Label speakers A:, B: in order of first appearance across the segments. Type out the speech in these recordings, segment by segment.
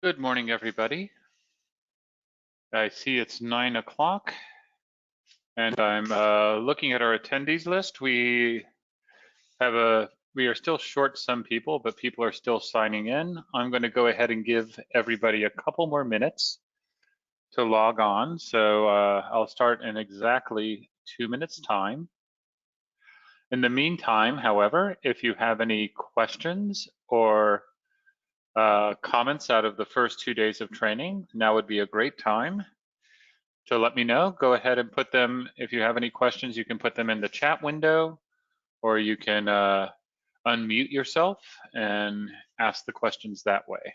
A: Good morning, everybody. I see it's 9 o'clock, and I'm looking at our attendees list. We are still short some people, but people are still signing in. I'm going to go ahead and give everybody a couple more minutes to log on. So I'll start in exactly 2 minutes time. In the meantime, however, if you have any questions or comments out of the first 2 days of training, now would be a great time to let me know. Go ahead and put them, if you have any questions, you can put them in the chat window, or you can unmute yourself and ask the questions that way.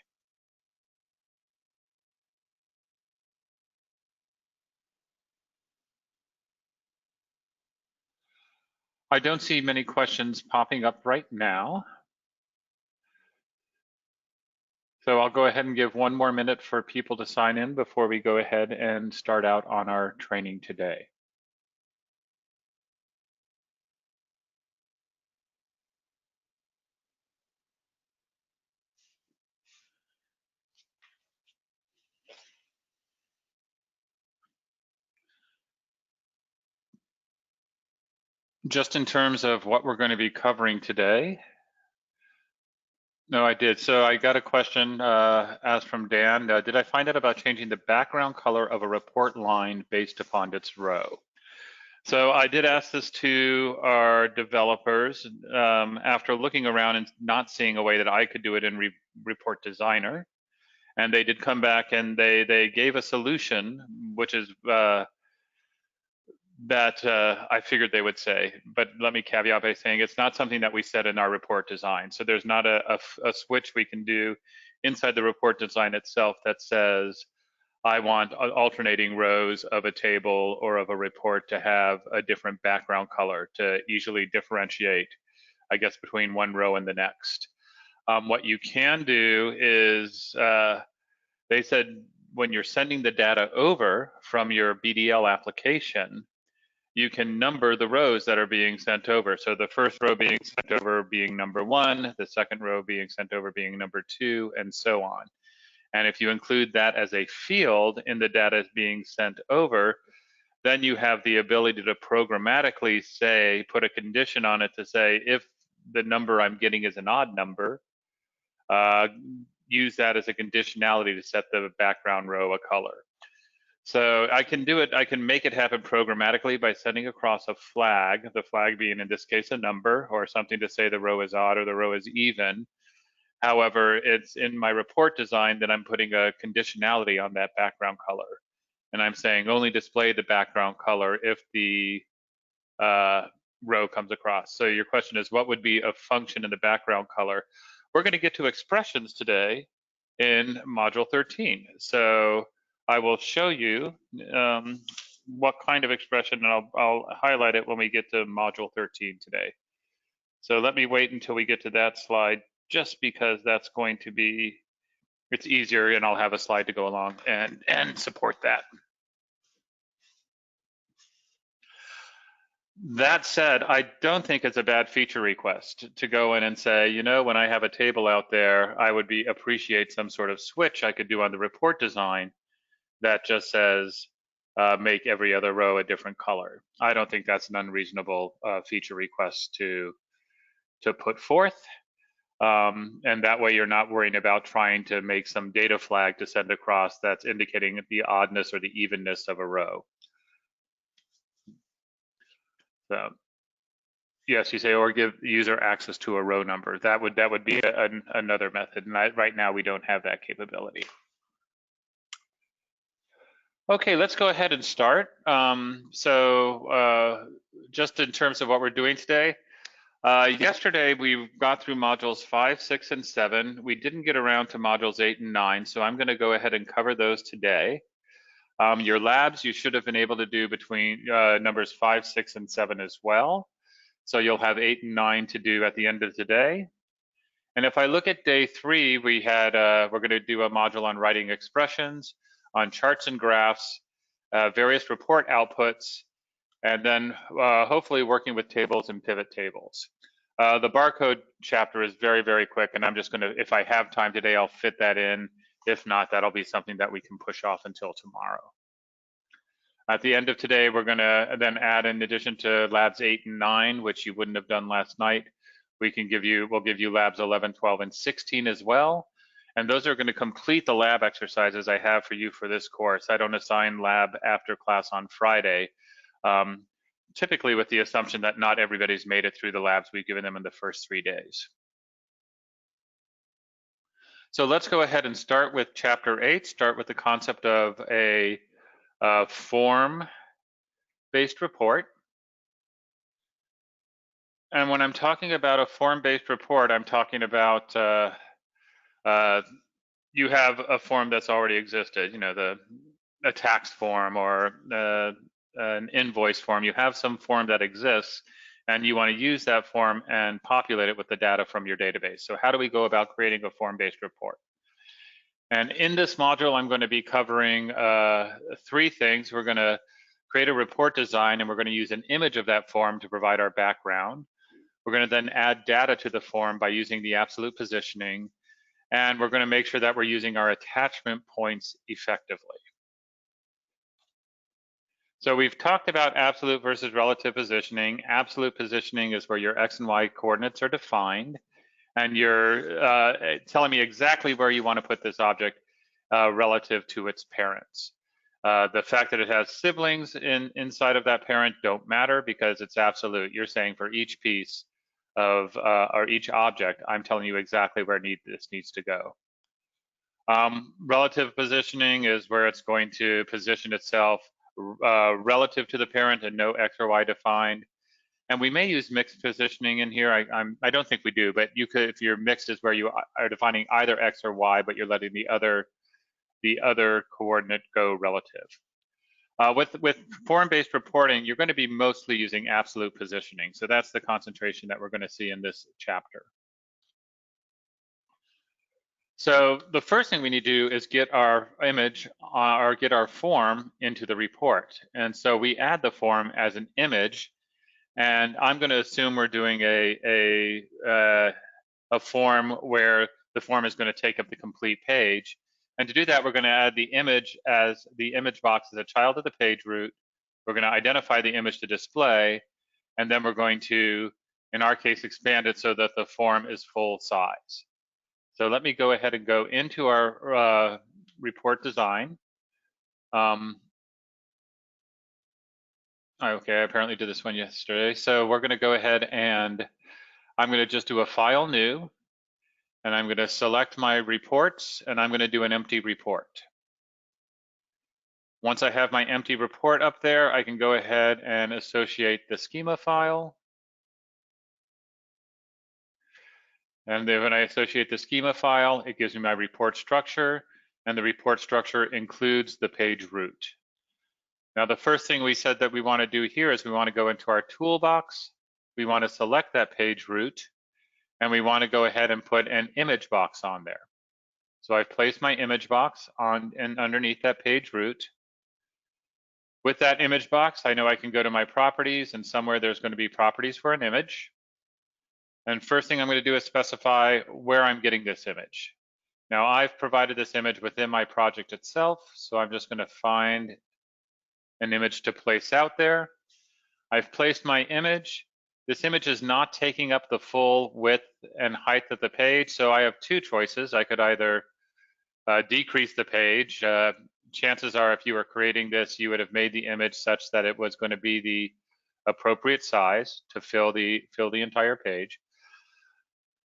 A: I don't see many questions popping up right now. So I'll go ahead and give one more minute for people to sign in before we go ahead and start out on our training today. Just in terms of what we're going to be covering today. No, I did. So I got a question asked from Dan. Did I find out about changing the background color of a report line based upon its row? So I did ask this to our developers after looking around and not seeing a way that I could do it in Report Designer. And they did come back and they gave a solution, which is that I figured they would say. But let me caveat by saying it's not something that we set in our report design. So there's not a switch we can do inside the report design itself that says, I want alternating rows of a table or of a report to have a different background color to easily differentiate, I guess, between one row and the next. What you can do is, they said when you're sending the data over from your BDL application, you can number the rows that are being sent over. So the first row being sent over being number 1, the second row being sent over being number 2, and so on. And if you include that as a field in the data being sent over, then you have the ability to programmatically say, put a condition on it to say, if the number I'm getting is an odd number, use that as a conditionality to set the background row a color. So I can do it, I can make it happen programmatically by sending across a flag, the flag being in this case a number or something to say the row is odd or the row is even. However, it's in my report design that I'm putting a conditionality on that background color. And I'm saying only display the background color if the row comes across. So your question is, what would be a function in the background color? We're going to get to expressions today in module 13. So I will show you what kind of expression, and I'll highlight it when we get to module 13 today. So let me wait until we get to that slide, just because that's going to be, it's easier, and I'll have a slide to go along and support that. That said, I don't think it's a bad feature request to go in and say, you know, when I have a table out there, I would appreciate some sort of switch I could do on the report design that just says, make every other row a different color. I don't think that's an unreasonable feature request to put forth. And that way you're not worrying about trying to make some data flag to send across that's indicating the oddness or the evenness of a row. So yes, you say, or give the user access to a row number. That would be another method. And right now we don't have that capability. Okay, let's go ahead and start. Just in terms of what we're doing today, yesterday we got through modules 5, 6, and 7. We didn't get around to modules 8 and 9, so I'm going to go ahead and cover those today. Your labs, you should have been able to do between numbers 5, 6, and 7 as well. So you'll have 8 and 9 to do at the end of today. And if I look at day 3, we had we're going to do a module on writing expressions, on charts and graphs, various report outputs, and then hopefully working with tables and pivot tables. The barcode chapter is very, very quick, and I'm just going to, if I have time today, I'll fit that in If not, that'll be something that we can push off until tomorrow. At the end of today, we're going to then add, in addition to labs 8 and 9, which you wouldn't have done last night, we'll give you labs 11, 12, and 16 as well. And those are going to complete the lab exercises I have for you for this course. I don't assign lab after class on Friday, typically with the assumption that not everybody's made it through the labs we've given them in the first 3 days. So let's go ahead and start with chapter 8, start with the concept of a form-based report. And when I'm talking about a form-based report, I'm talking about you have a form that's already existed, you know, a tax form or an invoice form. You have some form that exists, and you want to use that form and populate it with the data from your database. So how do we go about creating a form-based report? And in this module, I'm going to be covering 3 things. We're going to create a report design, and we're going to use an image of that form to provide our background. We're going to then add data to the form by using the absolute positioning, and we're going to make sure that we're using our attachment points effectively. So we've talked about absolute versus relative positioning. Absolute positioning is where your X and Y coordinates are defined, and you're telling me exactly where you want to put this object relative to its parents. The fact that it has siblings inside of that parent don't matter because it's absolute. You're saying for each piece of or each object, I'm telling you exactly where this needs to go. Relative positioning is where it's going to position itself relative to the parent and no X or Y defined. And we may use mixed positioning in here. I don't think we do, but you could, if you're mixed, is where you are defining either X or Y, but you're letting the other coordinate go relative. With form-based reporting, you're going to be mostly using absolute positioning. So that's the concentration that we're going to see in this chapter. So the first thing we need to do is get our image or get our form into the report. And so we add the form as an image. And I'm going to assume we're doing a form where the form is going to take up the complete page. And to do that, we're going to add the image as the image box as a child of the page root. We're going to identify the image to display, and then we're going to, in our case, expand it so that the form is full size. So let me go ahead and go into our report design. Okay, I apparently did this one yesterday. So we're going to go ahead and I'm going to just do a file new, and I'm going to select my reports, and I'm going to do an empty report. Once I have my empty report up there, I can go ahead and associate the schema file. And then when I associate the schema file, it gives me my report structure, and the report structure includes the page root. Now, the first thing we said that we want to do here is we want to go into our toolbox. We want to select that page root, and we want to go ahead and put an image box on there. So I've placed my image box on and underneath that page root. With that image box, I know I can go to my properties, and somewhere there's going to be properties for an image. And first thing I'm going to do is specify where I'm getting this image. Now, I've provided this image within my project itself, so I'm just going to find an image to place out there. I've placed my image. This image is not taking up the full width and height of the page, so I have 2 choices. I could either decrease the page. Chances are, if you were creating this, you would have made the image such that it was going to be the appropriate size to fill the entire page.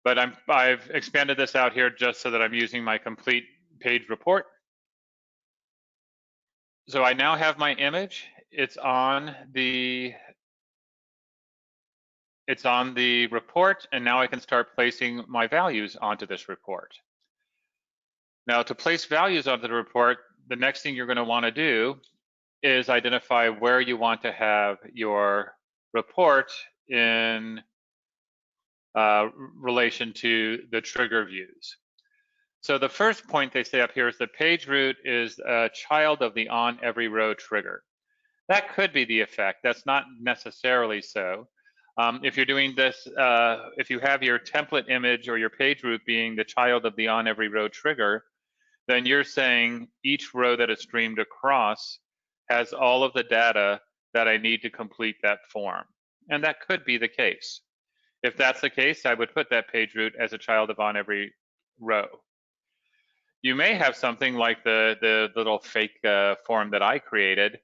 A: But I've expanded this out here just so that I'm using my complete page report. So I now have my image. It's on the report, and now I can start placing my values onto this report. Now, to place values onto the report, the next thing you're going to want to do is identify where you want to have your report in relation to the trigger views. So the first point they say up here is the page root is a child of the on every row trigger. That could be the effect. That's not necessarily so. If you're doing this, if you have your template image or your page root being the child of the on every row trigger, then you're saying each row that is streamed across has all of the data that I need to complete that form. And that could be the case. If that's the case, I would put that page root as a child of on every row. You may have something like the little fake form that I created,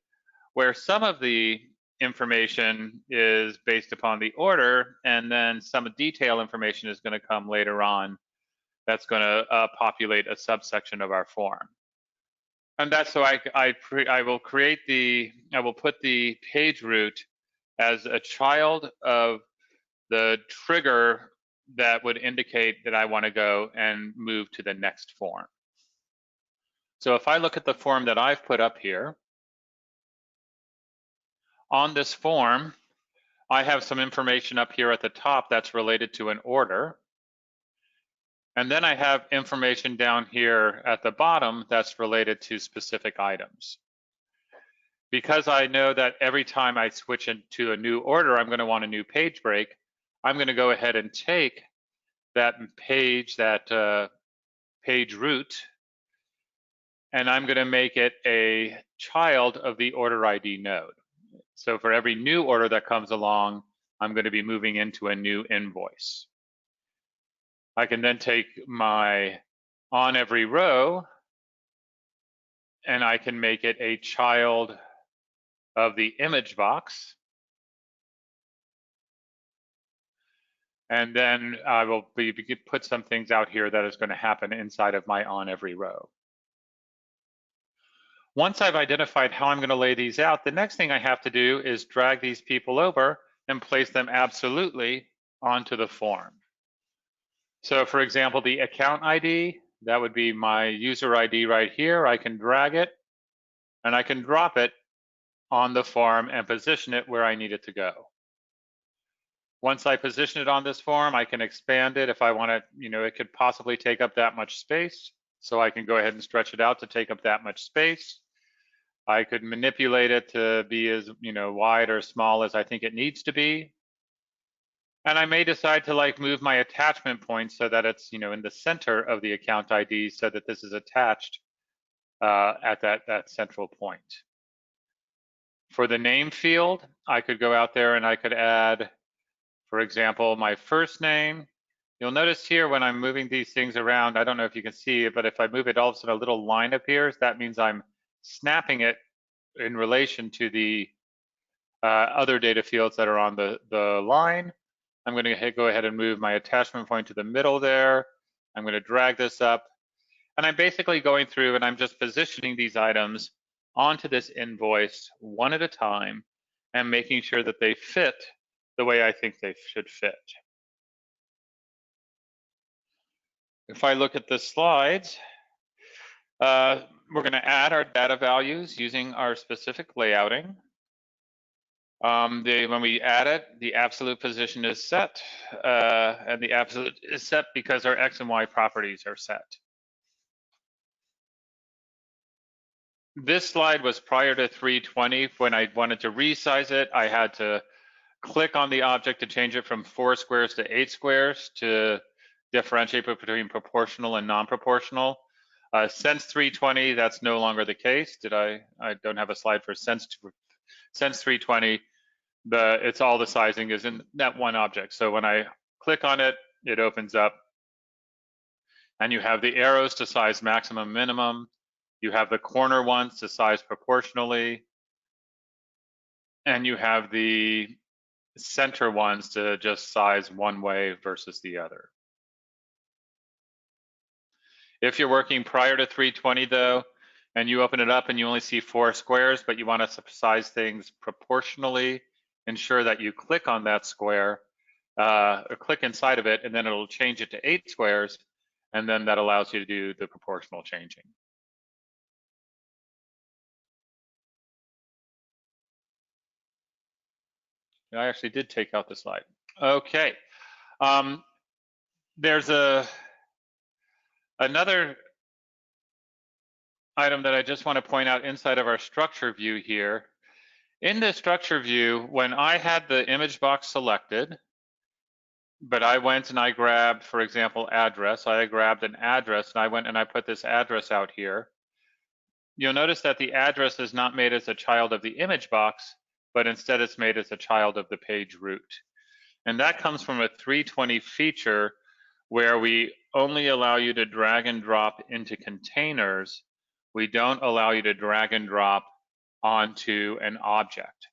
A: where some of the information is based upon the order, and then some detail information is going to come later on that's going to populate a subsection of our form. And that's so I will put the page root as a child of the trigger that would indicate that I want to go and move to the next form. So if I look at the form that I've put up here, on this form, I have some information up here at the top that's related to an order. And then I have information down here at the bottom that's related to specific items. Because I know that every time I switch into a new order, I'm going to want a new page break, I'm going to go ahead and take that page root, and I'm going to make it a child of the order ID node. So for every new order that comes along, I'm going to be moving into a new invoice. I can then take my on every row, and I can make it a child of the image box. And then I will put some things out here that is going to happen inside of my on every row. Once I've identified how I'm going to lay these out, the next thing I have to do is drag these people over and place them absolutely onto the form. So for example, the account ID, that would be my user ID right here. I can drag it and I can drop it on the form and position it where I need it to go. Once I position it on this form, I can expand it if I want to, it could possibly take up that much space. So I can go ahead and stretch it out to take up that much space. I could manipulate it to be as, wide or small as I think it needs to be. And I may decide to move my attachment point so that it's, in the center of the account ID so that this is attached at that central point. For the name field, I could go out there and I could add, for example, my first name. You'll notice here when I'm moving these things around, I don't know if you can see it, but if I move it, all of a sudden a little line appears. That means I'm snapping it in relation to the other data fields that are on the line. I'm going to go ahead and move my attachment point to the middle there. I'm going to drag this up. And I'm basically going through and I'm just positioning these items onto this invoice one at a time and making sure that they fit the way I think they should fit. If I look at the slides, we're going to add our data values using our specific layouting. When we add it, the absolute position is set, and the absolute is set because our X and Y properties are set. This slide was prior to 320. When I wanted to resize it, I had to click on the object to change it from 4 squares to 8 squares to differentiate between proportional and non-proportional. Since 320, that's no longer the case. I don't have a slide for since 320. It's all the sizing is in that one object. So when I click on it, it opens up, and you have the arrows to size maximum, minimum. You have the corner ones to size proportionally, and you have the center ones to just size one way versus the other. If you're working prior to 320 though, and you open it up and you only see 4 squares, but you want to size things proportionally, ensure that you click on that square, or click inside of it, and then it'll change it to 8 squares, and then that allows you to do the proportional changing. I actually did take out the slide. Okay. There's another item that I just want to point out inside of our structure view here. In the structure view, when I had the image box selected, but I went and I grabbed, for example, address. I grabbed an address and I went and I put this address out here. You'll notice that the address is not made as a child of the image box, but instead it's made as a child of the page root. And that comes from a 320 feature where we only allow you to drag and drop into containers. We don't allow you to drag and drop onto an object.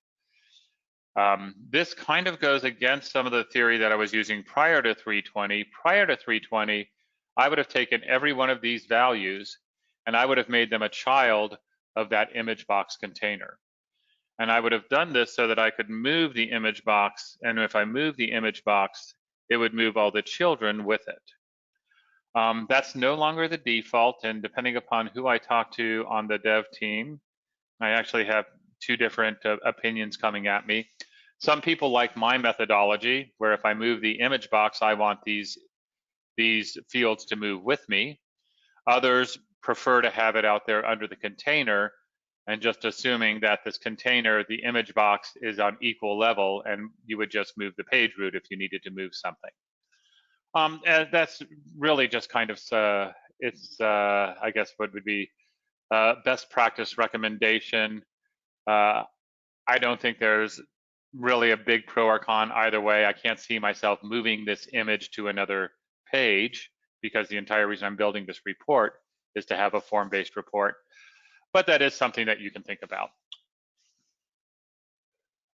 A: This kind of goes against some of the theory that I was using prior to 320. Prior to 320, I would have taken every one of these values and I would have made them a child of that image box container. And I would have done this so that I could move the image box, and if I move the image box, it would move all the children with it. That's no longer the default, and depending upon who I talk to on the dev team, I actually have two different opinions coming at me. Some people like my methodology, where if I move the image box, I want these fields to move with me. Others prefer to have it out there under the container and just assuming that this container, the image box, is on equal level and you would just move the page root if you needed to move something. And that's really just kind of, I guess what would be best practice recommendation. I don't think there's really a big pro or con either way. I can't see myself moving this image to another page because the entire reason I'm building this report is to have a form-based report. But that is something that you can think about.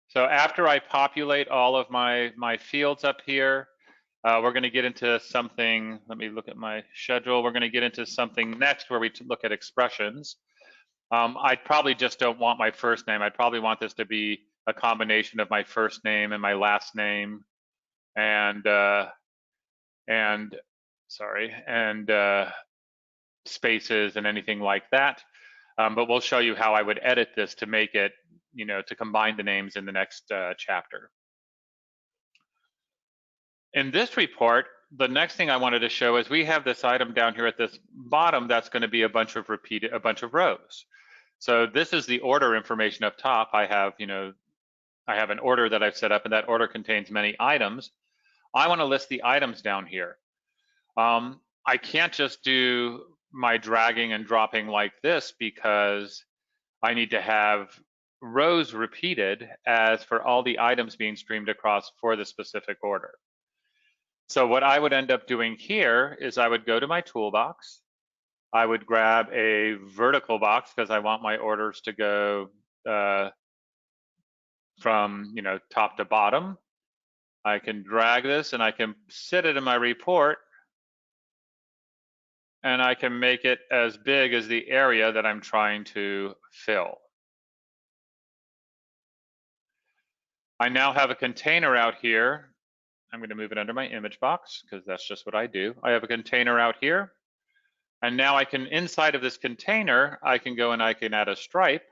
A: So after I populate all of my fields up here, we're going to get into something. Let me look at my schedule. We're going to get into something next where we look at expressions. I probably just don't want my first name. I'd probably want this to be a combination of my first name and my last name, and spaces and anything like that. But we'll show you how I would edit this to make it, to combine the names in the next chapter. In this report, the next thing I wanted to show is we have this item down here at this bottom that's going to be a bunch of rows. So this is the order information up top. I have an order that I've set up, and that order contains many items. I want to list the items down here. I can't just do my dragging and dropping like this because I need to have rows repeated as for all the items being streamed across for the specific order. So what I would end up doing here is I would go to my toolbox. I would grab a vertical box because I want my orders to go from top to bottom. I can drag this and I can sit it in my report, and I can make it as big as the area that I'm trying to fill. I now have a container out here. I'm going to move it under my image box because that's just what I do. I have a container out here, and now I can, inside of this container, I can go and I can add a stripe.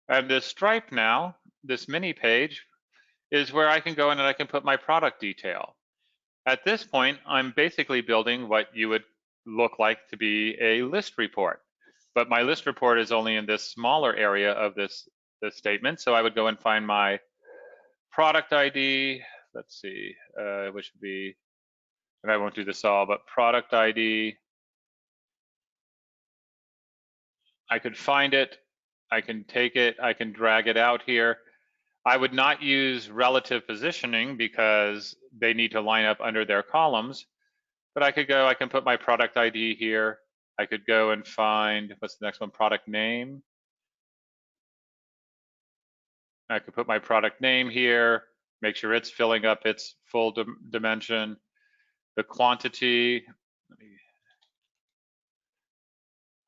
A: And this stripe now, this mini page, is where I can go in and I can put my product detail. At this point, I'm basically building what you would look like to be a list report. But my list report is only in this smaller area of this statement. So I would go and find my product ID. Let's see, which would be, and I won't do this all, but product ID. I could find it. I can take it. I can drag it out here. I would not use relative positioning because they need to line up under their columns, but I can put my product ID here. I could go and find, what's the next one, product name. I could put my product name here, make sure it's filling up its full dimension. The quantity,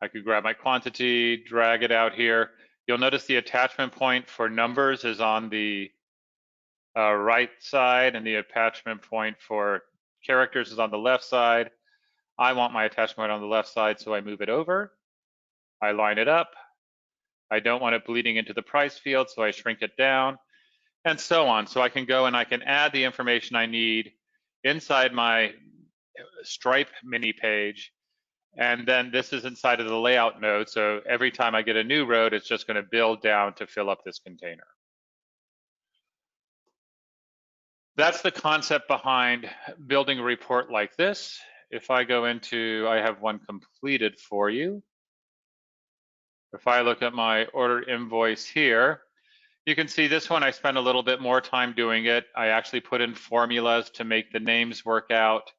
A: I could grab my quantity, drag it out here. You'll notice the attachment point for numbers is on the right side, and the attachment point for characters is on the left side. I want my attachment point on the left side, so I move it over. I line it up. I don't want it bleeding into the price field, so I shrink it down, and so on. So I can go and I can add the information I need inside my stripe mini page. And then this is inside of the layout node. So every time I get a new row, it's just going to build down to fill up this container. That's the concept behind building a report like this. If I go into, I have one completed for you. If I look at my order invoice here, you can see this one I spent a little bit more time doing it. I actually put in formulas to make the names work out.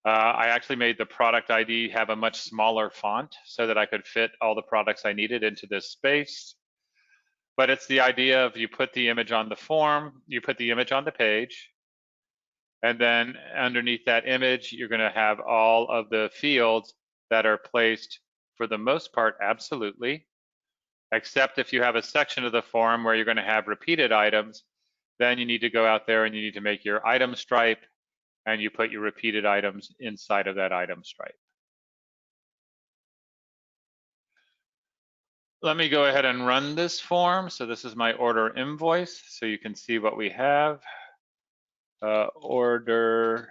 A: I actually made the product ID have a much smaller font so that I could fit all the products I needed into this space. But it's the idea of you put the image on the form, you put the image on the page, and then underneath that image, you're going to have all of the fields that are placed, for the most part, absolutely, except if you have a section of the form where you're going to have repeated items, then you need to go out there and you need to make your item stripe, and you put your repeated items inside of that item stripe. Let me go ahead and run this form. So this is my order invoice, so you can see what we have. Order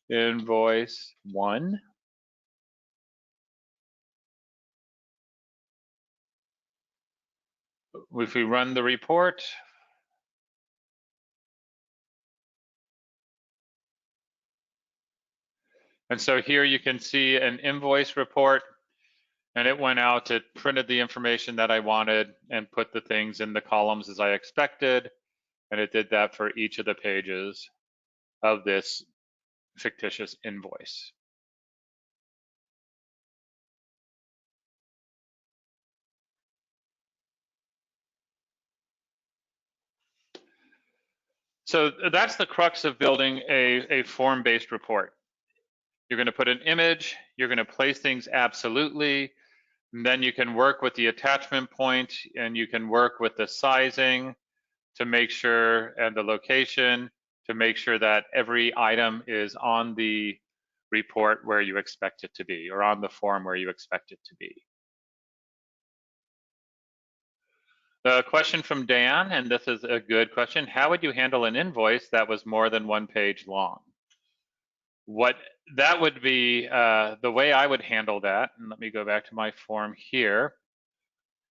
A: invoice 1. If we run the report, and so here you can see an invoice report, and it went out, it printed the information that I wanted and put the things in the columns as I expected, and it did that for each of the pages of this fictitious invoice. So that's the crux of building a form-based report. You're going to put an image, you're going to place things absolutely, and then you can work with the attachment point, and you can work with the sizing to make sure, and the location, to make sure that every item is on the report where you expect it to be, or on the form where you expect it to be. The question from Dan, and this is a good question: how would you handle an invoice that was more than 1 page long? What that would be, the way I would handle that, and let me go back to my form here,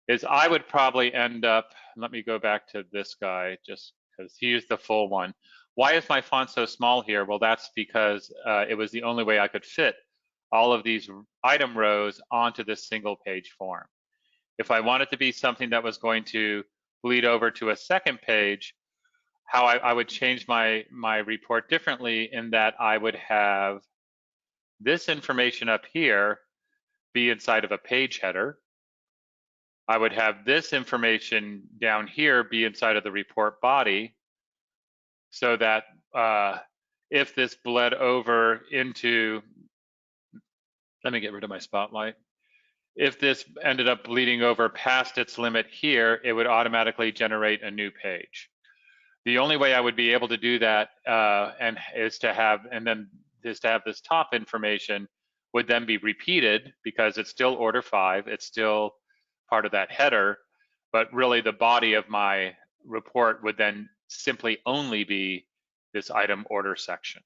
A: is I would probably end up, let me go back to this guy just because he's the full one. Why is my font so small here? Well, that's because it was the only way I could fit all of these item rows onto this single page form. If I wanted to be something that was going to bleed over to a second page, how I would change my report differently, in that I would have this information up here be inside of a page header. I would have this information down here be inside of the report body, so that if this bled over into, let me get rid of my spotlight. If this ended up bleeding over past its limit here, it would automatically generate a new page. The only way I would be able to do that is to have this top information would then be repeated, because it's still order 5, it's still part of that header, but really the body of my report would then simply only be this item order section.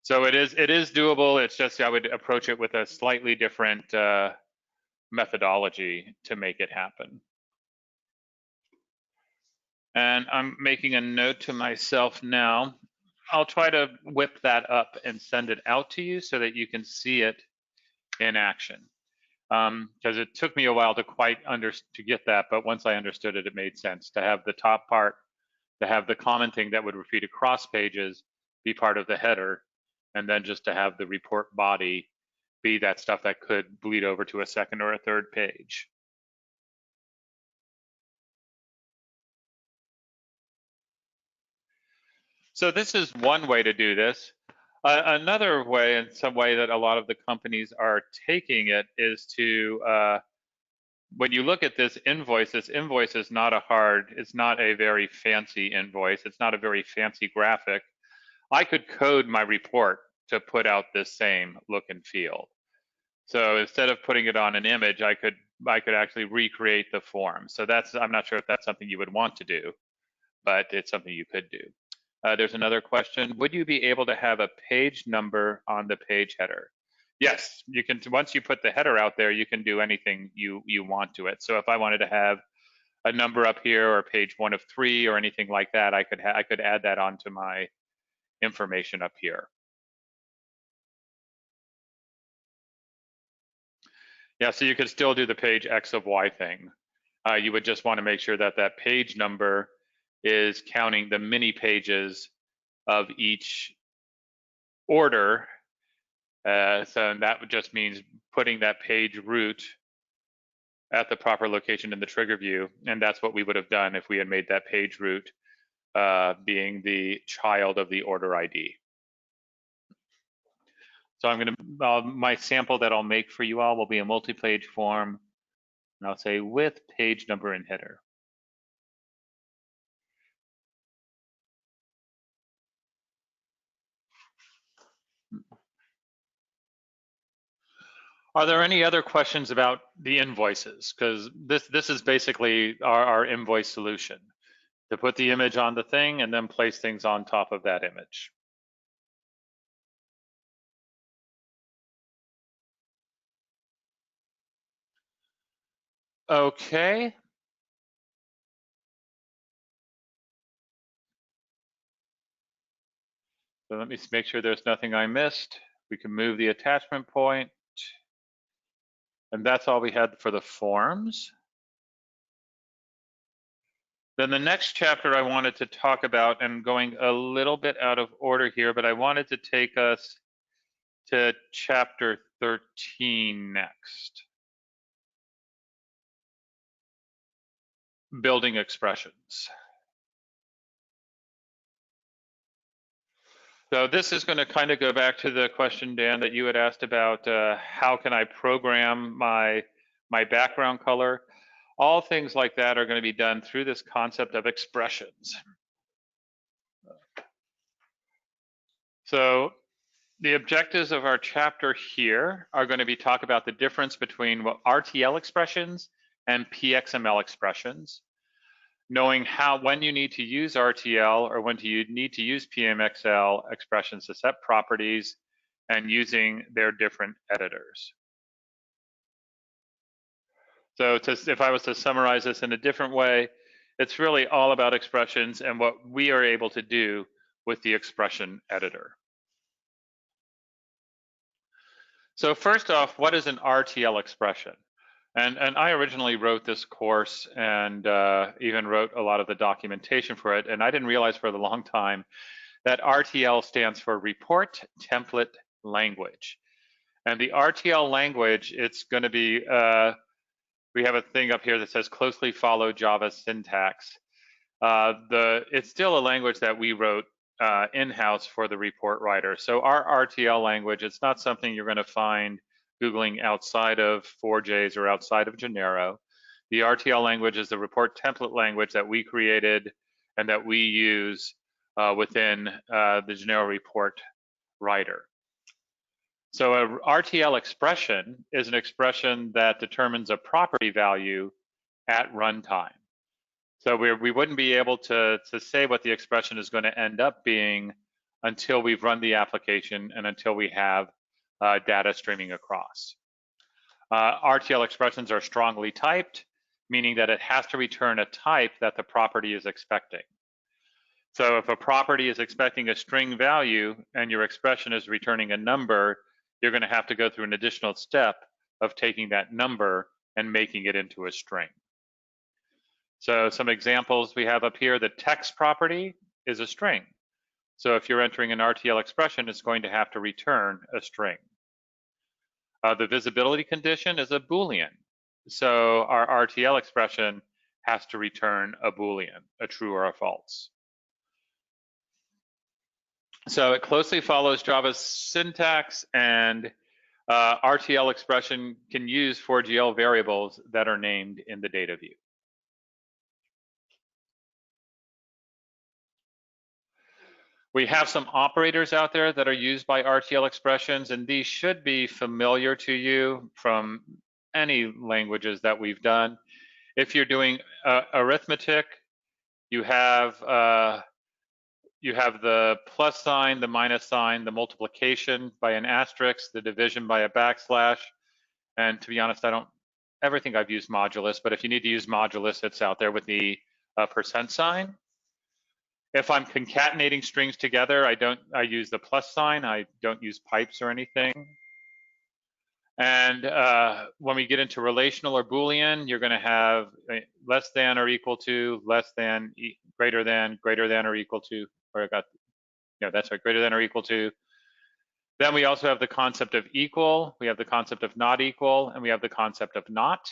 A: So it is doable. It's just I would approach it with a slightly different methodology to make it happen. And I'm making a note to myself now. I'll try to whip that up and send it out to you so that you can see it in action. Because it took me a while to to get that, but once I understood it, it made sense to have the top part, to have the common thing that would repeat across pages be part of the header, and then just to have the report body be that stuff that could bleed over to a second or a third page. So this is one way to do this. Another way, and some way that a lot of the companies are taking it, is to, when you look at this invoice is not it's not a very fancy invoice. It's not a very fancy graphic. I could code my report to put out this same look and feel. So instead of putting it on an image, I could actually recreate the form. So I'm not sure if that's something you would want to do, but it's something you could do. There's another question. Would you be able to have a page number on the page header? Yes, you can. Once you put the header out there, you can do anything you want to it. So if I wanted to have a number up here or page 1 of 3 or anything like that, I could add that onto my information up here. Yeah, so you could still do the page X of Y thing. You would just want to make sure that that page number is counting the many pages of each order. So that just means putting that page root at the proper location in the trigger view, and that's what we would have done if we had made that page root being the child of the order ID. So I'm going to, my sample that I'll make for you all will be a multi-page form, and I'll say with page number and header. Are there any other questions about the invoices? Because this is basically our invoice solution, to put the image on the thing and then place things on top of that image. Okay. So let me make sure there's nothing I missed. We can move the attachment point. And that's all we had for the forms. Then the next chapter I wanted to talk about, and going a little bit out of order here, but I wanted to take us to chapter 13 next. Building expressions. So this is going to kind of go back to the question, Dan, that you had asked about how can I program my background color. All things like that are going to be done through this concept of expressions. So the objectives of our chapter here are going to be talk about the difference between Rtl expressions and Pxml expressions, knowing when you need to use RTL or when you need to use Pxml expressions to set properties, and using their different editors. So if I was to summarize this in a different way, it's really all about expressions and what we are able to do with the expression editor. So first off, what is an RTL expression? And I originally wrote this course and even wrote a lot of the documentation for it. And I didn't realize for a long time that RTL stands for Report Template Language. And the RTL language, it's going to be, we have a thing up here that says closely follow Java syntax. It's still a language that we wrote in-house for the report writer. So our RTL language, it's not something you're going to find Googling outside of 4Js or outside of Genero. The RTL language is the report template language that we created and that we use within the Genero Report Writer. So a RTL expression is an expression that determines a property value at runtime. So we wouldn't be able to say what the expression is going to end up being until we've run the application and until we have data streaming across. RTL expressions are strongly typed, meaning that it has to return a type that the property is expecting. So if a property is expecting a string value and your expression is returning a number, you're going to have to go through an additional step of taking that number and making it into a string. So some examples we have up here, the text property is a string. So if you're entering an RTL expression, it's going to have to return a string. The visibility condition is a Boolean. So our RTL expression has to return a Boolean, a true or a false. So it closely follows Java's syntax, and RTL expression can use 4GL variables that are named in the data view. We have some operators out there that are used by RTL expressions, and these should be familiar to you from any languages that we've done. If you're doing arithmetic, you have the plus sign, the minus sign, the multiplication by an asterisk, the division by a backslash, and to be honest, I don't everything I've used modulus, but if you need to use modulus, it's out there with the %. If I'm concatenating strings together, I use the plus sign. I don't use pipes or anything. And when we get into relational or Boolean, you're going to have less than or equal to, less than, greater than or equal to, or I got, no, that's right, greater than or equal to. Then we also have the concept of equal, we have the concept of not equal, and we have the concept of not.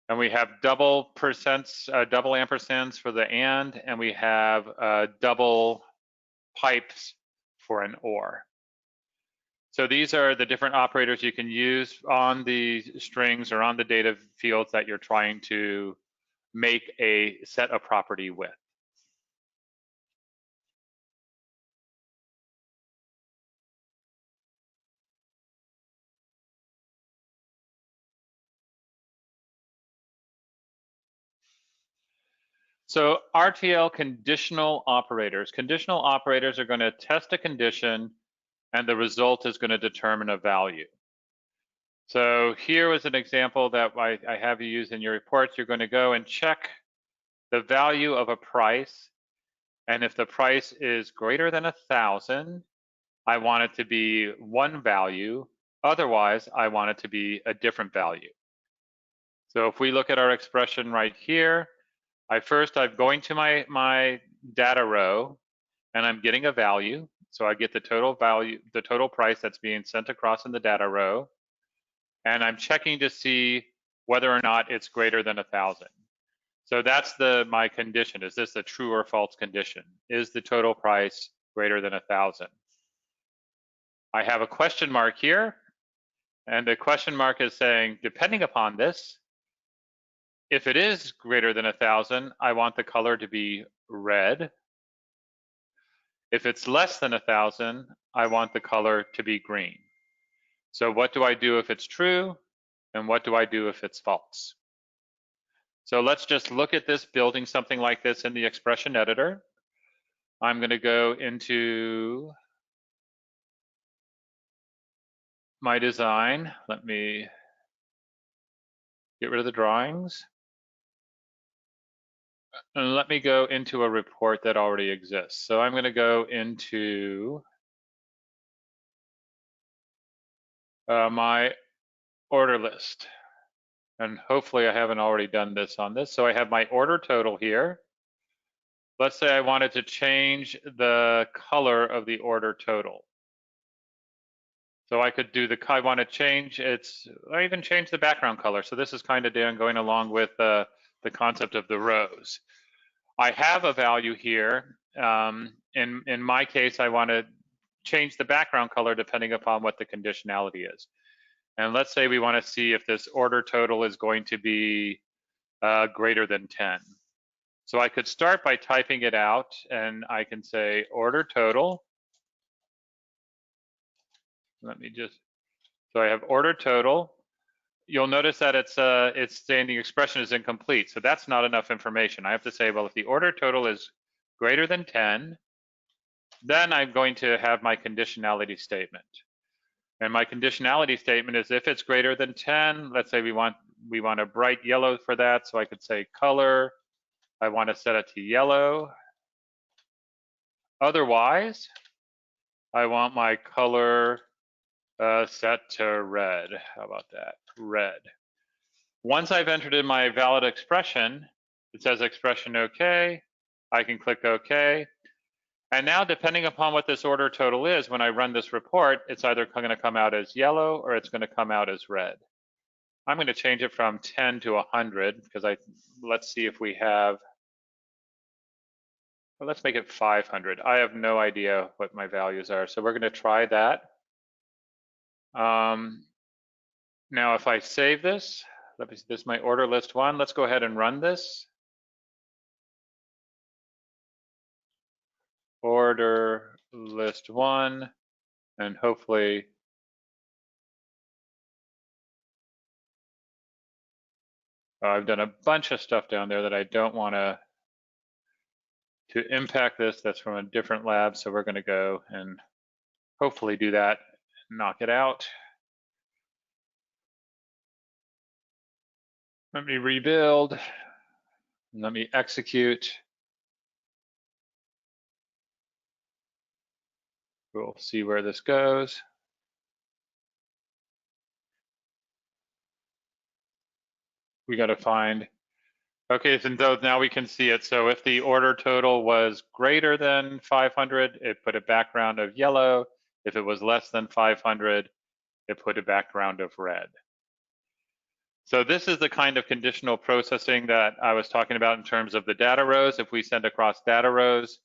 A: And we have double ampersands for the and we have double pipes for an or. So these are the different operators you can use on the strings or on the data fields that you're trying to make a set of property with. So RTL conditional operators. Conditional operators are going to test a condition and the result is going to determine a value. So here was an example that I have you use in your reports. You're going to go and check the value of a price. And if the price is greater than 1,000, I want it to be one value. Otherwise, I want it to be a different value. So if we look at our expression right here, I'm going to my data row and I'm getting a value. So I get the total value, the total price that's being sent across in the data row. And I'm checking to see whether or not it's greater than 1,000. So that's my condition. Is this a true or false condition? Is the total price greater than 1,000? I have a question mark here. And the question mark is saying, depending upon this, if it is greater than 1,000, I want the color to be red. If it's less than 1,000, I want the color to be green. So what do I do if it's true? And what do I do if it's false? So let's just look at this, building something like this in the expression editor. I'm going to go into my design. Let me get rid of the drawings. And let me go into a report that already exists. So I'm going to go into my order list. And hopefully I haven't already done this on this. So I have my order total here. Let's say I wanted to change the color of the order total. So I could do I want to change I even change the background color. So this is kind of going along with the concept of the rows. I have a value here. In my case, I want to change the background color depending upon what the conditionality is. And let's say we want to see if this order total is going to be greater than 10. So I could start by typing it out, and I can say order total. So I have order total. You'll notice that it's saying the expression is incomplete. So that's not enough information. I have to say, well, if the order total is greater than 10, then I'm going to have my conditionality statement. And my conditionality statement is if it's greater than 10, let's say we want a bright yellow for that. So I could say color, I want to set it to yellow. Otherwise, I want my color set to red. How about that? Red. Once I've entered in my valid expression, it says expression OK. I can click OK. And now, depending upon what this order total is, when I run this report, it's either going to come out as yellow or it's going to come out as red. I'm going to change it from 10 to 100 because let's see if we have, well, let's make it 500. I have no idea what my values are, so we're going to try that. Now, if I save this, this is my order list one. Let's go ahead and run this. Order list one, and hopefully I've done a bunch of stuff down there that I don't want to impact this. That's from a different lab, so we're going to go and hopefully do that, knock it out. Let me rebuild. Let me execute. We'll see where this goes. We got to find, okay, so now we can see it. So if the order total was greater than 500, it put a background of yellow. If it was less than 500, it put a background of red. So this is the kind of conditional processing that I was talking about in terms of the data rows. If we send across data rows,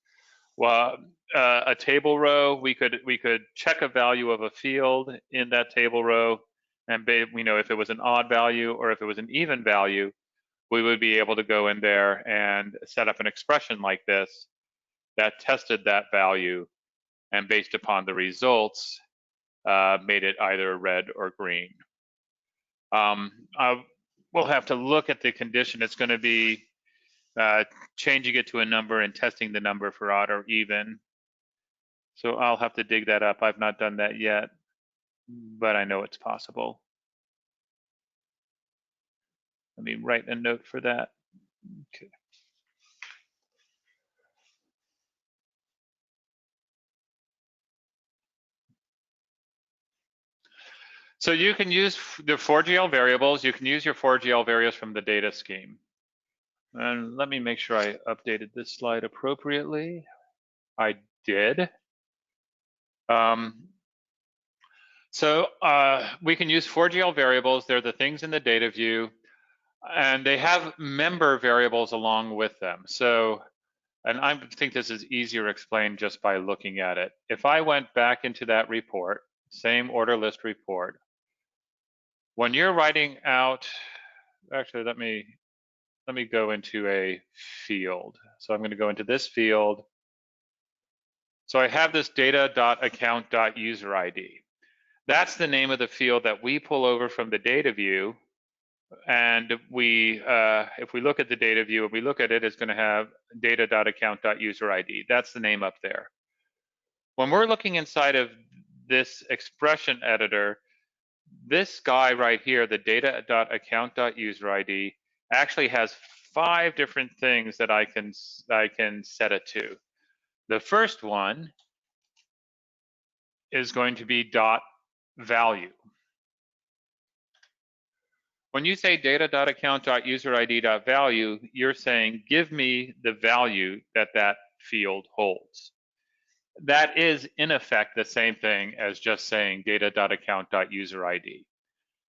A: well, a table row, we could check a value of a field in that table row, and we know if it was an odd value or if it was an even value, we would be able to go in there and set up an expression like this that tested that value, and based upon the results, made it either red or green. We'll have to look at the condition. It's going to be changing it to a number and testing the number for odd or even. So I'll have to dig that up. I've not done that yet, but I know it's possible. Let me write a note for that. Okay. So you can use the 4GL variables. You can use your 4GL variables from the data scheme. And let me make sure I updated this slide appropriately. I did. So we can use 4GL variables. They're the things in the data view, and they have member variables along with them. So, and I think this is easier explained just by looking at it. If I went back into that report, same order list report, when you're writing out, actually, let me go into a field. So I'm going to go into this field. So I have this data.account.userid. That's the name of the field that we pull over from the data view. And we, if we look at the data view, and we look at it, it's going to have data.account.userid. That's the name up there. When we're looking inside of this expression editor, this guy right here, the data.account.userid, actually has 5 different things that I can set it to. The first one is going to be .value. When you say data.account.userid.value, you're saying give me the value that that field holds. That is in effect the same thing as just saying data.account.userid.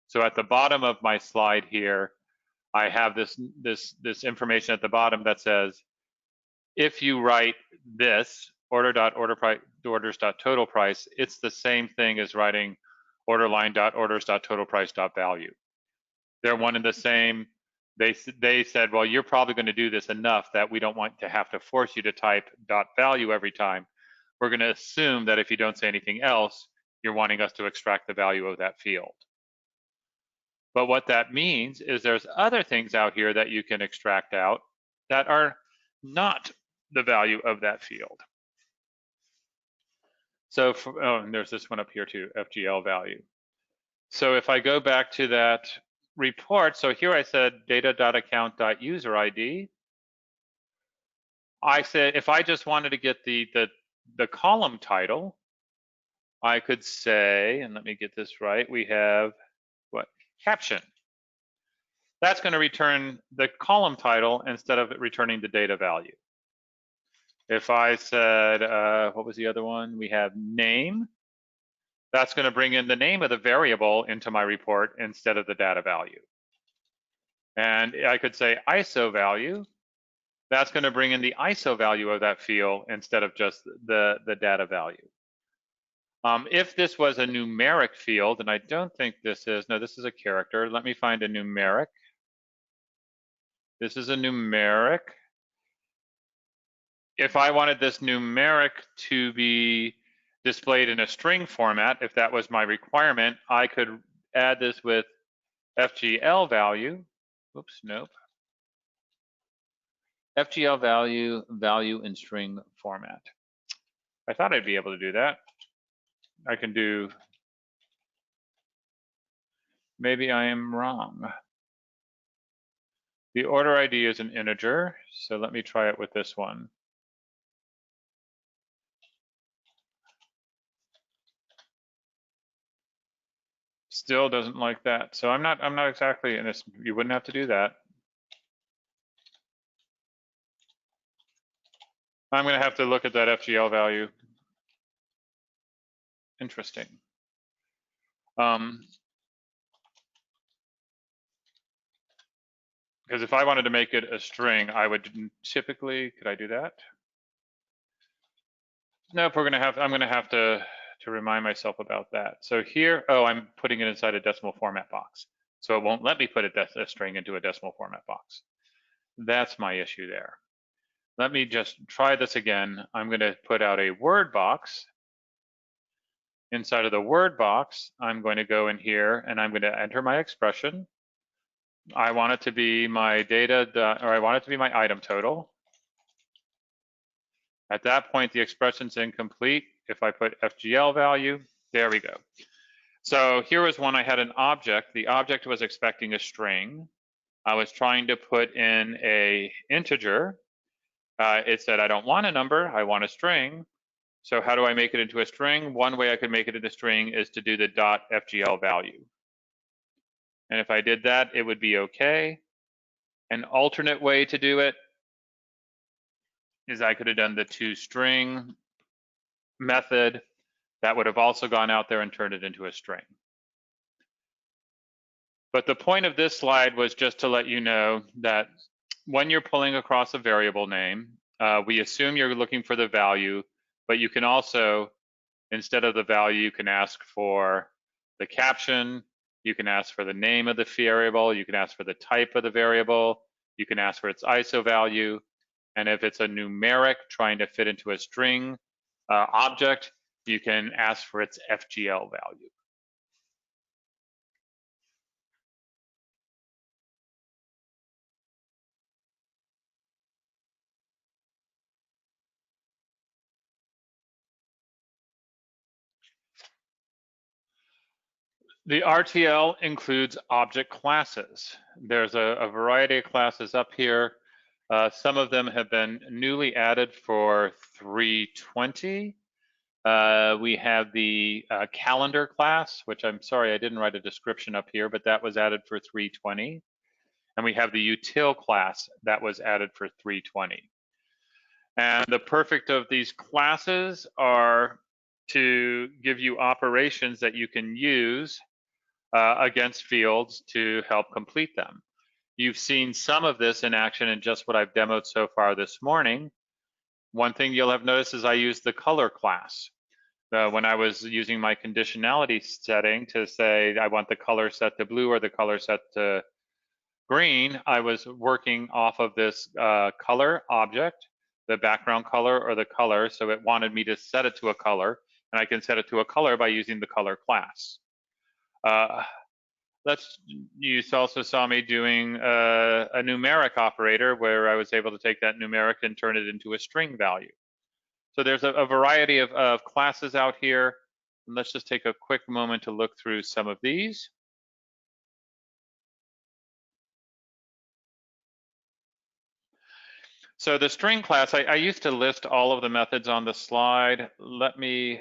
A: So at the bottom of my slide here, I have this information at the bottom that says, if you write this orders.total price, it's the same thing as writing orderline.orders.totalprice.value. They're one and the same. They said, well, you're probably going to do this enough that we don't want to have to force you to type .value every time. We're going to assume that if you don't say anything else, you're wanting us to extract the value of that field. But what that means is there's other things out here that you can extract out that are not the value of that field. So, and there's this one up here too, FGL value. So if I go back to that report, so here I said data.account.userid. I said if I just wanted to get the column title, I could say, and let me get this right, we have what? Caption. That's going to return the column title instead of returning the data value. If I said, what was the other one? We have name. That's going to bring in the name of the variable into my report instead of the data value. And I could say ISO value. That's going to bring in the ISO value of that field instead of just the data value. If this was a numeric field, and I don't think this is, no, this is a character. Let me find a numeric. This is a numeric. If I wanted this numeric to be displayed in a string format, if that was my requirement, I could add this with FGL value. Oops, nope. FGL value in string format. I thought I'd be able to do that. I can do, maybe I am wrong. The order ID is an integer, so let me try it with this one. Still doesn't like that. So I'm not exactly in this. You wouldn't have to do that. I'm going to have to look at that FGL value. Interesting. Because if I wanted to make it a string, I would typically, could I do that? Nope, I'm going to have to remind myself about that. So here, oh, I'm putting it inside a decimal format box. So it won't let me put a string into a decimal format box. That's my issue there. Let me just try this again. I'm going to put out a word box. Inside of the word box, I'm going to go in here and I'm going to enter my expression. I want it to be my data, or I want it to be my item total. At that point, the expression's incomplete. If I put FGL value, there we go. So here was one I had an object. The object was expecting a string. I was trying to put in a integer. It said, I don't want a number, I want a string. So how do I make it into a string? One way I could make it into a string is to do the .fgl value. And if I did that, it would be okay. An alternate way to do it is I could have done the toString method. That would have also gone out there and turned it into a string. But the point of this slide was just to let you know that when you're pulling across a variable name, we assume you're looking for the value, but you can also, instead of the value, you can ask for the caption, you can ask for the name of the variable, you can ask for the type of the variable, you can ask for its ISO value, and if it's a numeric trying to fit into a string object, you can ask for its FGL value. The RTL includes object classes. There's a variety of classes up here. Some of them have been newly added for 320. We have the calendar class, which I'm sorry, I didn't write a description up here, but that was added for 320. And we have the Rtl class that was added for 320. And the perfect of these classes are to give you operations that you can use against fields to help complete them. You've seen some of this in action in just what I've demoed so far this morning. One thing you'll have noticed is I used the color class. When I was using my conditionality setting to say I want the color set to blue or the color set to green, I was working off of this color object, the background color or the color, so it wanted me to set it to a color, and I can set it to a color by using the color class. You also saw me doing a numeric operator where I was able to take that numeric and turn it into a string value. So there's a variety of classes out here. And let's just take a quick moment to look through some of these. So the string class, I used to list all of the methods on the slide. Let me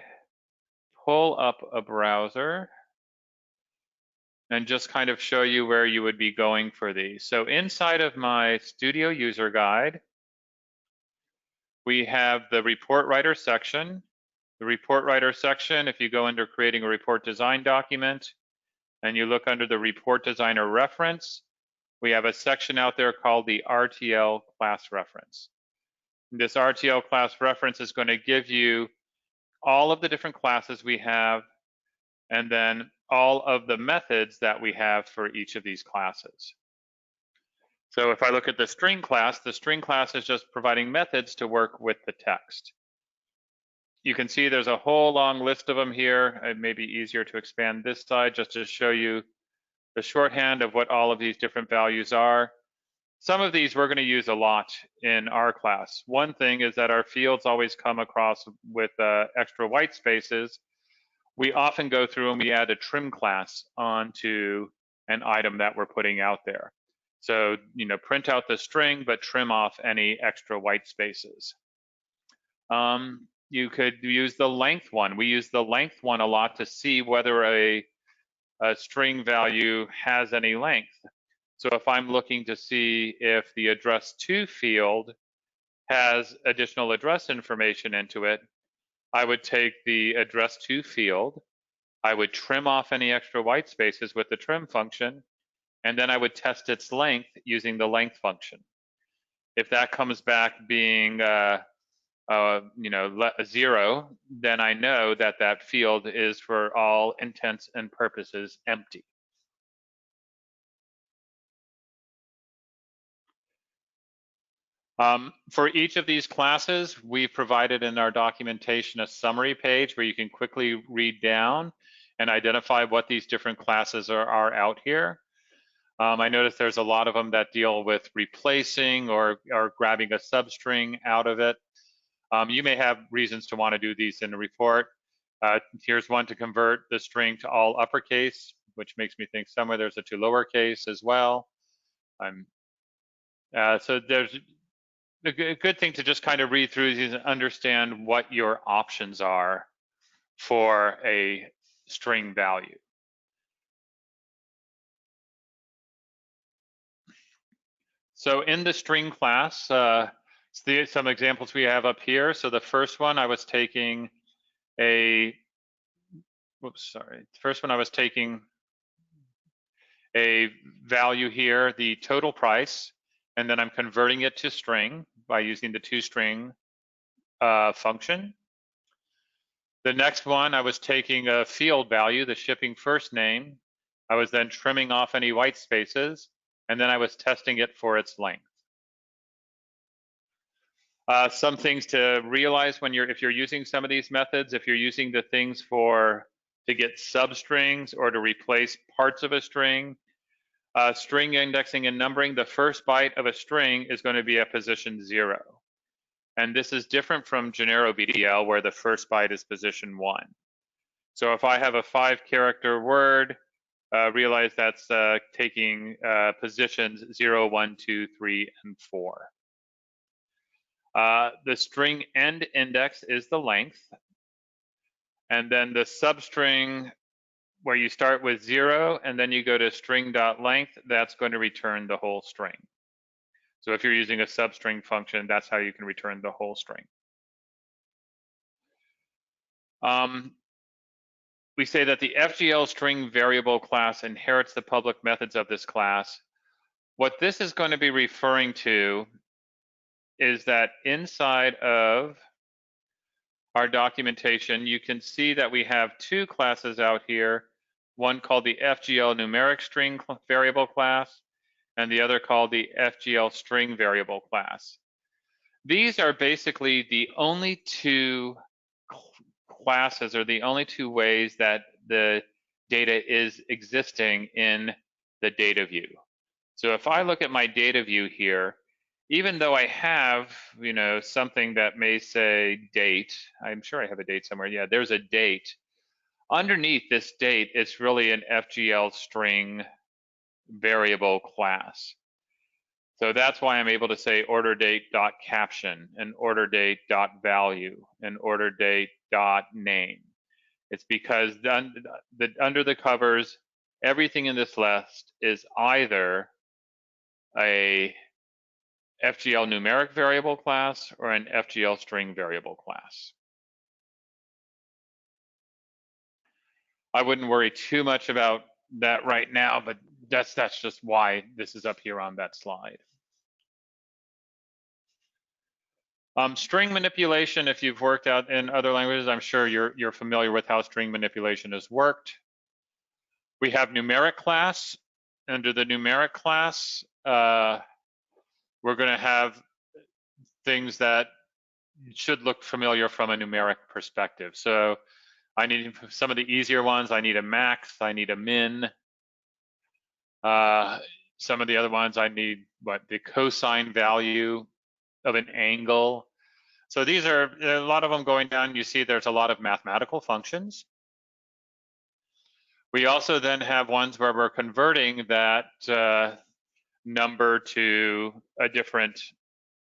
A: pull up a browser and just kind of show you where you would be going for these. So inside of my Studio user guide, we have the report writer section. The report writer section, if you go under creating a report design document and you look under the report designer reference, we have a section out there called the RTL class reference. This RTL class reference is going to give you all of the different classes we have and then all of the methods that we have for each of these classes. So if I look at the string class is just providing methods to work with the text. You can see there's a whole long list of them here. It may be easier to expand this side just to show you the shorthand of what all of these different values are. Some of these we're going to use a lot in our class. One thing is that our fields always come across with extra white spaces. We often go through and we add a trim class onto an item that we're putting out there. So, print out the string, but trim off any extra white spaces. You could use the length one. We use the length one a lot to see whether a string value has any length. So if I'm looking to see if the address to field has additional address information into it, I would take the address to field, I would trim off any extra white spaces with the trim function, and then I would test its length using the length function. If that comes back being 0, then I know that that field is for all intents and purposes empty. For each of these classes, we provided in our documentation a summary page where you can quickly read down and identify what these different classes are out here. I noticed there's a lot of them that deal with replacing or grabbing a substring out of it. You may have reasons to want to do these in the report. Here's one to convert the string to all uppercase, which makes me think somewhere there's a to lowercase as well. So there's a good thing to just kind of read through these and understand what your options are for a string value. So in the string class, some examples we have up here. So the first one I was taking a value here, the total price, and then I'm converting it to string by using the toString function. The next one, I was taking a field value, the shipping first name. I was then trimming off any white spaces, and then I was testing it for its length. Some things to realize if you're using some of these methods, if you're using the things to get substrings or to replace parts of a string, string indexing and numbering, the first byte of a string is going to be at position 0. And this is different from Genero Rtl, where the first byte is position 1. So if I have a 5-character word, realize that's taking positions 0, 1, 2, 3, and 4. The string end index is the length. And then the substring, where you start with 0 and then you go to string.length, that's going to return the whole string. So if you're using a substring function, that's how you can return the whole string. We say that the FGL string variable class inherits the public methods of this class. What this is going to be referring to is that inside of our documentation, you can see that we have 2 classes out here, one called the FGL numeric string variable class, and the other called the FGL string variable class. These are basically the only 2 classes, or the only 2 ways that the data is existing in the data view. So if I look at my data view here, even though I have, something that may say date, I'm sure I have a date somewhere. Yeah, there's a date. Underneath this date, it's really an FGL string variable class. So that's why I'm able to say order date dot caption and order date dot value and order date dot name. It's because under the covers, everything in this list is either a FGL numeric variable class or an FGL string variable class. I wouldn't worry too much about that right now, but that's just why this is up here on that slide. String manipulation, if you've worked out in other languages, I'm sure you're familiar with how string manipulation has worked. We have numeric class. Under the numeric class, we're going to have things that should look familiar from a numeric perspective. So I need some of the easier ones. I need a max, I need a min. Some of the other ones, I need the cosine value of an angle. So these are a lot of them going down. You see there's a lot of mathematical functions. We also then have ones where we're converting that number to a different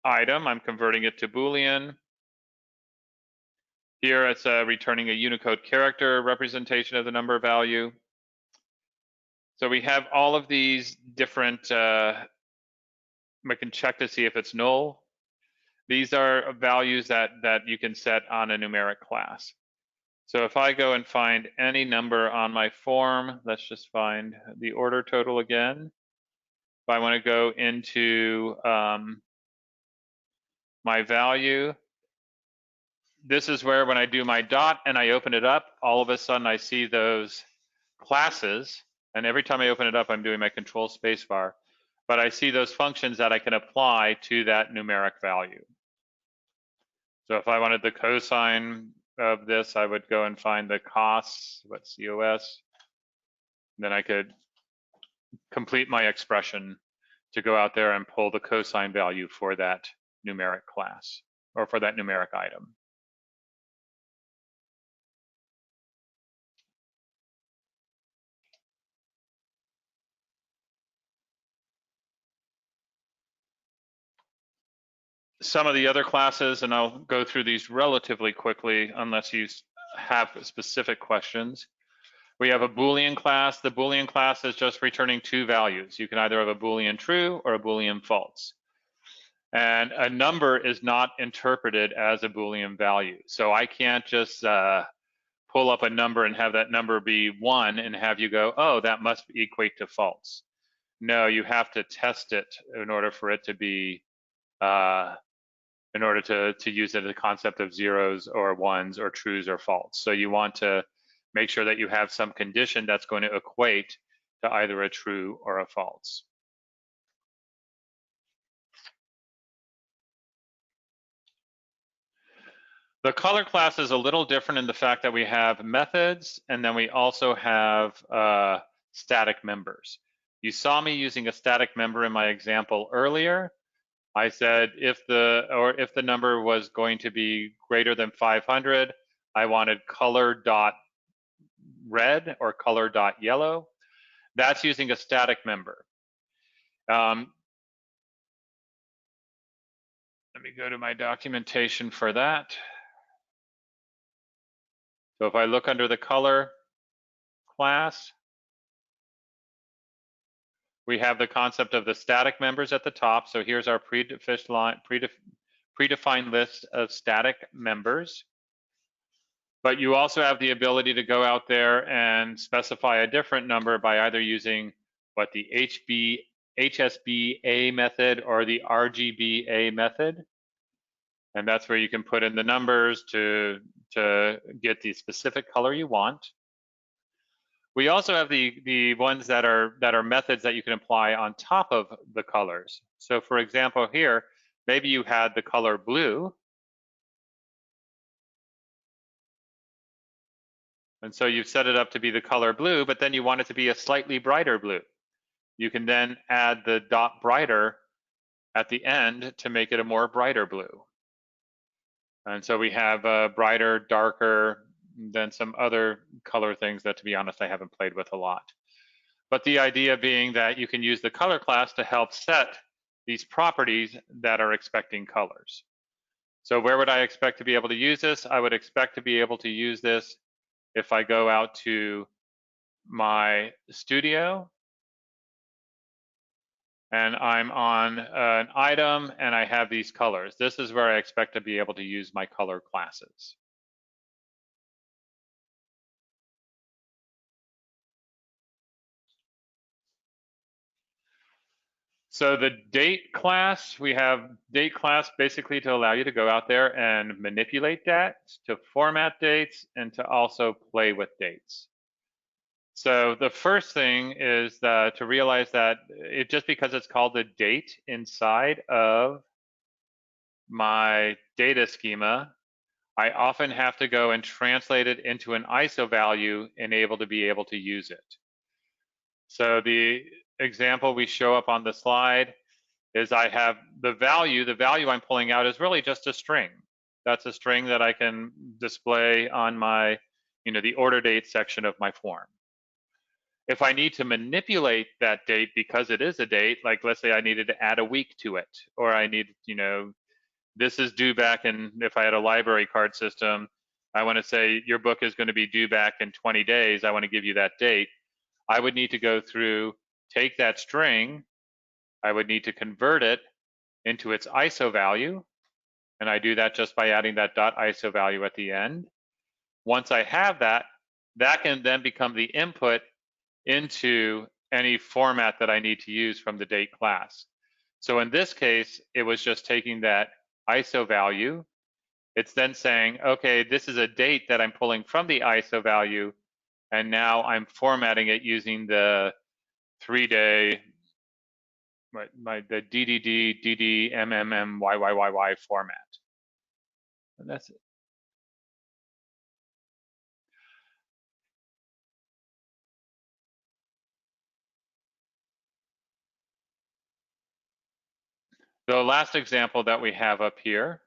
A: item. I'm converting it to Boolean. Here it's returning a Unicode character representation of the number value. So we have all of these different, we can check to see if it's null. These are values that you can set on a numeric class. So if I go and find any number on my form, let's just find the order total again. If I want to go into my value, this is where when I do my dot and I open it up, all of a sudden I see those classes. And every time I open it up, I'm doing my control spacebar. But I see those functions that I can apply to that numeric value. So if I wanted the cosine of this, I would go and find the costs, what's COS. Then I could complete my expression to go out there and pull the cosine value for that numeric class or for that numeric item. Some of the other classes, and I'll go through these relatively quickly unless you have specific questions. We have a Boolean class. The Boolean class is just returning two values. You can either have a Boolean true or a Boolean false. And a number is not interpreted as a Boolean value. So I can't just pull up a number and have that number be 1 and have you go, oh, that must equate to false. No, you have to test it in order for it to be, in order to use it as a concept of zeros or ones or trues or false. So you want to make sure that you have some condition that's going to equate to either a true or a false. The color class is a little different in the fact that we have methods and then we also have static members. You saw me using a static member in my example earlier. I said if the number was going to be greater than 500, I wanted color.red or color.yellow. That's using a static member. Let me go to my documentation for that. So if I look under the color class, we have the concept of the static members at the top. So here's our predefined list of static members. But you also have the ability to go out there and specify a different number by either using what the HSBA method or the RGBA method. And that's where you can put in the numbers to get the specific color you want. We also have the ones that are methods that you can apply on top of the colors. So for example here, maybe you had the color blue. And so you've set it up to be the color blue, but then you want it to be a slightly brighter blue. You can then add the dot brighter at the end to make it a more brighter blue. And so we have brighter, darker, than some other color things that, to be honest, I haven't played with a lot. But the idea being that you can use the color class to help set these properties that are expecting colors. So where would I expect to be able to use this? I would expect to be able to use this if I go out to my studio and I'm on an item and I have these colors. This is where I expect to be able to use my color classes. So the date class, we have date class basically to allow you to go out there and manipulate dates, to format dates, and to also play with dates. So the first thing is to realize that just because it's called a date inside of my data schema, I often have to go and translate it into an ISO value and able to use it. So the example we show up on the slide is I have the value I'm pulling out is really just a string. That's a string that I can display on my, the order date section of my form. If I need to manipulate that date because it is a date, like let's say I needed to add a week to it, or I need, this is due back in, if I had a library card system, I want to say your book is going to be due back in 20 days. I want to give you that date. I would need to go through, take that string, I would need to convert it into its ISO value, and I do that just by adding that .iso value at the end. Once I have that, that can then become the input into any format that I need to use from the date class. So in this case, it was just taking that ISO value. It's then saying, okay, this is a date that I'm pulling from the ISO value, and now I'm formatting it using the 3-day, the DDD, DD, MMM, YYYY format. And that's it. The last example that we have up here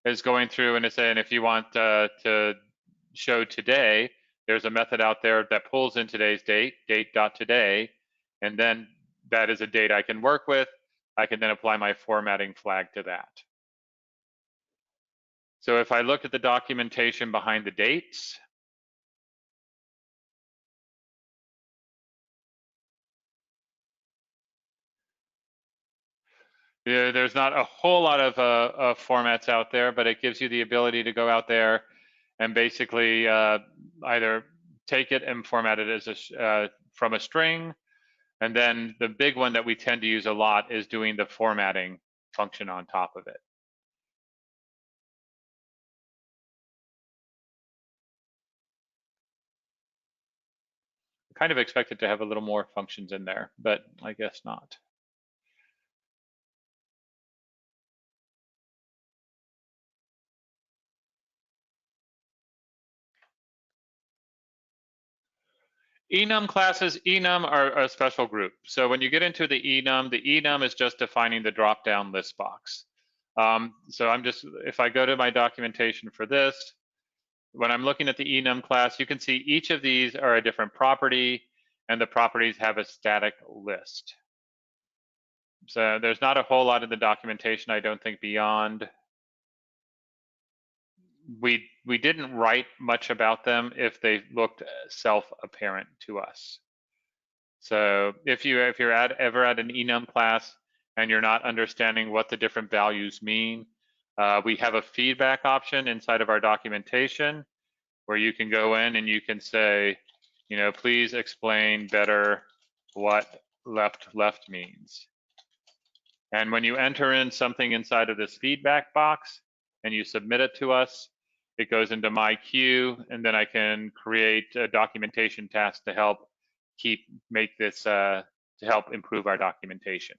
A: is going through and it's saying if you want to show today, there's a method out there that pulls in today's date, date.today, and then that is a date I can work with. I can then apply my formatting flag to that. So if I look at the documentation behind the dates, there's not a whole lot of formats out there, but it gives you the ability to go out there and basically either take it and format it as from a string, and then the big one that we tend to use a lot is doing the formatting function on top of it. I kind of expected to have a little more functions in there, but I guess not. Enum classes, enum are a special group. So when you get into the enum is just defining the drop-down list box. So if I go to my documentation for this, when I'm looking at the enum class, you can see each of these are a different property, and the properties have a static list. So there's not a whole lot in the documentation, I don't think, beyond. We didn't write much about them if they looked self-apparent to us. So if you're ever at an enum class and you're not understanding what the different values mean, we have a feedback option inside of our documentation where you can go in and you can say, please explain better what left means. And when you enter in something inside of this feedback box and you submit it to us, it goes into my queue, and then I can create a documentation task to help make this to help improve our documentation.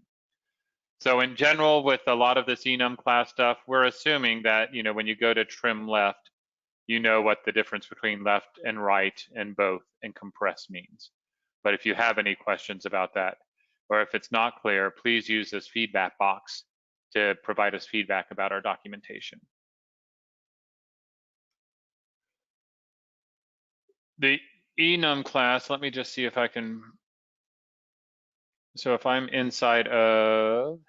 A: So in general, with a lot of this enum class stuff, we're assuming that when you go to trim left, you know what the difference between left and right and both and compress means. But if you have any questions about that, or if it's not clear, please use this feedback box to provide us feedback about our documentation. The enum class, let me just see if I can. So if I'm inside of,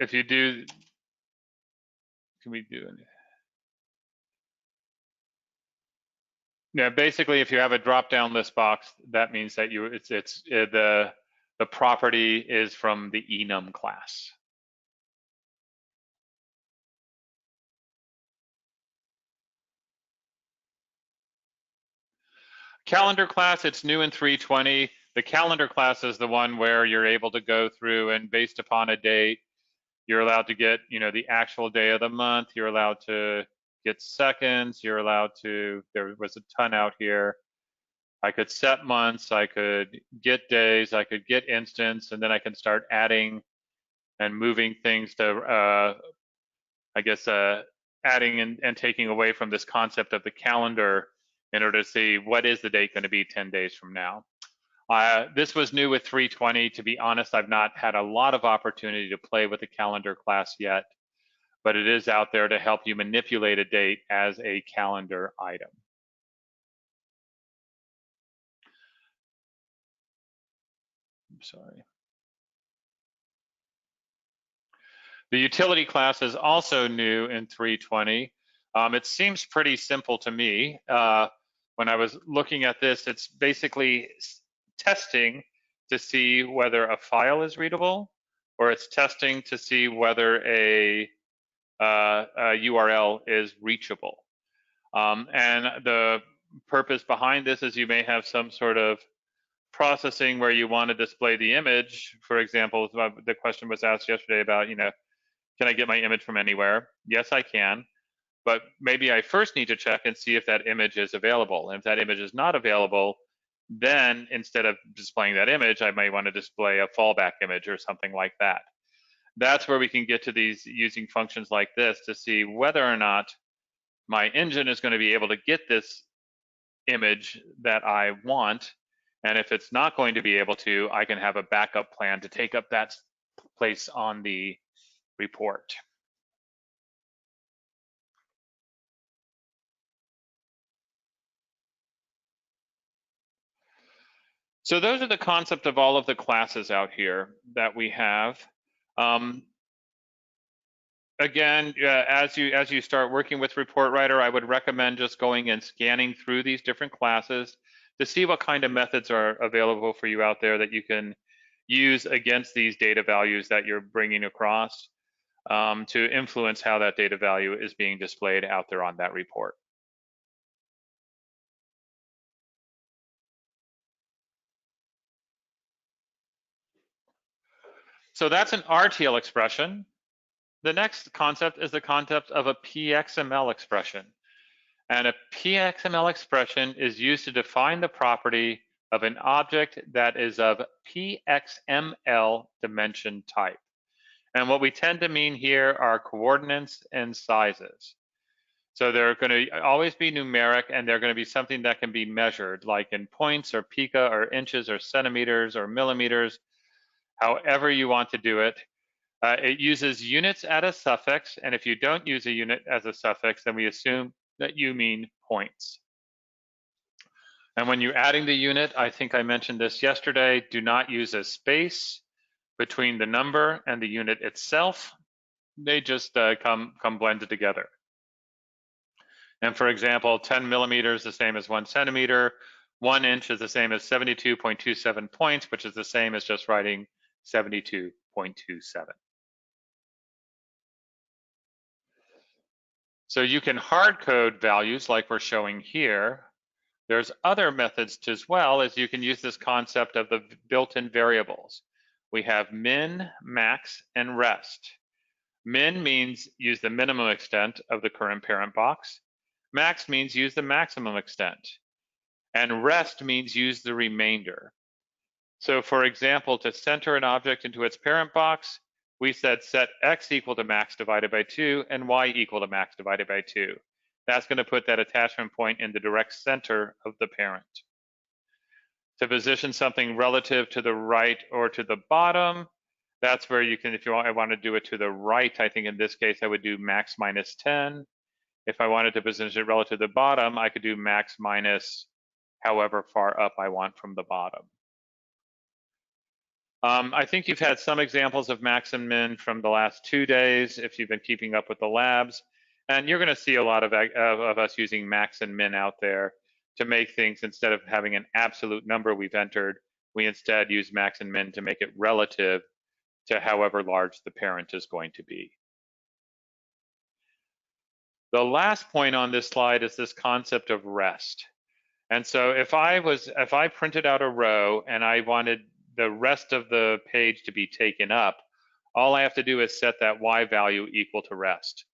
A: if you do, can we do it? Yeah, basically, if you have a drop-down list box, that means that the property is from the enum class. Calendar class, it's new in 3.20. The calendar class is the one where you're able to go through and based upon a date, you're allowed to get, the actual day of the month. You're allowed to get seconds. You're allowed to, there was a ton out here. I could set months, I could get days, I could get instance, and then I can start adding and moving things to, adding and taking away from this concept of the calendar in order to see what is the date going to be 10 days from now. This was new with 3.20. To be honest, I've not had a lot of opportunity to play with the calendar class yet. but it is out there to help you manipulate a date as a calendar item. Sorry. The utility class is also new in 3.20. It seems pretty simple to me. When I was looking at this, it's basically testing to see whether a file is readable, or it's testing to see whether a URL is reachable. And the purpose behind this is you may have some sort of processing where you want to display the image. For example, the question was asked yesterday about, can I get my image from anywhere? Yes, I can. But maybe I first need to check and see if that image is available. And if that image is not available, then instead of displaying that image, I may want to display a fallback image or something like that. That's where we can get to these using functions like this to see whether or not my engine is going to be able to get this image that I want. And if it's not going to be able to, I can have a backup plan to take up that place on the report. So those are the concept of all of the classes out here that we have. Again, as you start working with Report Writer, I would recommend just going and scanning through these different classes to see what kind of methods are available for you out there that you can use against these data values that you're bringing across to influence how that data value is being displayed out there on that report. So that's an Rtl expression. The next concept is the concept of a Pxml expression. And a Pxml expression is used to define the property of an object that is of Pxml dimension type. And what we tend to mean here are coordinates and sizes. So they're going to always be numeric, and they're going to be something that can be measured, like in points or pica or inches or centimeters or millimeters, however you want to do it. It uses units at a suffix, and if you don't use a unit as a suffix, then we assume that you mean points. And when you're adding the unit, I think I mentioned this yesterday, do not use a space between the number and the unit itself. They just come blended together. And for example, 10 millimeters is the same as 1 centimeter. 1 inch is the same as 72.27 points, which is the same as just writing 72.27. So you can hard code values like we're showing here. There's other methods as well, as you can use this concept of the built-in variables. We have min, max, and rest. Min means use the minimum extent of the current parent box. Max means use the maximum extent. And rest means use the remainder. So for example, to center an object into its parent box, we said set x equal to max divided by 2 and y equal to max divided by 2. That's going to put that attachment point in the direct center of the parent. To position something relative to the right or to the bottom, that's where you can, if you want, I want to do it to the right, I think in this case I would do max minus 10. If I wanted to position it relative to the bottom, I could do max minus however far up I want from the bottom. I think you've had some examples of max and min from the last 2 days if you've been keeping up with the labs. And you're going to see a lot of us using max and min out there to make things, instead of having an absolute number we've entered, we instead use max and min to make it relative to however large the parent is going to be. The last point on this slide is this concept of rest. And so if I printed out a row and I wanted the rest of the page to be taken up, all I have to do is set that y value equal to rest.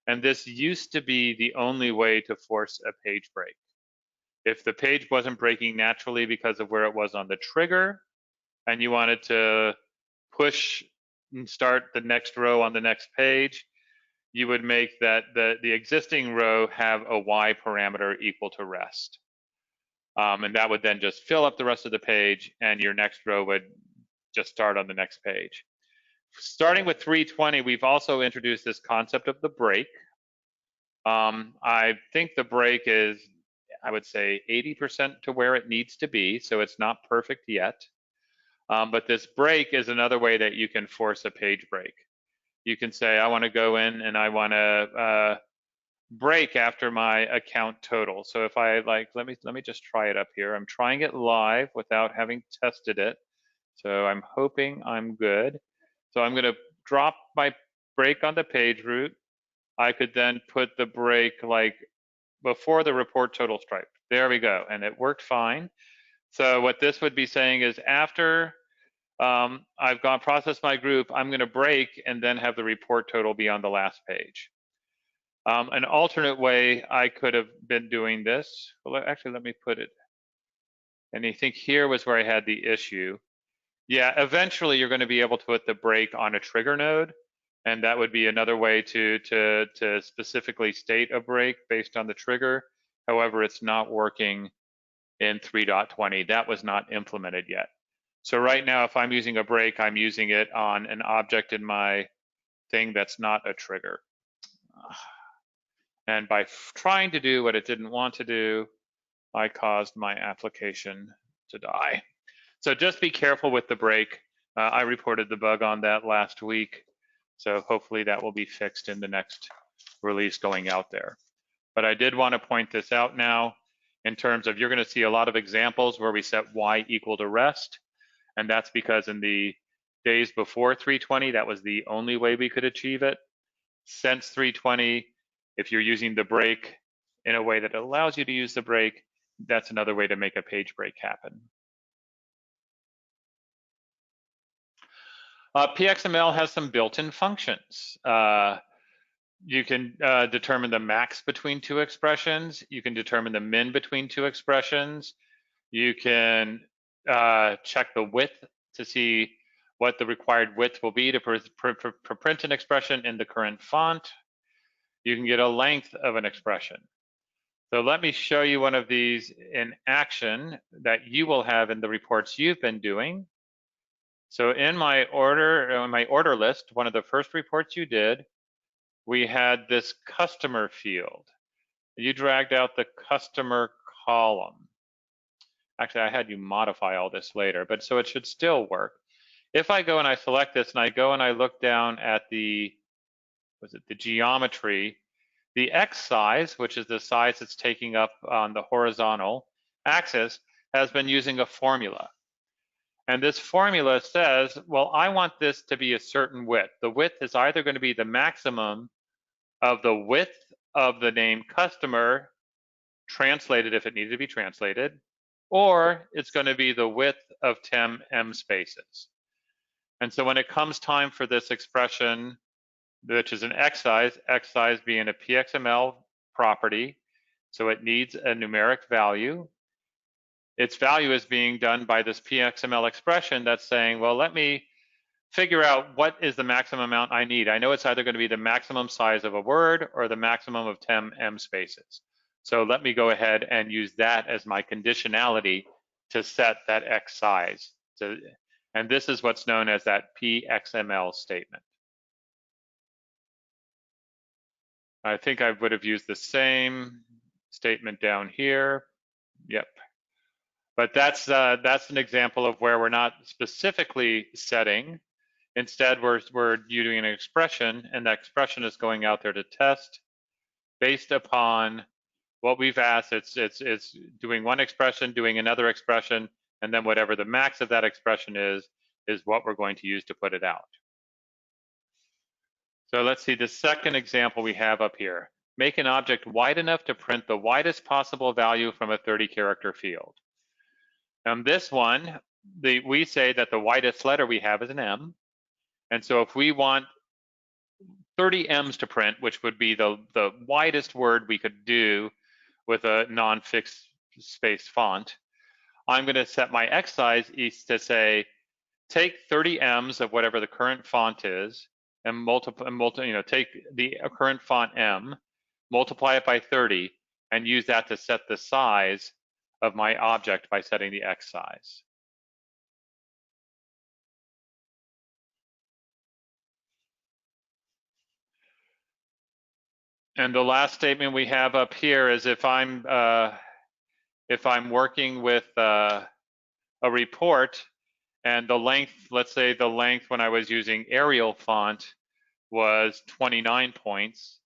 A: And this used to be the only way to force a page break. If the page wasn't breaking naturally because of where it was on the trigger, and you wanted to push and start the next row on the next page, you would make that the existing row have a y parameter equal to rest. And that would then just fill up the rest of the page, and your next row would just start on the next page. Starting with 320, we've also introduced this concept of the break. I think the break is, I would say, 80% to where it needs to be, so it's not perfect yet. But this break is another way that you can force a page break. You can say, I want to go in and I want to break after my account total. So if I like, let me just try it up here. I'm trying it live without having tested it. So I'm hoping I'm good. So I'm going to drop my break on the page root. I could then put the break like before the report total stripe. There we go, and it worked fine. So what this would be saying is after I've gone process my group, I'm going to break and then have the report total be on the last page. An alternate way I could have been doing this, well, actually, let me put it, and I think here was where I had the issue. Yeah, eventually you're going to be able to put the break on a trigger node, and that would be another way to specifically state a break based on the trigger. However, it's not working in 3.20. That was not implemented yet. So right now, if I'm using a break, I'm using it on an object in my thing that's not a trigger. And by trying to do what it didn't want to do, I caused my application to die. So just be careful with the break. I reported the bug on that last week. So hopefully that will be fixed in the next release going out there. But I did want to point this out now in terms of you're going to see a lot of examples where we set y equal to rest. And that's because in the days before 320, that was the only way we could achieve it. Since 320, if you're using the break in a way that allows you to use the break, that's another way to make a page break happen. Pxml has some built-in functions. You can determine the max between two expressions. You can determine the min between two expressions. You can check the width to see what the required width will be to print an expression in the current font. You can get a length of an expression. So let me show you one of these in action that you will have in the reports you've been doing. So in my order list, one of the first reports you did, we had this customer field. You dragged out the customer column. Actually, I had you modify all this later, but so it should still work. If I go and I select this and I go and I look down at the geometry, the X size, which is the size it's taking up on the horizontal axis, has been using a formula. And this formula says, well, I want this to be a certain width. The width is either going to be the maximum of the width of the name customer, translated if it needed to be translated, or it's going to be the width of 10 M spaces. And so when it comes time for this expression, which is an X size being a Pxml property, so it needs a numeric value. Its value is being done by this Pxml expression that's saying, well, let me figure out what is the maximum amount I need. I know it's either going to be the maximum size of a word or the maximum of 10 M spaces. So let me go ahead and use that as my conditionality to set that X size. And this is what's known as that Pxml statement. I think I would have used the same statement down here. Yep. But that's an example of where we're not specifically setting. Instead, we're doing an expression, and that expression is going out there to test based upon what we've asked. It's doing one expression, doing another expression, and then whatever the max of that expression is what we're going to use to put it out. So let's see the second example we have up here. Make an object wide enough to print the widest possible value from a 30-character field. This one, we say that the widest letter we have is an M. And so if we want 30 M's to print, which would be the widest word we could do with a non-fixed space font, I'm going to set my X size to say, take 30 M's of whatever the current font is, and take the current font M, multiply it by 30, and use that to set the size of my object by setting the X size. And the last statement we have up here is if I'm working with a report and the length, let's say the length when I was using Arial font was 29 points.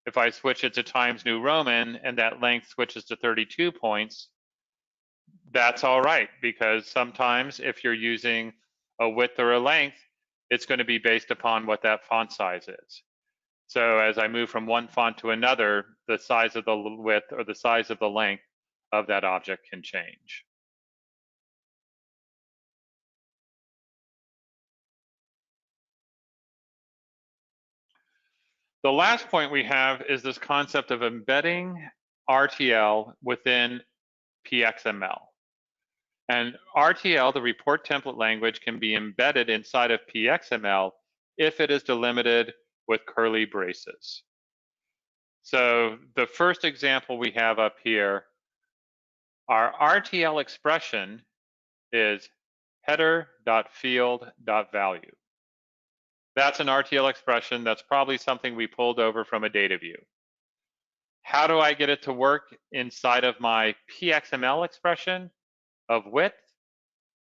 A: If I switch it to Times New Roman and that length switches to 32 points, that's all right, because sometimes if you're using a width or a length, it's going to be based upon what that font size is. So as I move from one font to another, the size of the width or the size of the length of that object can change. The last point we have is this concept of embedding RTL within Pxml. And RTL, the report template language, can be embedded inside of Pxml if it is delimited with curly braces. So the first example we have up here, our Rtl expression is header.field.value. That's an Rtl expression. That's probably something we pulled over from a data view. How do I get it to work inside of my Pxml expression of width?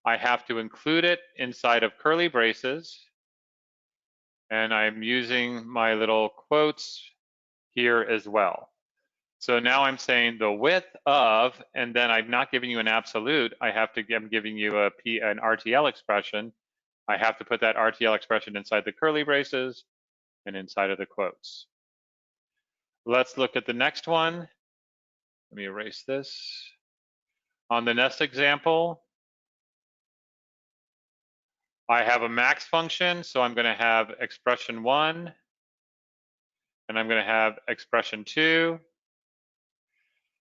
A: I have to include it inside of curly braces, and I'm using my little quotes here as well. So now I'm saying the width of, and then I'm not giving you an absolute. I'm giving you an Rtl expression. I have to put that Rtl expression inside the curly braces and inside of the quotes. Let's look at the next one. Let me erase this. On the next example, I have a max function, so I'm going to have expression 1, and I'm going to have expression 2.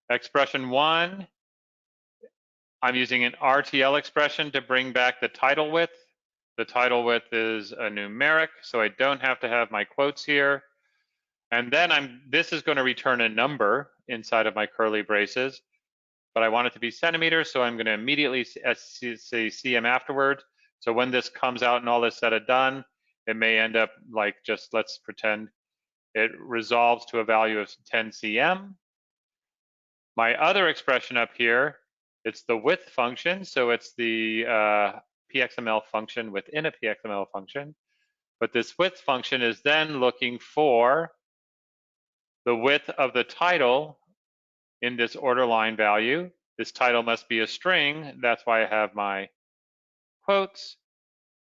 A: Expression 1, I'm using an Rtl expression to bring back the title width. The title width is a numeric, so I don't have to have my quotes here. And then this is going to return a number inside of my curly braces, but I want it to be centimeters, so I'm going to immediately say cm afterwards. So when this comes out and all is said and done, it may end up like, just let's pretend it resolves to a value of 10 cm. My other expression up here, it's the width function, so it's the Pxml function within a Pxml function. But this width function is then looking for the width of the title in this order line value. This title must be a string. That's why I have my quotes.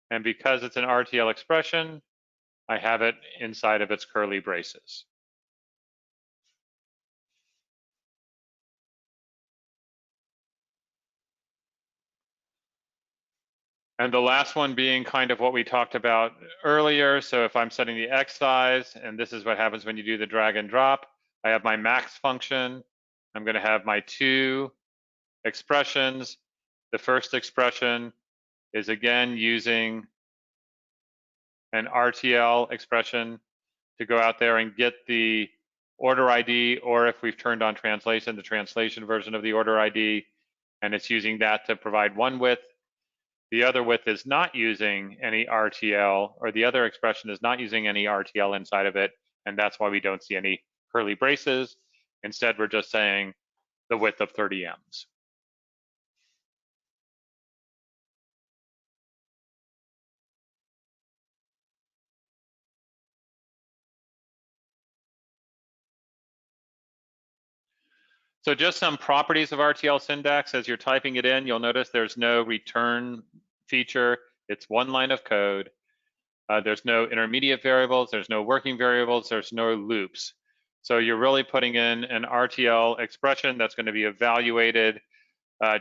A: And because it's an Rtl expression, I have it inside of its curly braces. And the last one being kind of what we talked about earlier. So if I'm setting the X size, and this is what happens when you do the drag and drop, I have my max function. I'm going to have my two expressions. The first expression is again using an Rtl expression to go out there and get the order ID, or if we've turned on translation, the translation version of the order ID, and it's using that to provide one width. The other width is not using any RTL, or the other expression is not using any RTL inside of it, and that's why we don't see any curly braces. Instead, we're just saying the width of 30 ems. So just some properties of RTL syntax. As you're typing it in, you'll notice there's no return feature. It's one line of code. There's no intermediate variables. There's no working variables. There's no loops. So you're really putting in an Rtl expression that's going to be evaluated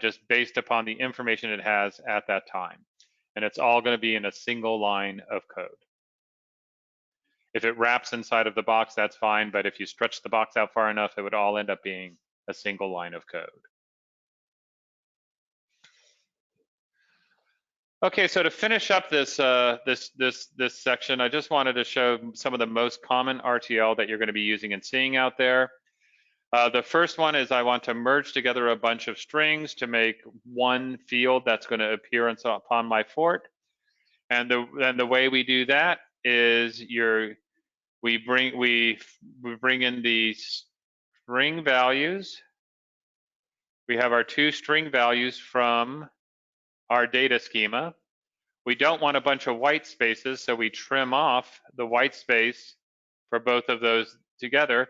A: just based upon the information it has at that time. And it's all going to be in a single line of code. If it wraps inside of the box, that's fine. But if you stretch the box out far enough, it would all end up being a single line of code. Okay, so to finish up this this section, I just wanted to show some of the most common RTL that you're going to be using and seeing out there. The first one is I want to merge together a bunch of strings to make one field that's going to appear upon my fort. And the way we do that is you're we bring in the string values. We have our two string values from our data schema. We don't want a bunch of white spaces, so we trim off the white space for both of those together.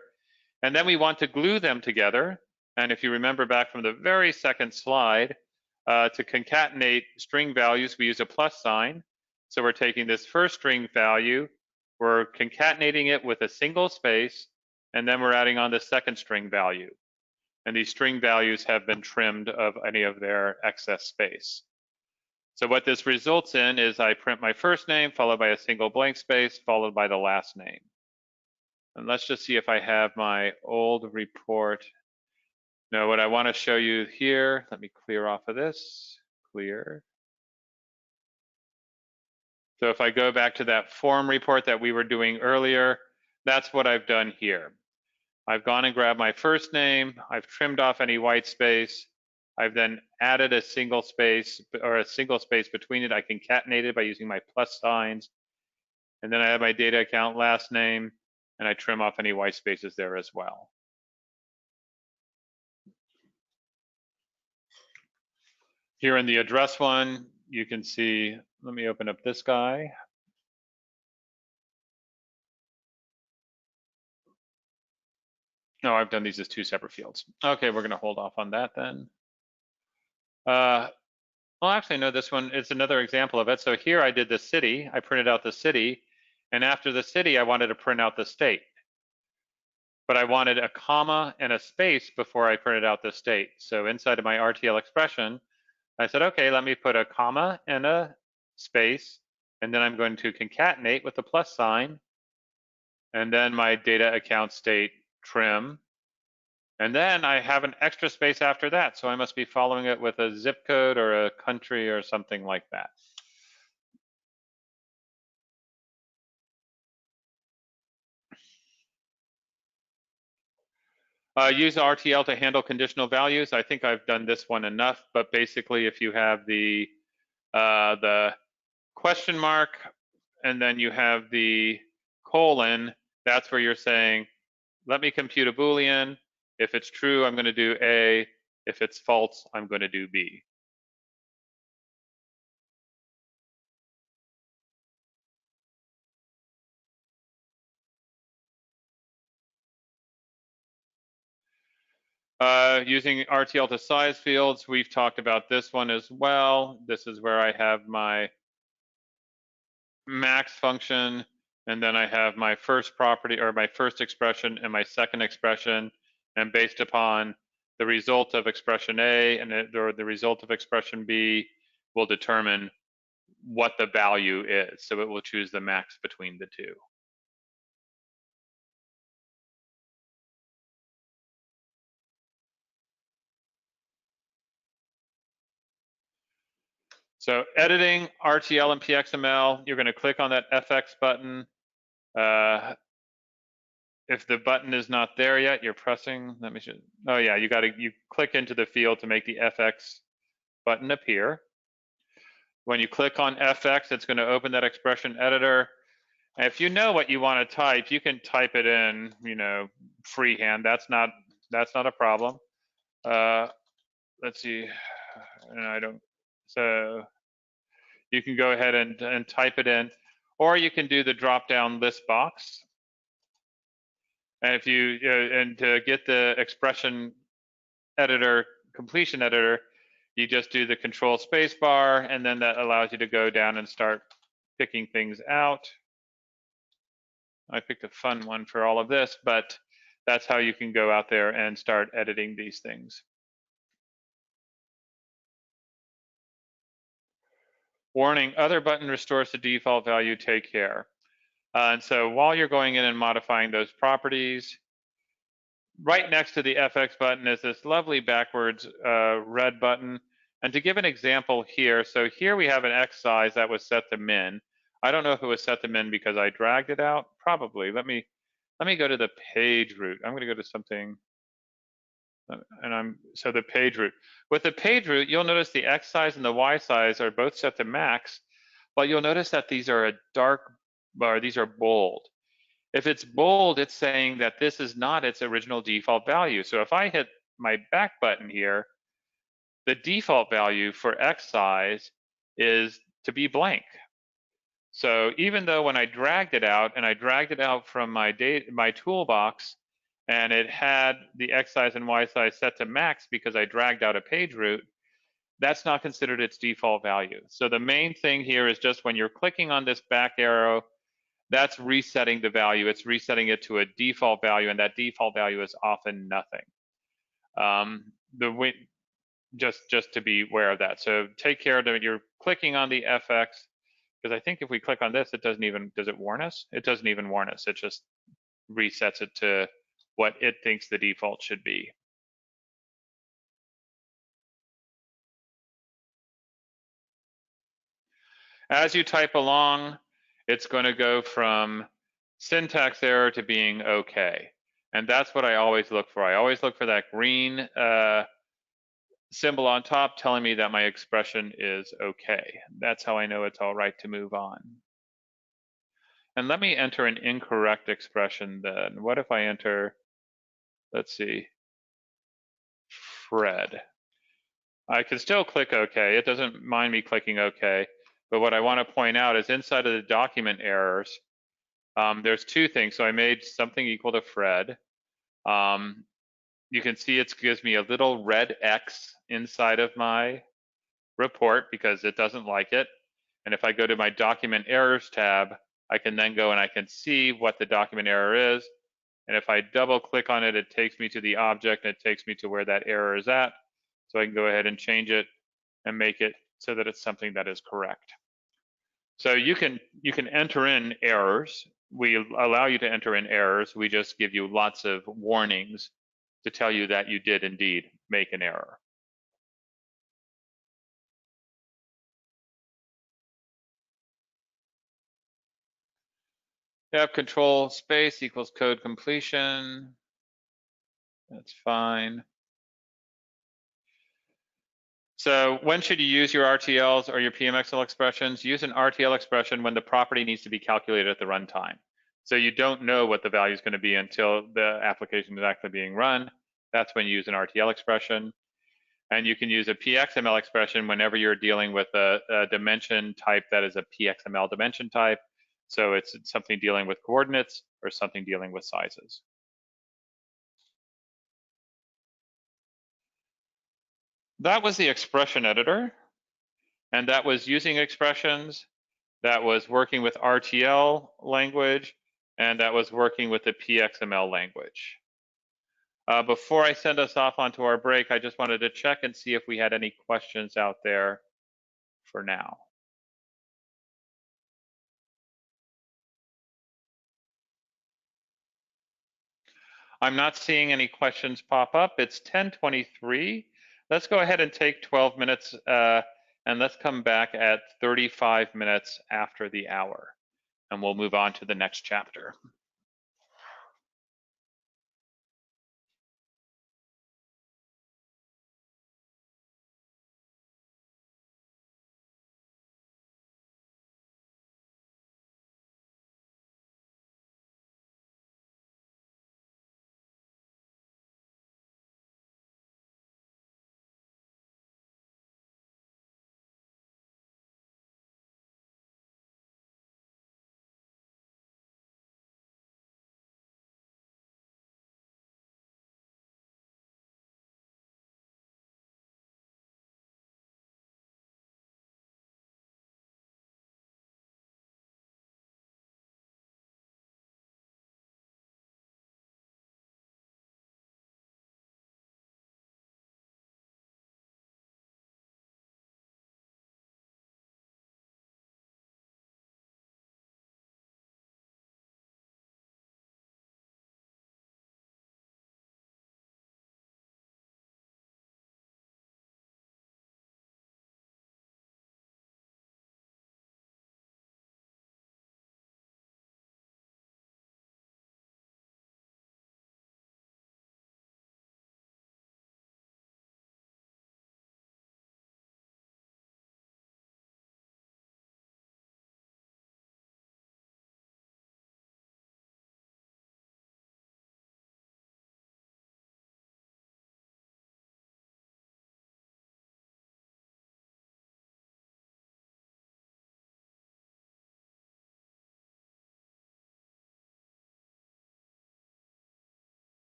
A: And then we want to glue them together. And if you remember back from the very second slide, to concatenate string values, we use a plus sign. So we're taking this first string value, we're concatenating it with a single space, and then we're adding on the second string value. And these string values have been trimmed of any of their excess space. So what this results in is I print my first name followed by a single blank space followed by the last name. And let's just see if I have my old report. Now what I want to show you here, let me clear off of this, clear. So if I go back to that form report that we were doing earlier, that's what I've done here. I've gone and grabbed my first name, I've trimmed off any white space, I've then added a single space between it. I concatenated by using my plus signs. And then I have my data account last name, and I trim off any white spaces there as well. Here in the address one, you can see, let me open up this guy. No, I've done these as two separate fields. Okay, we're gonna hold off on that then. Well, actually, no, this one is another example of it. So here I did the city, I printed out the city, and after the city, I wanted to print out the state. But I wanted a comma and a space before I printed out the state. So inside of my Rtl expression, I said, okay, let me put a comma and a space, and then I'm going to concatenate with the plus sign, and then my data account state trim. And then I have an extra space after that, so I must be following it with a zip code or a country or something like that. Use RTL to handle conditional values. I think I've done this one enough, but basically if you have the question mark and then you have the colon, that's where you're saying, let me compute a Boolean. If it's true, I'm going to do A. If it's false, I'm going to do B. Using RTL to size fields, we've talked about this one as well. This is where I have my max function, and then I have my first property or my first expression and my second expression, and based upon the result of expression A or the result of expression B will determine what the value is. So it will choose the max between the two. So editing RTL and Pxml, you're going to click on that FX button. If the button is not there yet, you're pressing, let me show, oh yeah, you click into the field to make the FX button appear. When you click on FX, it's going to open that expression editor. And if you know what you want to type, you can type it in, freehand. That's not a problem. Let's see, and so you can go ahead and type it in, or you can do the drop-down list box. And if and to get the expression editor, completion editor, you just do the control space bar, and then that allows you to go down and start picking things out. I picked a fun one for all of this, but that's how you can go out there and start editing these things. Warning, other button restores the default value, take care. And so while you're going in and modifying those properties, right next to the FX button is this lovely backwards red button. And to give an example here, so here we have an X size that was set to min. I don't know if it was set to min because I dragged it out, probably. Let me go to the page root. I'm gonna go to something, so the page root. With the page root, you'll notice the X size and the Y size are both set to max, but you'll notice that these are these are bold. If it's bold, it's saying that this is not its original default value. So if I hit my back button here, the default value for X size is to be blank. So even though when I dragged it out, and I dragged it out from my toolbox, and it had the X size and Y size set to max because I dragged out a page root, that's not considered its default value. So the main thing here is just when you're clicking on this back arrow, that's resetting the value. It's resetting it to a default value, and that default value is often nothing. Just to be aware of that. So take care that you're clicking on the FX, because I think if we click on this, it doesn't even, does it warn us? It doesn't even warn us. It just resets it to what it thinks the default should be. As you type along, it's going to go from syntax error to being okay. And that's what I always look for. I always look for that green symbol on top telling me that my expression is okay. That's how I know it's all right to move on. And let me enter an incorrect expression then. What if I enter, let's see, Fred? I can still click OK. It doesn't mind me clicking OK. But what I want to point out is inside of the document errors, there's two things. So I made something equal to Fred. You can see it gives me a little red X inside of my report because it doesn't like it. And if I go to my document errors tab, I can then go and I can see what the document error is. And if I double click on it, it takes me to the object and it takes me to where that error is at. So I can go ahead and change it and make it so that it's something that is correct. So you can enter in errors. We allow you to enter in errors. We just give you lots of warnings to tell you that you did indeed make an error. You have control space equals code completion. That's fine. So when should you use your RTLs or your Pxml expressions? Use an Rtl expression when the property needs to be calculated at the runtime. So you don't know what the value is going to be until the application is actually being run. That's when you use an Rtl expression. And you can use a Pxml expression whenever you're dealing with a dimension type that is a Pxml dimension type. So it's something dealing with coordinates or something dealing with sizes. That was the expression editor, and that was using expressions, that was working with Rtl language, and that was working with the Pxml language. Before I send us off onto our break, I just wanted to check and see if we had any questions out there for now. I'm not seeing any questions pop up. It's 10:23. Let's go ahead and take 12 minutes and let's come back at 35 minutes after the hour, and we'll move on to the next chapter.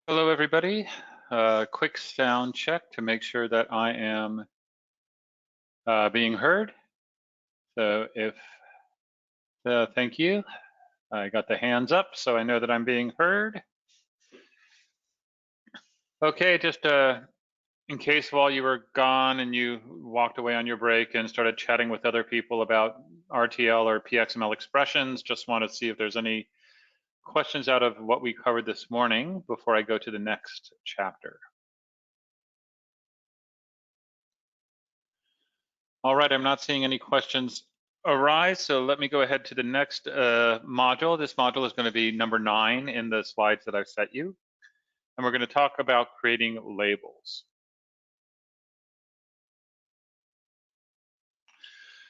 A: Hello, everybody. Quick sound check to make sure that I am being heard. So thank you. I got the hands up, so I know that I'm being heard. Okay, just in case while you were gone and you walked away on your break and started chatting with other people about RTL or Pxml expressions, just want to see if there's any questions out of what we covered this morning before I go to the next chapter. All right, I'm not seeing any questions arise, so let me go ahead to the next module. This module is going to be number 9 in the slides that I've set you, and we're going to talk about creating labels.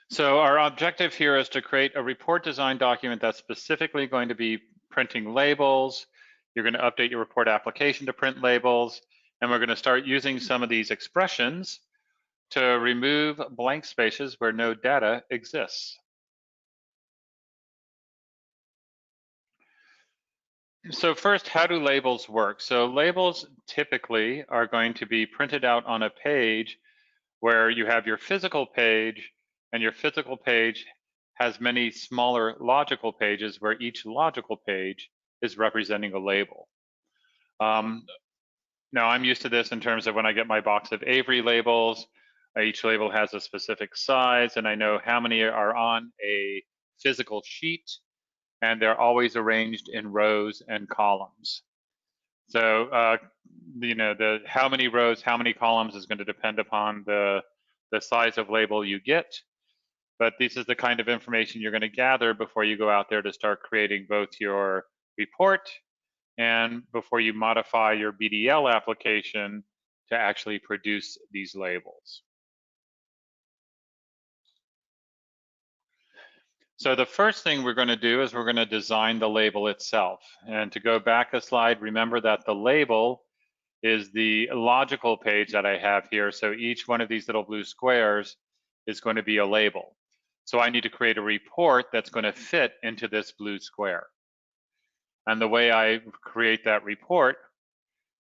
A: So our objective here is to create a report design document that's specifically going to be printing labels. You're going to update your report application to print labels, and we're going to start using some of these expressions to remove blank spaces where no data exists. So first, how do labels work? So labels typically are going to be printed out on a page where you have your physical page, and your physical page has many smaller logical pages where each logical page is representing a label. Now I'm used to this in terms of when I get my box of Avery labels, each label has a specific size, and I know how many are on a physical sheet, and they're always arranged in rows and columns. So, you know, how many rows, how many columns is going to depend upon the size of label you get. But this is the kind of information you're going to gather before you go out there to start creating both your report and before you modify your BDL application to actually produce these labels. So the first thing we're going to do is we're going to design the label itself. And to go back a slide, remember that the label is the logical page that I have here. So each one of these little blue squares is going to be a label. So I need to create a report that's going to fit into this blue square. And the way I create that report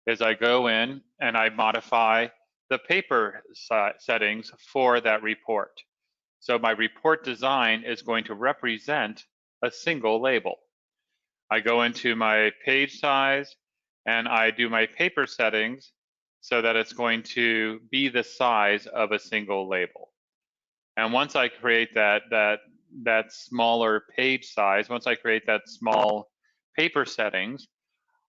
A: is I go in and I modify the paper settings for that report. So my report design is going to represent a single label. I go into my page size and I do my paper settings so that it's going to be the size of a single label. And once I create that smaller page size, once I create that small paper settings,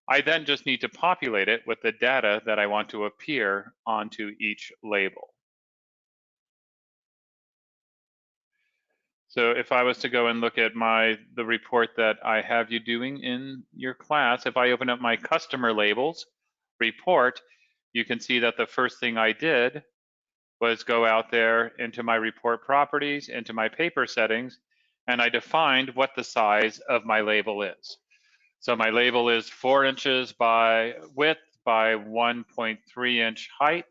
A: I then just need to populate it with the data that I want to appear onto each label. So if I was to go and look at the report that I have you doing in your class, if I open up my customer labels report, you can see that the first thing I did was go out there into my report properties, into my paper settings, and I defined what the size of my label is. So my label is 4 inches by width by 1.3 inch height.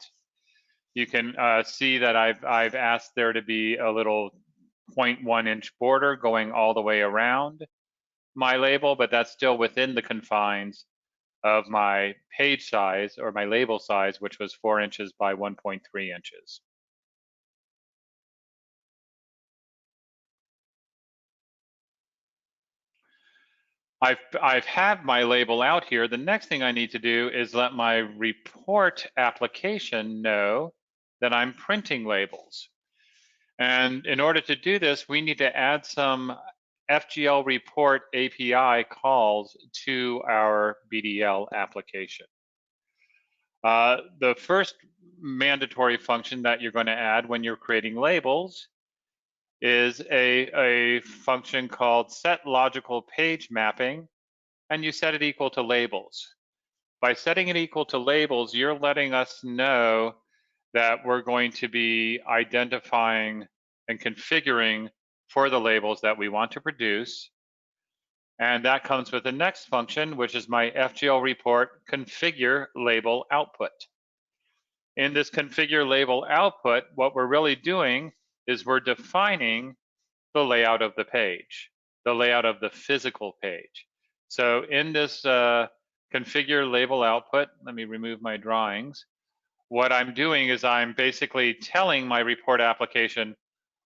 A: You can see that I've asked there to be a little 0.1 inch border going all the way around my label, but that's still within the confines of my page size or my label size, which was 4 inches by 1.3 inches. I've had my label out here. The next thing I need to do is let my report application know that I'm printing labels. And in order to do this, we need to add some FGL report API calls to our BDL application. The first mandatory function that you're going to add when you're creating labels is a function called set logical page mapping, and you set it equal to labels. By setting it equal to labels, you're letting us know that we're going to be identifying and configuring for the labels that we want to produce. And that comes with the next function, which is my FGL report configure label output. In this configure label output, what we're really doing is we're defining the layout of the page, the layout of the physical page. So in this configure label output. Let me remove my drawings. What I'm doing is I'm basically telling my report application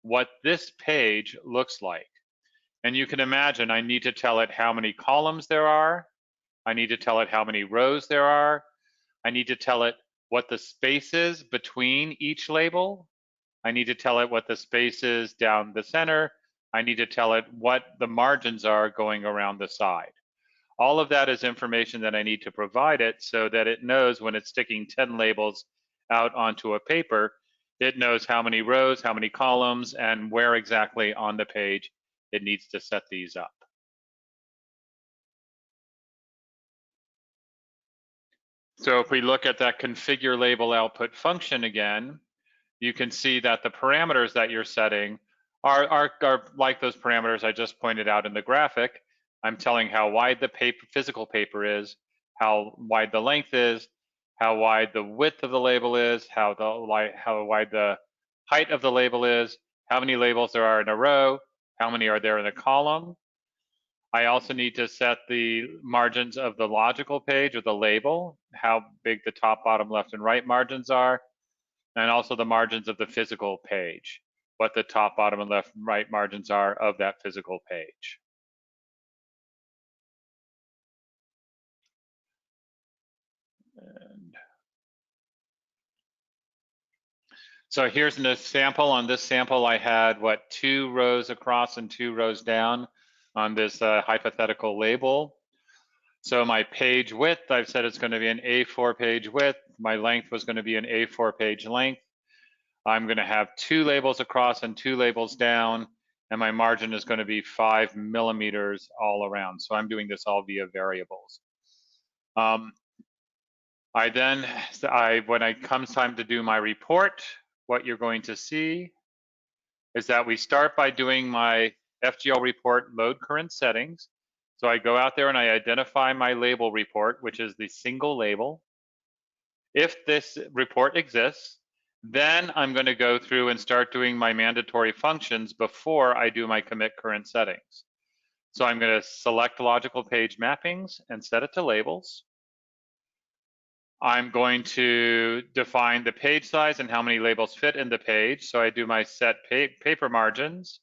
A: what this page looks like. And you can imagine I need to tell it how many columns there are. I need to tell it how many rows there are. I need to tell it what the space is between each label. I need to tell it what the space is down the center. I need to tell it what the margins are going around the side. All of that is information that I need to provide it so that it knows when it's sticking 10 labels out onto a paper, it knows how many rows, how many columns, and where exactly on the page it needs to set these up. So if we look at that configure label output function again, you can see that the parameters that you're setting are like those parameters I just pointed out in the graphic. I'm telling how wide the physical paper is, how wide the length is, how wide the width of the label is, how wide the height of the label is, how many labels there are in a row, how many are there in a column. I also need to set the margins of the logical page or the label, how big the top, bottom, left, and right margins are, and also the margins of the physical page, what the top, bottom, and left and right margins are of that physical page. And so here's an example. On this sample, I had, 2 rows across and 2 rows down on this hypothetical label. So my page width, I've said it's going to be an A4 page width. My length was going to be an A4 page length. I'm going to have 2 labels across and 2 labels down, and my margin is going to be 5 millimeters all around. So I'm doing this all via variables. When it comes time to do my report, what you're going to see is that we start by doing my FGL report load current settings. So I go out there and I identify my label report, which is the single label. If this report exists, then I'm going to go through and start doing my mandatory functions before I do my commit current settings. So I'm going to select logical page mappings and set it to labels. I'm going to define the page size and how many labels fit in the page. So I do my set paper margins,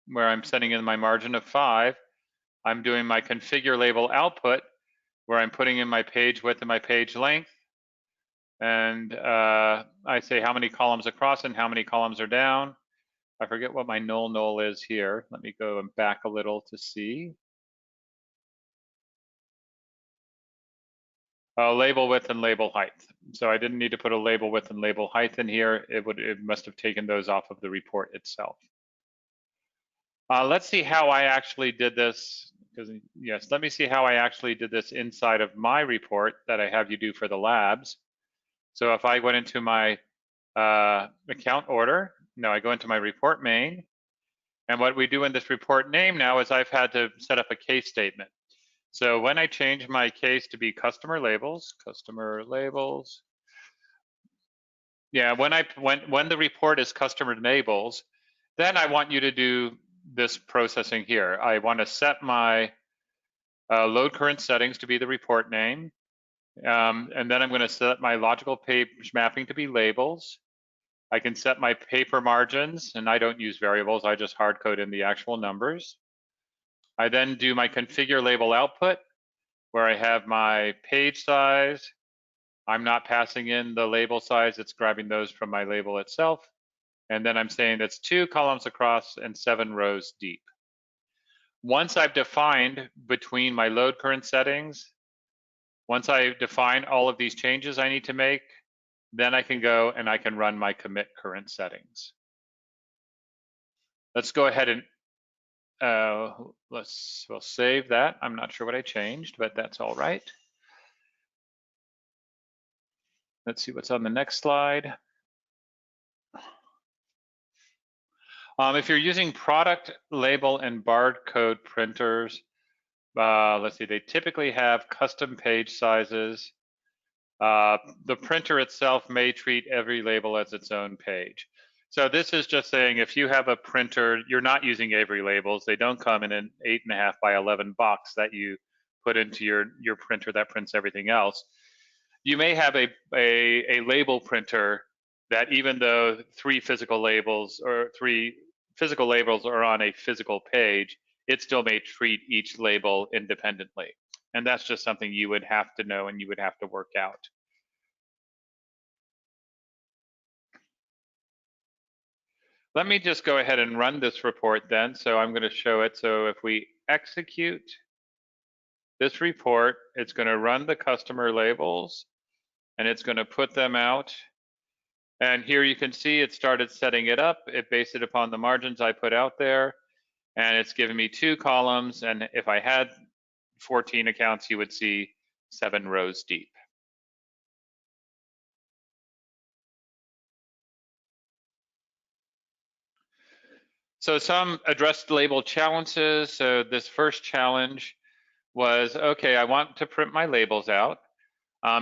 A: where I'm setting in my margin of 5. I'm doing my configure label output, where I'm putting in my page width and my page length. And I say how many columns across and how many columns are down. I forget what my null is here. Let me go back a little to see. Label width and label height. So I didn't need to put a label width and label height in here. It must have taken those off of the report itself. Let's see how I actually did this. Yes, let me see how I actually did this inside of my report that I have you do for the labs. So if I went into my account order, I go into my report main. And what we do in this report name now is I've had to set up a case statement. So when I change my case to be customer labels, yeah, when the report is customer labels, then I want you to do this processing here. I want to set my load current settings to be the report name. And then I'm going to set my logical page mapping to be labels. I can set my paper margins, and I don't use variables. I just hard code in the actual numbers. I then do my configure label output, where I have my page size. I'm not passing in the label size. It's grabbing those from my label itself. And then I'm saying that's 2 columns across and 7 rows deep. Once I've defined between my load current settings, once I define all of these changes I need to make, then I can go and I can run my commit current settings. Let's go ahead and we'll save that. I'm not sure what I changed, but that's all right. Let's see what's on the next slide. If you're using product label and barcode printers, let's see, they typically have custom page sizes. The printer itself may treat every label as its own page. So this is just saying if you have a printer, you're not using Avery labels. They don't come in an 8.5 by 11 box that you put into your printer that prints everything else. You may have a label printer that, even though three physical labels are on a physical page, it still may treat each label independently. And that's just something you would have to know and you would have to work out. Let me just go ahead and run this report then. So I'm going to show it. So if we execute this report, it's going to run the customer labels and it's going to put them out. And here you can see it started setting it up. It based it upon the margins I put out there. And it's given me 2 columns. And if I had 14 accounts, you would see 7 rows deep. So some addressed label challenges. So this first challenge was, okay, I want to print my labels out.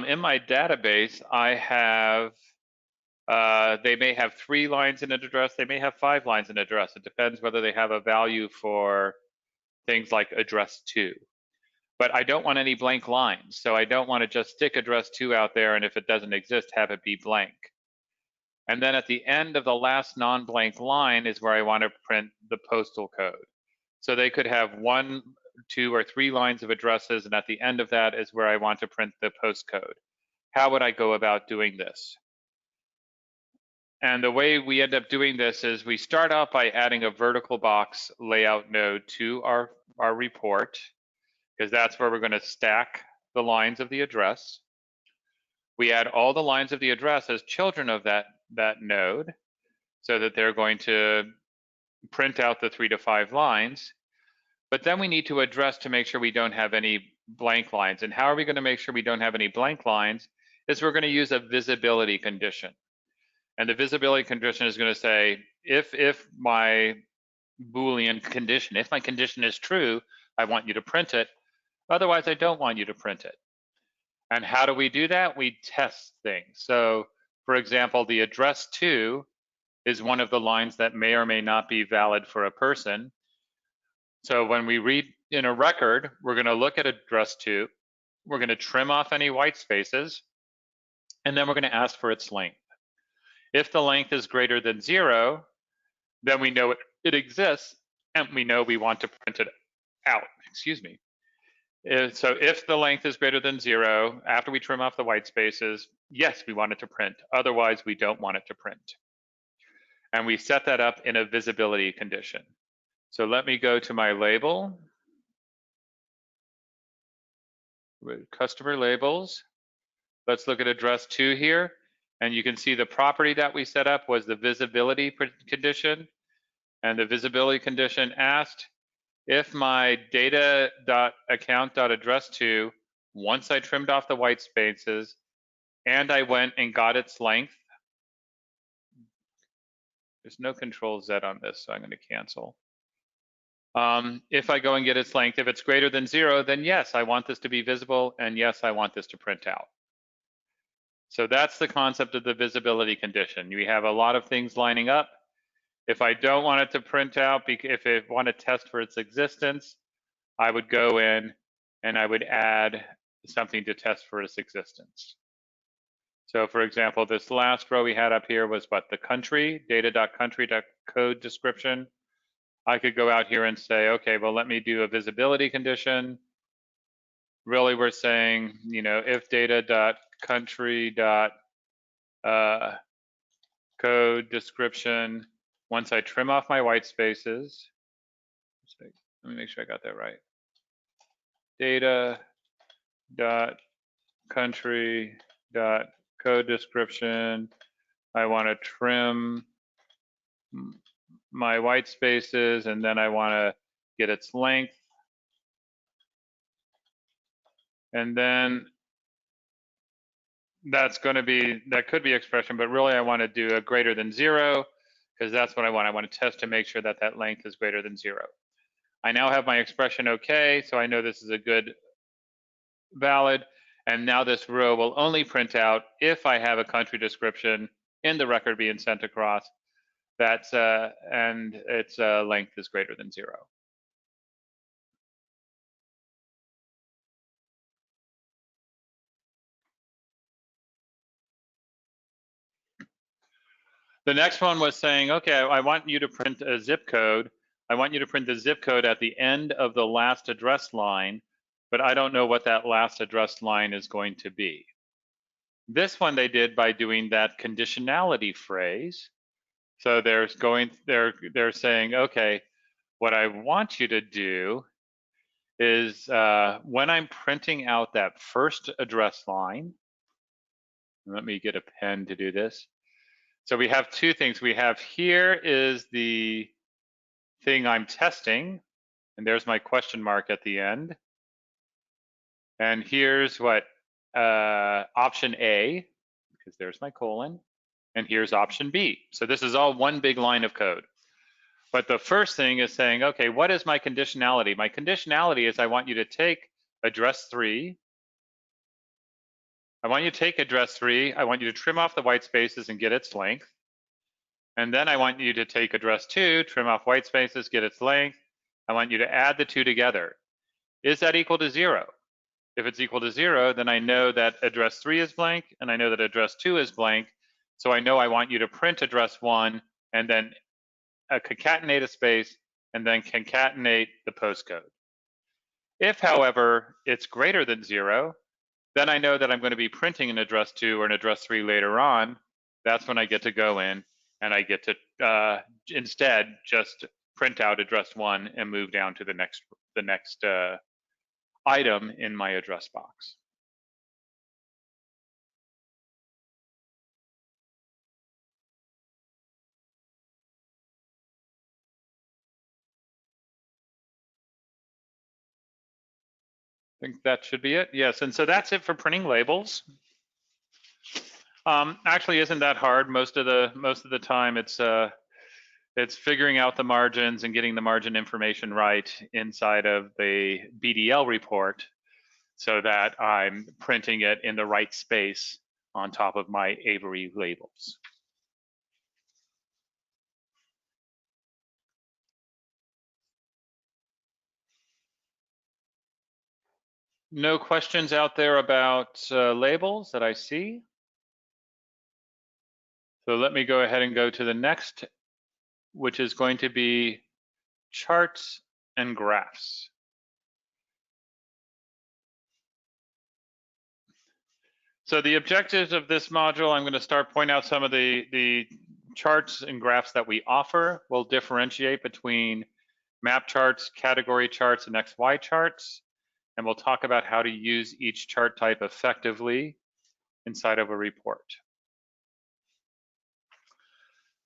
A: In my database, I have, they may have 3 lines in an address, they may have 5 lines in an address. It depends whether they have a value for things like address to. But I don't want any blank lines, so I don't want to just stick address to out there, and if it doesn't exist, have it be blank. And then at the end of the last non-blank line is where I want to print the postal code. So they could have 1, 2, or 3 lines of addresses, and at the end of that is where I want to print the postcode. How would I go about doing this? And the way we end up doing this is we start out by adding a vertical box layout node to our report, because that's where we're going to stack the lines of the address. We add all the lines of the address as children of that node, so that they're going to print out the 3 to 5 lines. But then we need to address to make sure we don't have any blank lines. And how are we going to make sure we don't have any blank lines? Is we're going to use a visibility condition. And the visibility condition is going to say, if my Boolean condition, if my condition is true, I want you to print it. Otherwise, I don't want you to print it. And how do we do that? We test things. So for example, the address to is one of the lines that may or may not be valid for a person. So when we read in a record, we're going to look at address to, we're going to trim off any white spaces, and then we're going to ask for its length. If the length is greater than 0, then we know it exists, and we know we want to print it out. Excuse me. So if the length is greater than 0, after we trim off the white spaces, yes, we want it to print. Otherwise, we don't want it to print. And we set that up in a visibility condition. So let me go to my label, customer labels. Let's look at address to here. And you can see the property that we set up was the visibility condition. And the visibility condition asked if my data.account.address to, once I trimmed off the white spaces and I went and got its length, there's no control Z on this, so I'm going to cancel. If I go and get its length, if it's greater than 0, then yes, I want this to be visible, and yes, I want this to print out. So that's the concept of the visibility condition. We have a lot of things lining up. If I don't want it to print out, if I want to test for its existence, I would go in and I would add something to test for its existence. So for example, this last row we had up here was what, the country, data.country.code description. I could go out here and say, okay, well, let me do a visibility condition. Really, we're saying, you know, if data.country.code description, once I trim off my white spaces, let me make sure I got that right. Data.country.code description, I want to trim my white spaces, and then I want to get its length. And then that's going to be, that could be expression, but really I want to do a greater than 0, because that's what I want. I want to test to make sure that that length is greater than 0. I now have my expression okay, so I know this is a good valid. And now this row will only print out if I have a country description in the record being sent across. That's and its length is greater than 0. The next one was saying, okay, I want you to print a zip code. I want you to print the zip code at the end of the last address line, but I don't know what that last address line is going to be. This one they did by doing that conditionality phrase. So they're saying, okay, what I want you to do is when I'm printing out that first address line, let me get a pen to do this. So we have two things. We have here is the thing I'm testing, and there's my question mark at the end. And here's what option A, because there's my colon, and here's option B. So this is all one big line of code. But the first thing is saying, okay, what is my conditionality? My conditionality is I want you to take address 3. I want you to take address 3. I want you to trim off the white spaces and get its length. And then I want you to take address 2, trim off white spaces, get its length. I want you to add the two together. Is that equal to 0? If it's equal to 0, then I know that address 3 is blank, and I know that address 2 is blank. So I know I want you to print address 1, and then concatenate a space, and then concatenate the postcode. If, however, it's greater than 0, then I know that I'm going to be printing an address 2 or an address 3 later on. That's when I get to go in and I get to instead just print out address 1 and move down to the next item in my address box. I think that should be it. Yes, and so that's it for printing labels. Actually, isn't that hard? Most of the time, it's figuring out the margins and getting the margin information right inside of the BDL report, so that I'm printing it in the right space on top of my Avery labels. No questions out there about labels that I see. So let me go ahead and go to the next, which is going to be charts and graphs. So the objectives of this module, I'm going to start pointing out some of the charts and graphs that we offer. We'll differentiate between map charts, category charts, and XY charts. And we'll talk about how to use each chart type effectively inside of a report.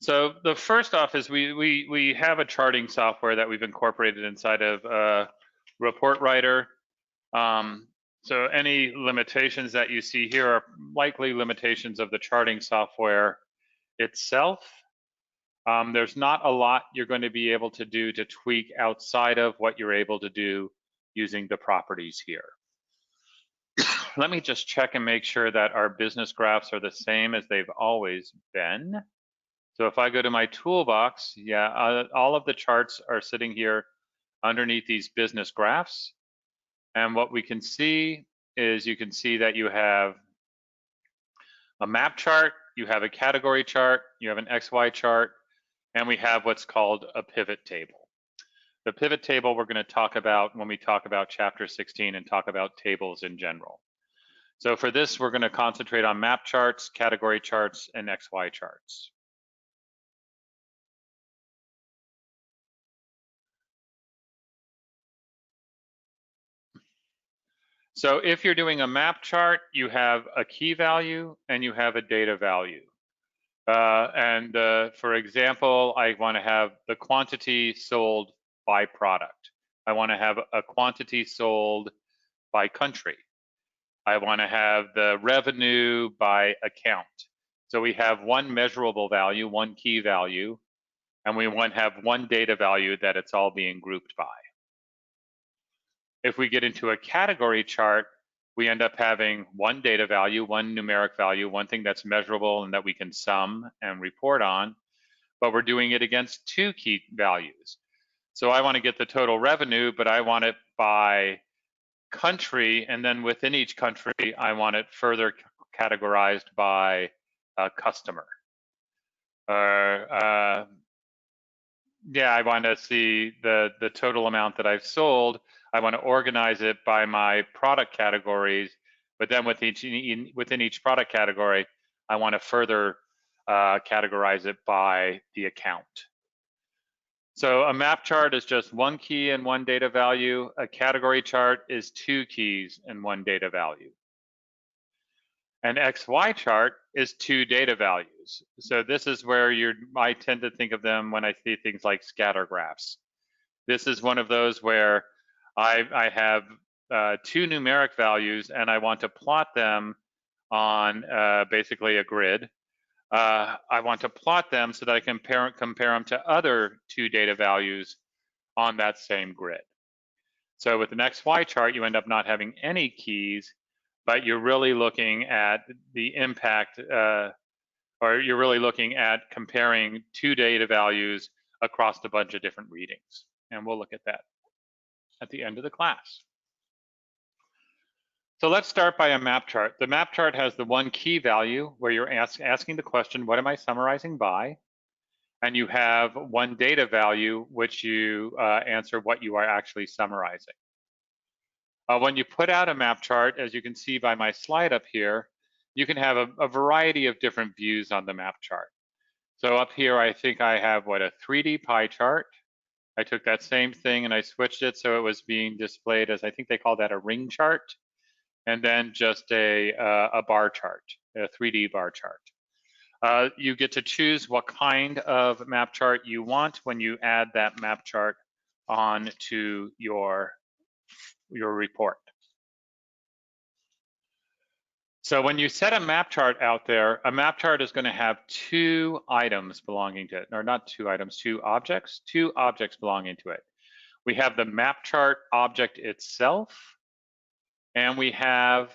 A: So the first off is we have a charting software that we've incorporated inside of Report Writer. So any limitations that you see here are likely limitations of the charting software itself. There's not a lot you're going to be able to do to tweak outside of what you're able to do using the properties here. Let me just check and make sure that our business graphs are the same as they've always been. So if I go to my toolbox, yeah, all of the charts are sitting here underneath these business graphs. And what we can see is you can see that you have a map chart, you have a category chart, you have an XY chart, and we have what's called a pivot table. The pivot table we're going to talk about when we talk about chapter 16 and talk about tables in general. So for this, we're going to concentrate on map charts, category charts, and XY charts. So if you're doing a map chart, you have a key value and you have a data value. For example, I want to have the quantity sold by product. I want to have a quantity sold by country. I want to have the revenue by account. So we have one measurable value, one key value, and we want to have one data value that it's all being grouped by. If we get into a category chart, we end up having one data value, one numeric value, one thing that's measurable and that we can sum and report on, but we're doing it against two key values. So I want to get the total revenue, but I want it by country, and then within each country, I want it further categorized by customer. Or yeah, I want to see the total amount that I've sold. I want to organize it by my product categories, but then within each product category, I want to further categorize it by the account. So a map chart is just one key and one data value. A category chart is two keys and one data value. An XY chart is two data values. So this is where I tend to think of them when I see things like scatter graphs. This is one of those where I have two numeric values and I want to plot them on basically a grid. I want to plot them so that I can compare them to other two data values on that same grid. So with an XY chart, you end up not having any keys, but you're really looking at the impact, or you're really looking at comparing two data values across a bunch of different readings. And we'll look at that at the end of the class. So let's start by a map chart. The map chart has the one key value where you're asking the question, what am I summarizing by? And you have one data value, which you answer what you are actually summarizing. When you put out a map chart, as you can see by my slide up here, you can have a variety of different views on the map chart. So up here, I think I have a 3D pie chart. I took that same thing and I switched it so it was being displayed as, I think they call that a ring chart, and then just a bar chart, a 3D bar chart. You get to choose what kind of map chart you want when you add that map chart onto your report. So when you set a map chart out there, a map chart is going to have two items belonging to it, or not two items, two objects belonging to it. We have the map chart object itself, and we have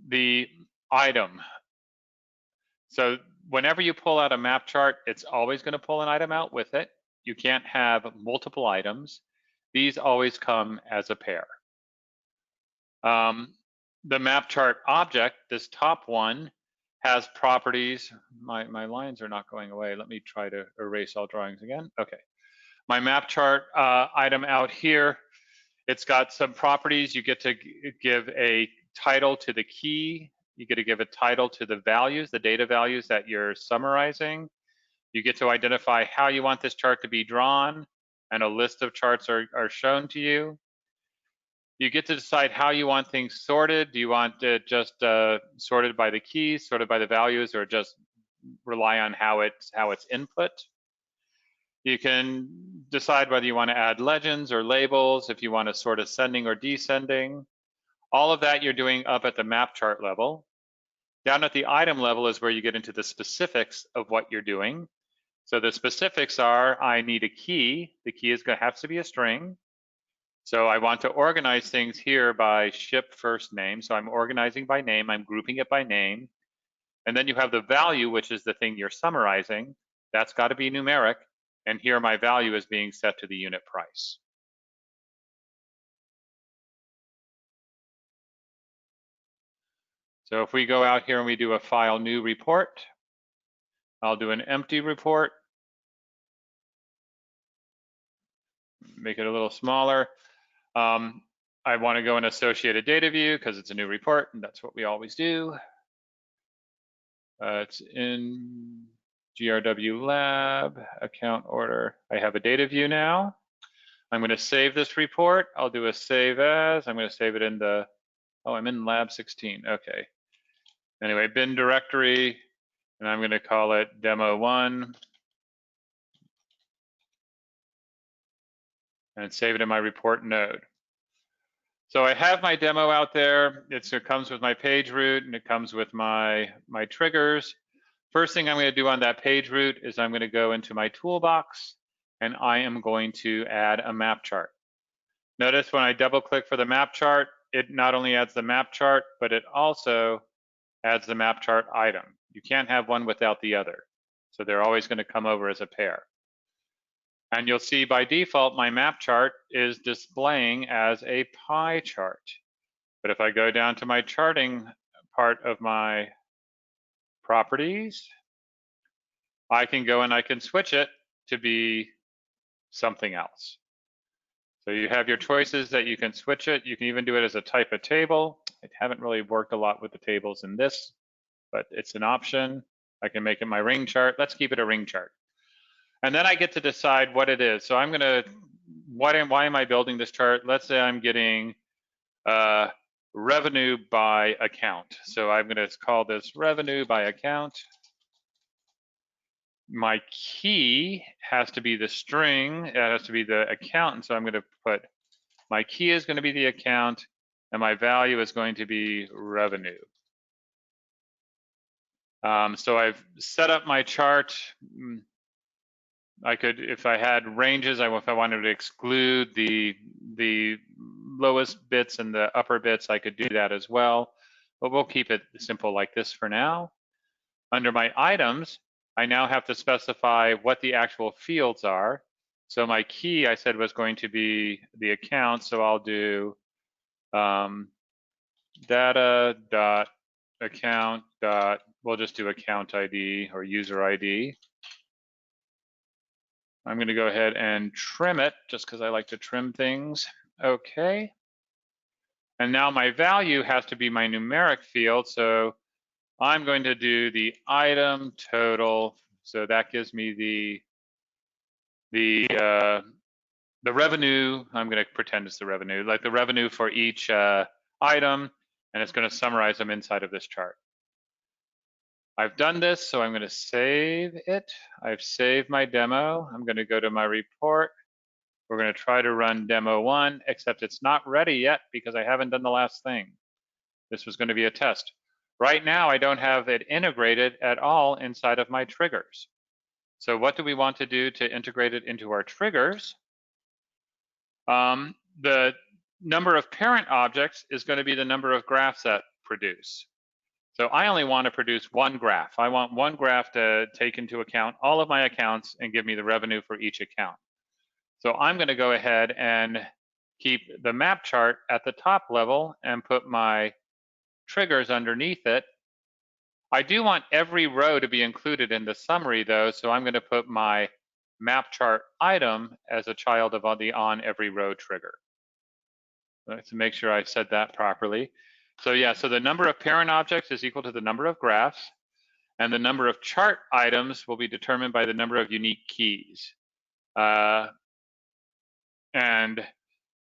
A: the item. So whenever you pull out a map chart, it's always going to pull an item out with it. You can't have multiple items. These always come as a pair. The map chart object, this top one, has properties. My lines are not going away. Let me try to erase all drawings again. Okay. My map chart item out here, it's got some properties. You get to give a title to the key. You get to give a title to the values, the data values that you're summarizing. You get to identify how you want this chart to be drawn, and a list of charts are shown to you. You get to decide how you want things sorted. Do you want it just sorted by the keys, sorted by the values, or just rely on how it's input? You can decide whether you want to add legends or labels, if you want to sort ascending or descending. All of that you're doing up at the map chart level. Down at the item level is where you get into the specifics of what you're doing. So the specifics are, I need a key. The key is going to have to be a string. So I want to organize things here by ship first name. So I'm organizing by name, I'm grouping it by name. And then you have the value, which is the thing you're summarizing. That's got to be numeric. And here my value is being set to the unit price. So if we go out here and we do a file new report, I'll do an empty report. Make it a little smaller. I want to go and associate a data view because it's a new report, and that's what we always do. It's in GRW lab, account order. I have a data view now. I'm going to save this report. I'll do a save as. I'm going to save it in the, oh, I'm in lab 16. Okay. Anyway, bin directory, and I'm going to call it demo1. And save it in my report node. So I have my demo out there. It comes with my page root and it comes with my triggers. First thing I'm going to do on that page root is I'm going to go into my toolbox and I am going to add a map chart. Notice when I double click for the map chart, it not only adds the map chart, but it also adds the map chart item. You can't have one without the other. So they're always going to come over as a pair. And you'll see by default, my map chart is displaying as a pie chart. But if I go down to my charting part of my properties, I can go and I can switch it to be something else. So you have your choices that you can switch it. You can even do it as a type of table. I haven't really worked a lot with the tables in this, but it's an option. I can make it my ring chart. Let's keep it a ring chart. And then I get to decide what it is. So I'm gonna, why am I building this chart? Let's say I'm getting revenue by account. So I'm gonna call this revenue by account. My key has to be the string, it has to be the account, and so I'm gonna put, my key is gonna be the account, and my value is going to be revenue. So I've set up my chart. I could, if I had ranges, if I wanted to exclude the lowest bits and the upper bits, I could do that as well. But we'll keep it simple like this for now. Under my items, I now have to specify what the actual fields are. So my key, I said, was going to be the account. So I'll do data.account. We'll just do account ID or user ID. I'm going to go ahead and trim it just because I like to trim things. Okay. And now my value has to be my numeric field. So I'm going to do the item total. So that gives me the revenue. I'm going to pretend it's the revenue, like the revenue for each item, and it's going to summarize them inside of this chart. I've done this, so I'm going to save it. I've saved my demo. I'm going to go to my report. We're going to try to run demo 1, except it's not ready yet because I haven't done the last thing. This was going to be a test. Right now, I don't have it integrated at all inside of my triggers. So what do we want to do to integrate it into our triggers? The number of parent objects is going to be the number of graphs that produce. So I only want to produce one graph. I want one graph to take into account all of my accounts and give me the revenue for each account. So I'm going to go ahead and keep the map chart at the top level and put my triggers underneath it. I do want every row to be included in the summary though, so I'm going to put my map chart item as a child of the on every row trigger. To make sure I said that properly. So yeah, so the number of parent objects is equal to the number of graphs, and the number of chart items will be determined by the number of unique keys. And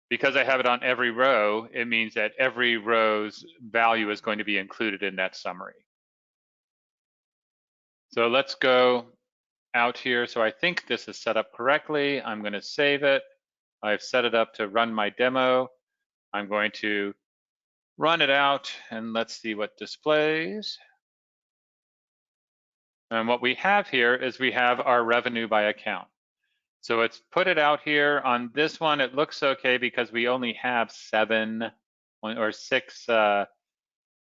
A: because I have it on every row, it means that every row's value is going to be included in that summary. So let's go out here. So I think this is set up correctly. I'm going to save it. I've set it up to run my demo. I'm going to run it out and let's see what displays. And what we have here is we have our revenue by account. So it's put it out here. On this one, it looks okay because we only have 7 or 6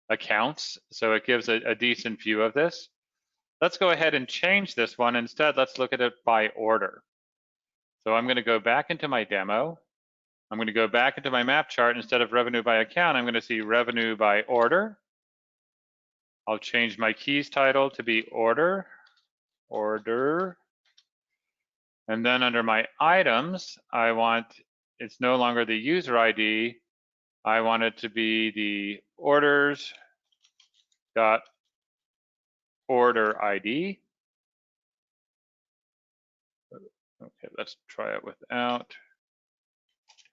A: accounts. So it gives a decent view of this. Let's go ahead and change this one. Instead, let's look at it by order. So I'm going to go back into my demo. I'm going to go back into my map chart. Instead of revenue by account, I'm going to see revenue by order. I'll change my keys title to be order. And then under my items, I want, it's no longer the user ID. I want it to be the orders dot order ID. Okay, let's try it without.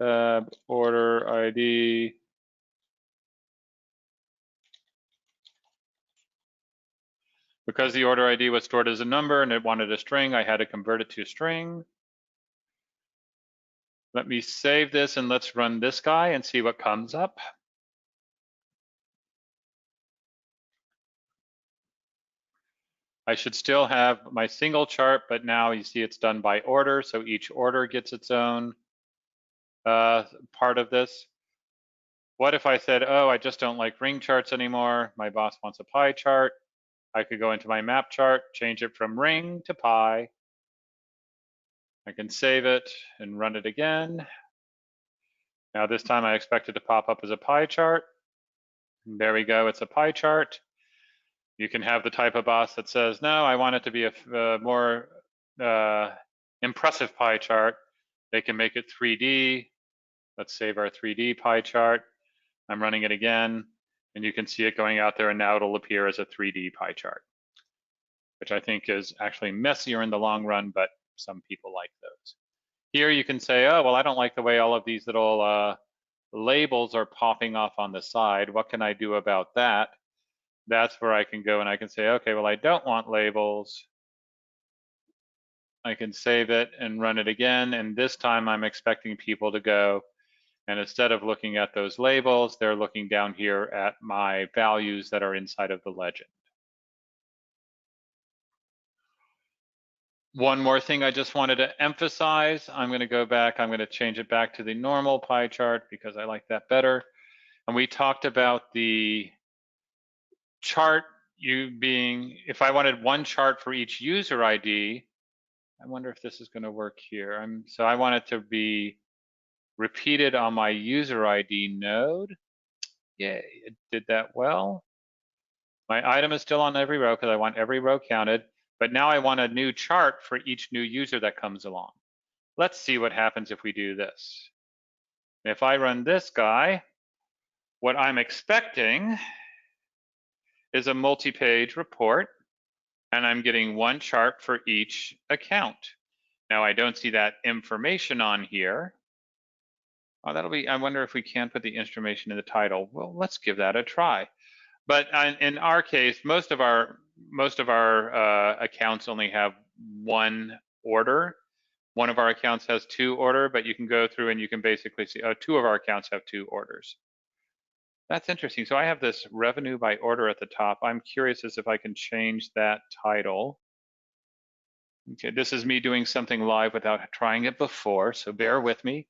A: Tab order ID. Because the order ID was stored as a number and it wanted a string, I had to convert it to a string. Let me save this and let's run this guy and see what comes up. I should still have my single chart, but now you see it's done by order, so each order gets its own part of this. What if I said, oh, I just don't like ring charts anymore, my boss wants a pie chart? I could go into my map chart, change it from ring to pie. I can save it and run it again. Now this time I expect it to pop up as a pie chart. There we go, it's a pie chart. You can have the type of box that says, no, I want it to be a more impressive pie chart. They can make it 3D. Let's save our 3D pie chart. I'm running it again, and you can see it going out there, and now it'll appear as a 3D pie chart, which I think is actually messier in the long run, but some people like those. Here you can say, oh, well, I don't like the way all of these little labels are popping off on the side. What can I do about that? That's where I can go and I can say, okay, well, I don't want labels. I can save it and run it again. And this time I'm expecting people to go, and instead of looking at those labels, they're looking down here at my values that are inside of the legend. One more thing I just wanted to emphasize. I'm going to go back. I'm going to change it back to the normal pie chart because I like that better. And we talked about the chart being, if I wanted one chart for each user ID, I wonder if this is going to work here. So I want it to be repeated on my user ID node. Yay, it did that well. My item is still on every row because I want every row counted, but now I want a new chart for each new user that comes along. Let's see what happens if we do this. If I run this guy, what I'm expecting is a multi-page report, and I'm getting one chart for each account. Now I don't see that information on here. Oh, that'll be, I wonder if we can put the information in the title. Well, let's give that a try. But in our case, most of our accounts only have one order. One of our accounts has two order, but you can go through and you can basically see, two of our accounts have two orders. That's interesting. So I have this revenue by order at the top. I'm curious as if I can change that title. Okay, this is me doing something live without trying it before, so bear with me.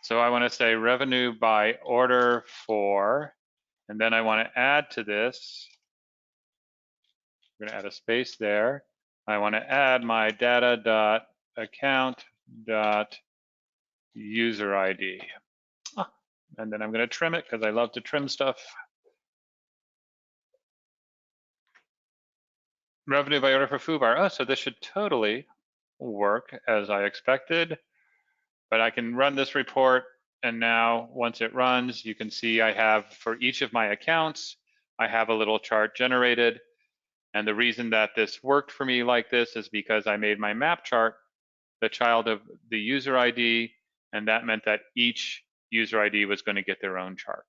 A: So I want to say revenue by order for, and then I want to add to this, we're going to add a space there. I want to add my data.account.user ID. And then I'm going to trim it because I love to trim stuff. Revenue by order for foobar. Oh, so this should totally work as I expected. But I can run this report, and now once it runs, you can see I have, for each of my accounts, I have a little chart generated. And the reason that this worked for me like this is because I made my map chart the child of the user ID, and that meant that each user ID was going to get their own chart.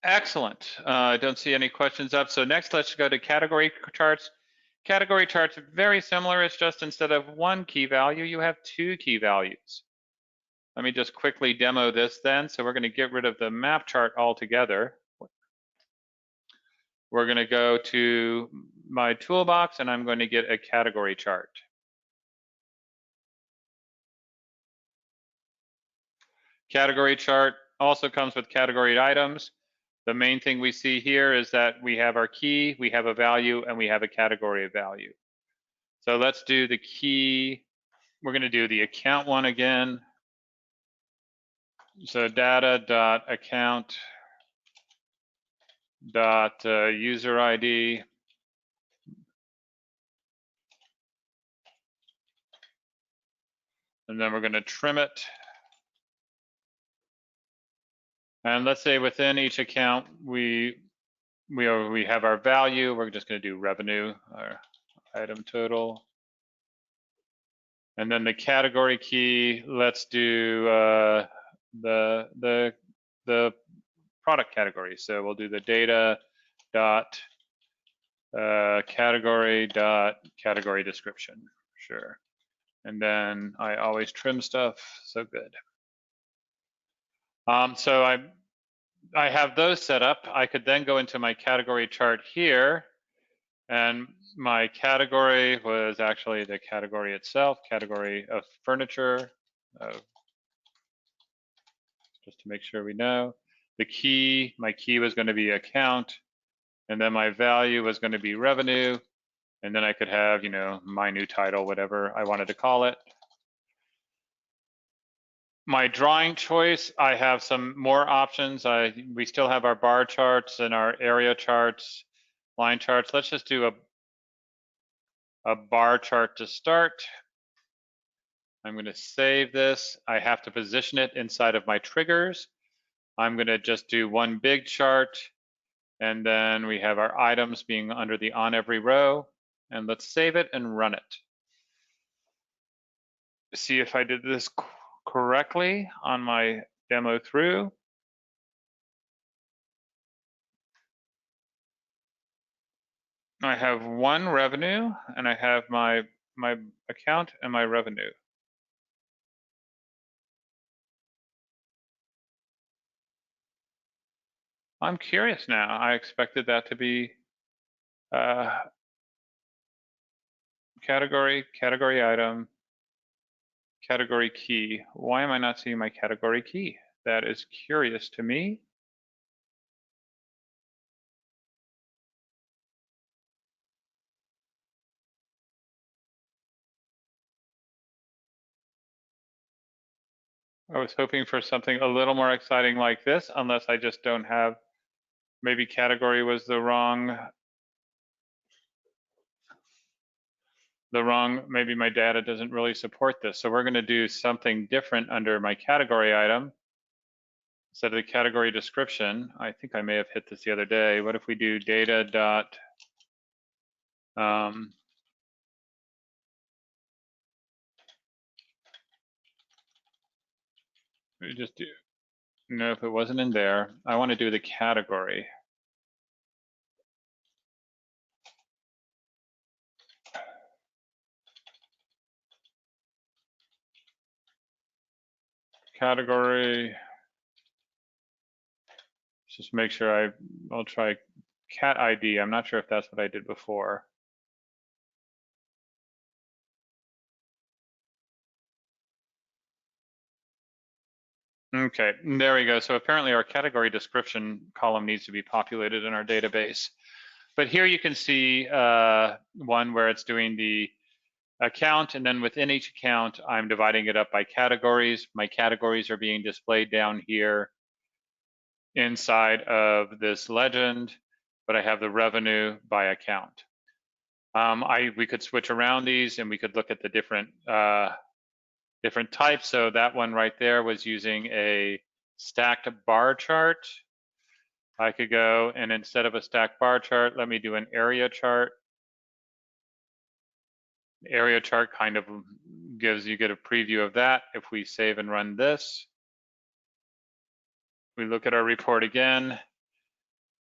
A: Excellent. I don't see any questions up. So next, let's go to category charts. Category charts are very similar. It's just instead of one key value, you have two key values. Let me just quickly demo this then. So we're going to get rid of the map chart altogether. We're going to go to my toolbox, and I'm going to get a category chart. Category chart also comes with category items. The main thing we see here is that we have our key, we have a value, and we have a category of value. So let's do the key. We're going to do the account one again. So data.account.user ID. And then we're going to trim it. And let's say within each account, we have our value. We're just going to do revenue, our item total. And then the category key, let's do the product category. So we'll do the data dot category dot category description. Sure. And then I always trim stuff. So good. So I have those set up. I could then go into my category chart here, and my category was actually the category itself, category of furniture. Just to make sure we know. The key, my key was going to be account, and then my value was going to be revenue, and then I could have, you know, my new title, whatever I wanted to call it. My drawing choice, I have some more options. We still have our bar charts and our area charts, line charts. Let's just do a bar chart to start. I'm going to save this. I have to position it inside of my triggers. I'm going to just do one big chart, and then we have our items being under the on every row. And let's save it and run it. See if I did this correctly on my demo through. I have one revenue, and I have my account and my revenue. I'm curious now. I expected that to be category item, category key. Why am I not seeing my category key? That is curious to me. I was hoping for something a little more exciting like this, unless I just don't have, maybe category was the wrong, maybe my data doesn't really support this. So we're going to do something different under my category item. Instead of the category description, I think I may have hit this the other day. What if we do data dot, we just do, no, if it wasn't in there, I want to do the category. Category, just make sure I'll try cat ID. I'm not sure if that's what I did before. Okay, there we go. So apparently our category description column needs to be populated in our database. But here you can see one where it's doing the account, and then within each account, I'm dividing it up by categories. My categories are being displayed down here inside of this legend, but I have the revenue by account. We could switch around these, and we could look at the different types. So that one right there was using a stacked bar chart. I could go, and instead of a stacked bar chart, let me do an area chart. Area chart kind of get a preview of that. If we save and run this, we look at our report again,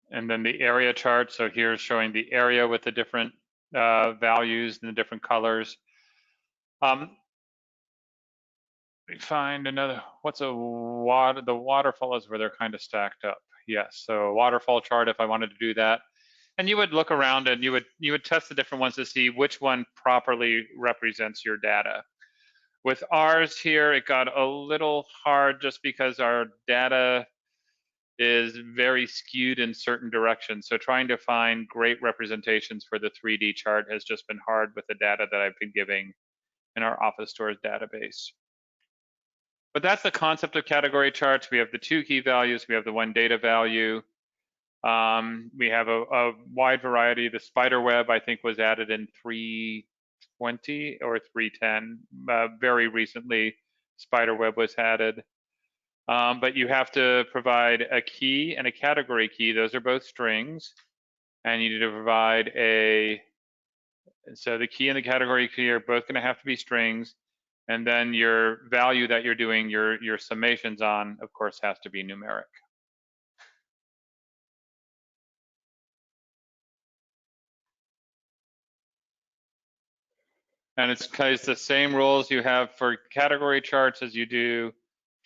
A: and then the area chart. So here's showing the area with the different values and the different colors. We find another, the waterfall is where they're kind of stacked up. Yes, so waterfall chart if I wanted to do that. And you would look around and you would test the different ones to see which one properly represents your data. With ours here, it got a little hard just because our data is very skewed in certain directions. So trying to find great representations for the 3D chart has just been hard with the data that I've been giving in our Office Stores database. But that's the concept of category charts. We have the 2 key values. We have the 1 data value. We have a wide variety. The spider web, I think, was added in 320 or 310. Very recently, spider web was added. But you have to provide a key and a category key. Those are both strings. And you need to provide so the key and the category key are both going to have to be strings. And then your value that you're doing your summations on, of course, has to be numeric. And it's the same rules you have for category charts as you do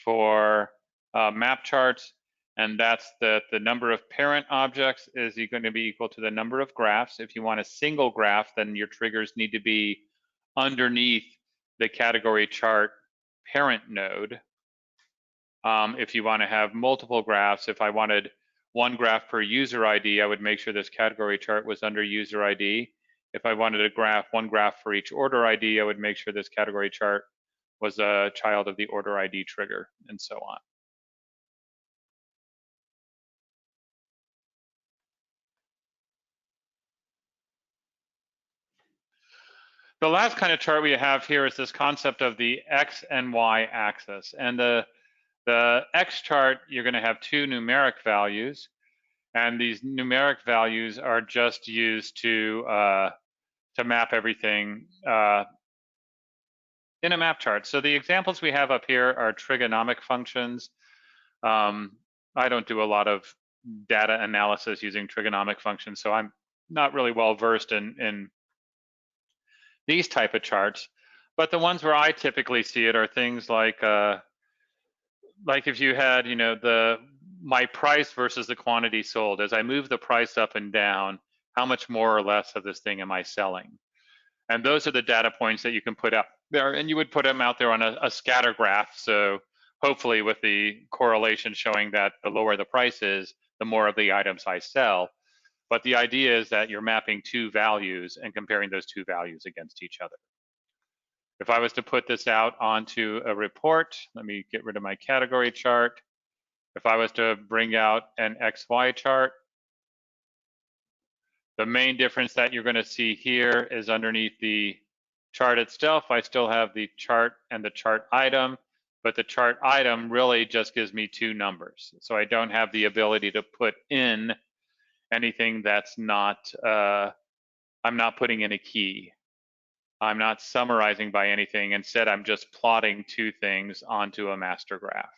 A: for map charts. And that's the number of parent objects is going to be equal to the number of graphs. If you want a single graph, then your triggers need to be underneath the category chart parent node. If you want to have multiple graphs, if I wanted 1 graph per user ID, I would make sure this category chart was under user ID. If I wanted 1 graph for each order ID, I would make sure this category chart was a child of the order ID trigger, and so on. The last kind of chart we have here is this concept of the X and Y axis. And the X chart, you're going to have two numeric values. And these numeric values are just used to map everything in a map chart. So the examples we have up here are trigonomic functions. I don't do a lot of data analysis using trigonomic functions, so I'm not really well versed in these type of charts. But the ones where I typically see it are things like if you had, you know, my price versus the quantity sold. As I move the price up and down, how much more or less of this thing am I selling? And those are the data points that you can put up there, and you would put them out there on a scatter graph. So hopefully with the correlation showing that the lower the price is, the more of the items I sell. But the idea is that you're mapping two values and comparing those two values against each other. If I was to put this out onto a report, let me get rid of my category chart. If I was to bring out an XY chart, the main difference that you're going to see here is underneath the chart itself, I still have the chart and the chart item, but the chart item really just gives me two numbers. So I don't have the ability to put in anything that's not, I'm not putting in a key. I'm not summarizing by anything. Instead, I'm just plotting two things onto a master graph.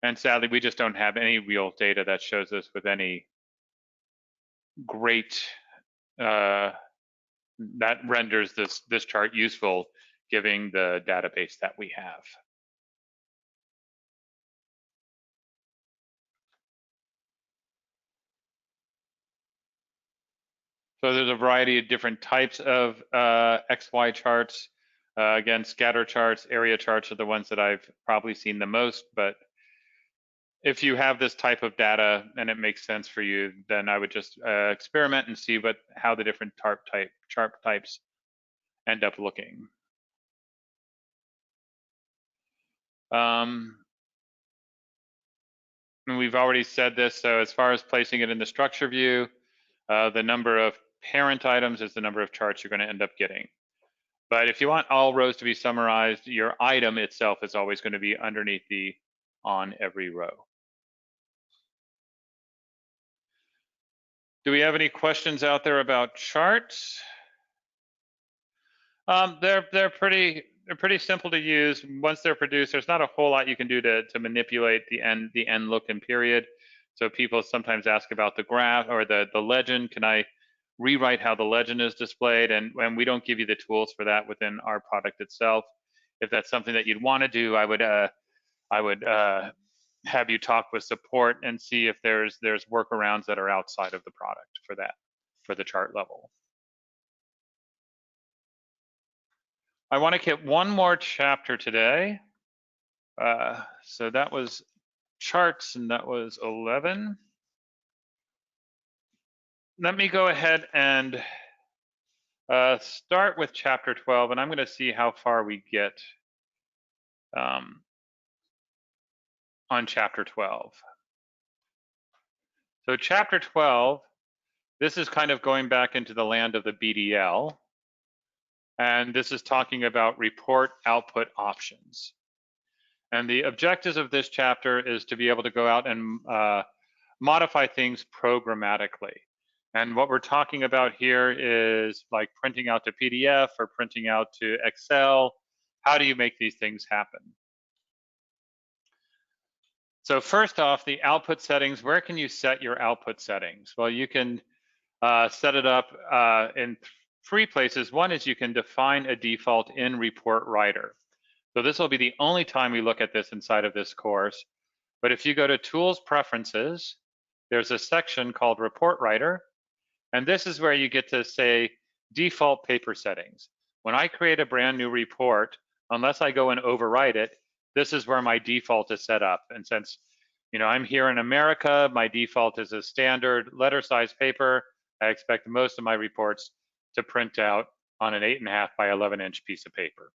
A: And sadly, we just don't have any real data that shows this with any great, that renders this chart useful, given the database that we have. So there's a variety of different types of XY charts. Again, scatter charts, area charts are the ones that I've probably seen the most, but if you have this type of data and it makes sense for you, then I would just experiment and see how the different chart types end up looking. And we've already said this, so as far as placing it in the structure view, the number of parent items is the number of charts you're going to end up getting. But if you want all rows to be summarized, your item itself is always going to be underneath the on every row. Do we have any questions out there about charts? They're pretty simple to use. Once they're produced, there's not a whole lot you can do to manipulate the end look and period. So people sometimes ask about the graph or the legend. Can I rewrite how the legend is displayed? And we don't give you the tools for that within our product itself. If that's something that you'd want to do, I would have you talk with support and see if there's workarounds that are outside of the product for that, for the chart level. I want to hit one more chapter today. So that was charts, and that was 11. Let me go ahead and start with chapter 12, and I'm going to see how far we get on chapter 12. So chapter 12, this is kind of going back into the land of the BDL. And this is talking about report output options. And the objectives of this chapter is to be able to go out and modify things programmatically. And what we're talking about here is like printing out to PDF or printing out to Excel. How do you make these things happen? So first off, the output settings, where can you set your output settings? Well, you can set it up in three places. One is you can define a default in Report Writer. So this will be the only time we look at this inside of this course. But if you go to Tools Preferences, there's a section called Report Writer. And this is where you get to say default paper settings. When I create a brand new report, unless I go and overwrite it, this is where my default is set up. And since I'm here in America, my default is a standard letter size paper. I expect most of my reports to print out on an 8.5 by 11-inch piece of paper.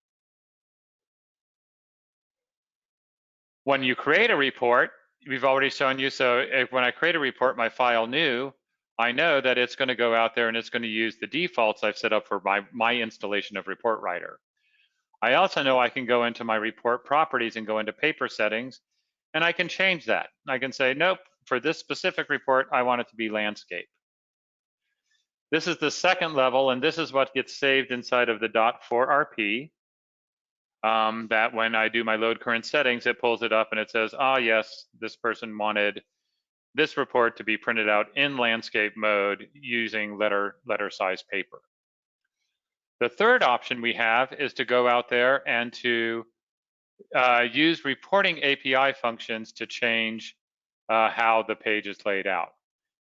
A: When you create a report, we've already shown you, so when I create a report, my file new, I know that it's going to go out there and it's going to use the defaults I've set up for my installation of Report Writer. I also know I can go into my report properties and go into paper settings, and I can change that. I can say, nope, for this specific report, I want it to be landscape. This is the second level, and this is what gets saved inside of the .4rp. That when I do my load current settings, it pulls it up and it says, ah, yes, this person wanted this report to be printed out in landscape mode using letter size paper. The third option we have is to go out there and to use reporting API functions to change how the page is laid out.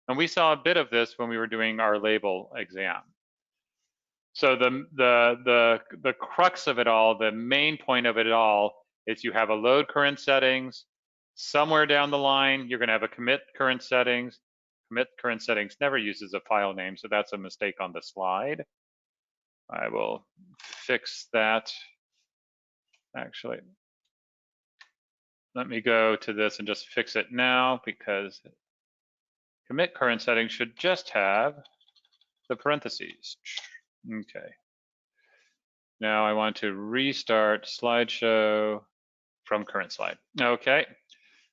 A: And we saw a bit of this when we were doing our label exam. So the crux of it all, the main point of it all, is you have a load current settings. Somewhere down the line, you're going to have a commit current settings. Commit current settings never uses a file name, so that's a mistake on the slide. I will fix that. Actually, let me go to this and just fix it now, because commit current settings should just have the parentheses. Okay. Now I want to restart slideshow from current slide. Okay,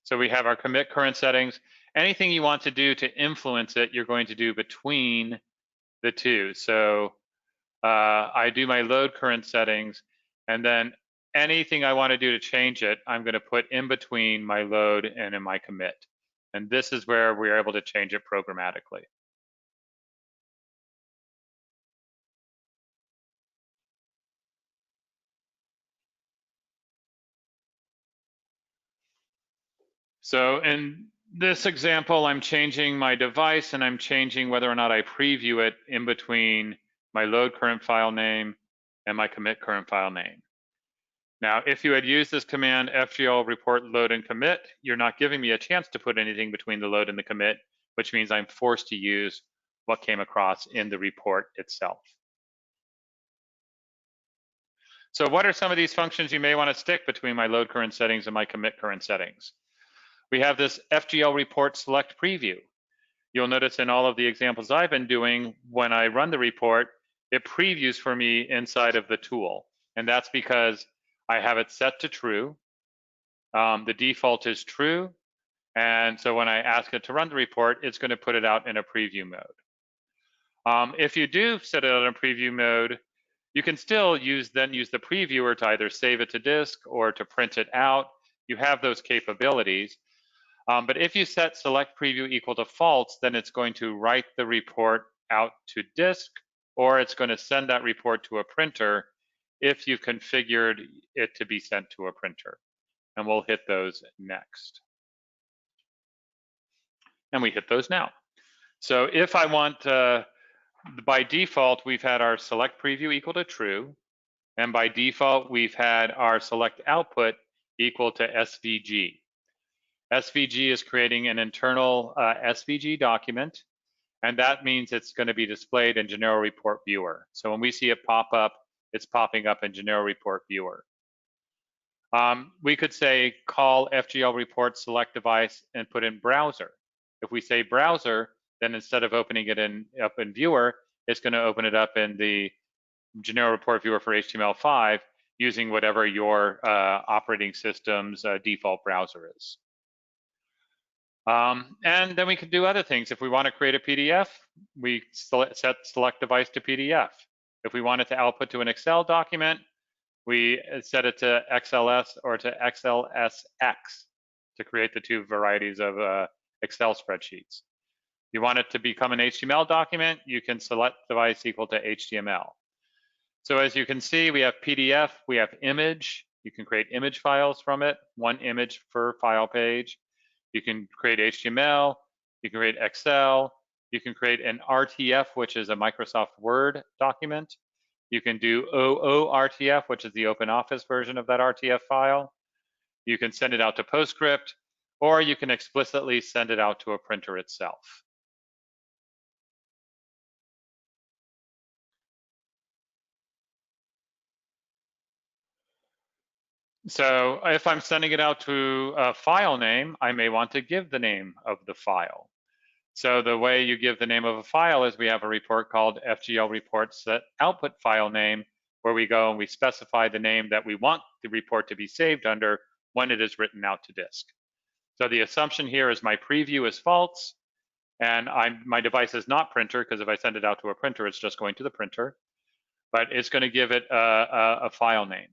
A: so we have our commit current settings. Anything you want to do to influence it, you're going to do between the two. So I do my load current settings, and then anything I want to do to change it, I'm going to put in between my load and in my commit. And this is where we're able to change it programmatically. So in this example, I'm changing my device and I'm changing whether or not I preview it in between my load current file name and my commit current file name. Now, if you had used this command FGL report load and commit, you're not giving me a chance to put anything between the load and the commit, which means I'm forced to use what came across in the report itself. So what are some of these functions you may want to stick between my load current settings and my commit current settings? We have this FGL report select preview. You'll notice in all of the examples I've been doing, when I run the report, it previews for me inside of the tool. And that's because I have it set to true. The default is true. And so when I ask it to run the report, it's going to put it out in a preview mode. If you do set it in a preview mode, you can still use the previewer to either save it to disk or to print it out. You have those capabilities. But if you set select preview equal to false, then it's going to write the report out to disk, or it's going to send that report to a printer if you've configured it to be sent to a printer. And we'll hit those next. And we hit those now. So if I want, by default, we've had our select preview equal to true. And by default, we've had our select output equal to SVG. SVG is creating an internal SVG document, and that means it's going to be displayed in Genero Report Viewer. So when we see it pop up, it's popping up in Genero Report Viewer. We could say call FGL report select device and put in browser. If we say browser, then instead of opening it up in Viewer, it's going to open it up in the Genero Report Viewer for HTML5 using whatever your operating system's default browser is. And then we can do other things. If we want to create a PDF, we set select device to PDF. If we want it to output to an Excel document, we set it to XLS or to XLSX to create the two varieties of Excel spreadsheets. If you want it to become an HTML document, you can select device equal to HTML. So as you can see, we have PDF, we have image. You can create image files from it, one image per file page. You can create HTML, you can create Excel, you can create an RTF, which is a Microsoft Word document. You can do OORTF, which is the OpenOffice version of that RTF file. You can send it out to PostScript, or you can explicitly send it out to a printer itself. So if I'm sending it out to a file name, I may want to give the name of the file. So the way you give the name of a file is we have a report called FGL report set output file name, where we go and we specify the name that we want the report to be saved under when it is written out to disk. So the assumption here is my preview is false, and my device is not printer, because if I send it out to a printer, it's just going to the printer, but it's going to give it a file name.